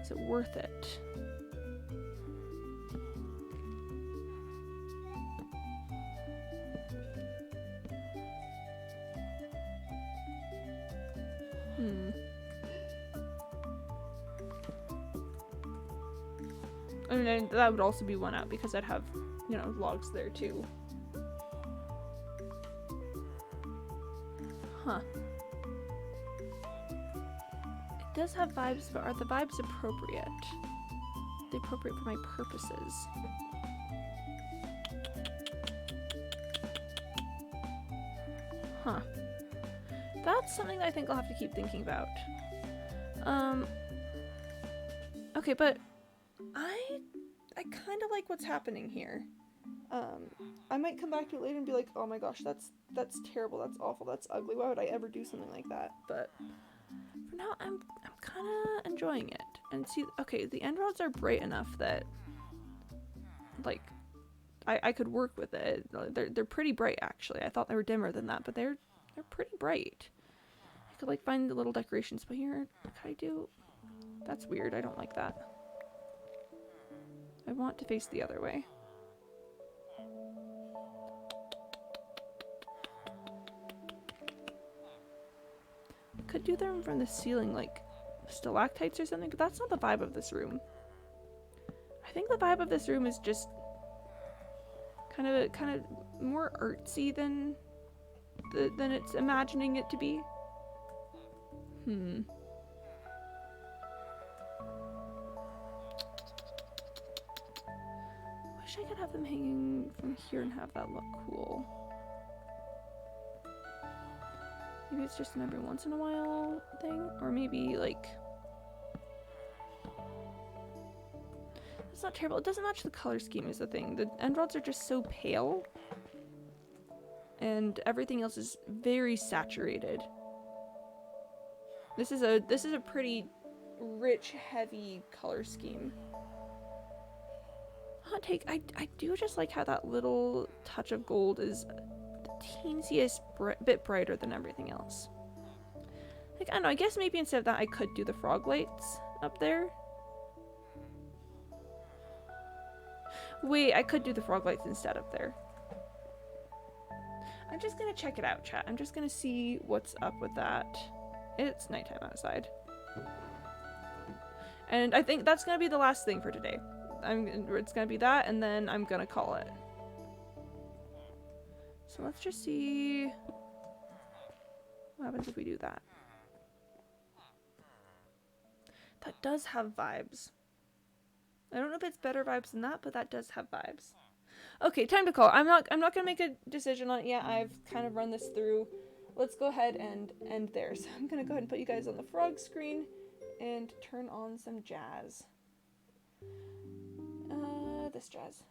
is it worth it? I mean, that would also be one out because I'd have, you know, logs there too. Huh. It does have vibes, but are the vibes appropriate? Are they appropriate for my purposes? Huh. That's something that I think I'll have to keep thinking about. Okay, but I kind of like what's happening here. I might come back to it later and be like, oh my gosh, that's terrible, that's awful, that's ugly, why would I ever do something like that? But for now, I'm kind of enjoying it. And see, okay, the end rods are bright enough that, like, I could work with it. They're pretty bright, actually. I thought they were dimmer than that, but they're pretty bright. I could, like, find the little decorations, but here, could I do... That's weird, I don't like that. I want to face the other way. Could do them from the ceiling, like stalactites or something, but that's not the vibe of this room. I think the vibe of this room is just kind of more artsy than it's imagining it to be. Wish I could have them hanging from here and have that look cool. Maybe it's just an every once in a while thing, or maybe like... It's not terrible. It doesn't match the color scheme is the thing. The end rods are just so pale, and everything else is very saturated. This is a pretty rich, heavy color scheme. Hot take, I do just like how that little touch of gold is the teensiest bit brighter than everything else. Like, I don't know, I guess maybe instead of that I could do the frog lights up there. Wait, I could do the frog lights instead up there. I'm just gonna check it out, chat. I'm just gonna see what's up with that. It's nighttime outside. And I think that's gonna be the last thing for today. It's gonna be that, and then I'm gonna call it. So let's just see what happens if we do that. That does have vibes. I don't know if it's better vibes than that, but that does have vibes. Okay, time to call. I'm not gonna make a decision on it yet. I've kind of run this through. Let's go ahead and end there. So I'm gonna go ahead and put you guys on the frog screen and turn on some jazz. This jazz.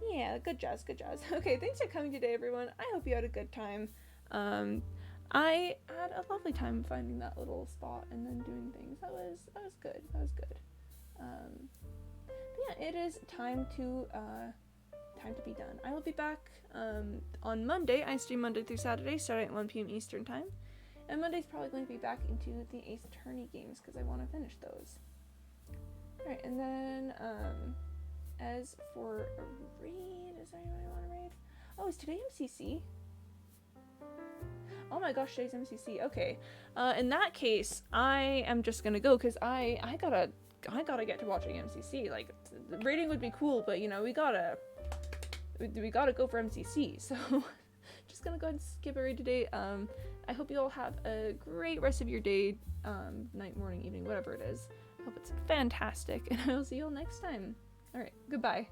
Yeah, good jazz, good jazz. Okay, thanks for coming today, everyone. I hope you had a good time. I had a lovely time finding that little spot and then doing things. That was good. That was good. But yeah, it is time to be done. I will be back on Monday. I stream Monday through Saturday, starting at 1 p.m. Eastern time. And Monday's probably going to be back into the Ace Attorney games because I want to finish those. Alright, and then as for a raid, is there anyone I want to raid? Oh, is today MCC? Oh my gosh, today's MCC. Okay. In that case, I am just gonna go because I gotta get to watching MCC. Like, the rating would be cool, but you know, we gotta go for MCC. So just gonna go ahead and skip a raid today. I hope you all have a great rest of your day, night, morning, evening, whatever it is. Hope it's fantastic, and I will see you all next time. Alright, goodbye.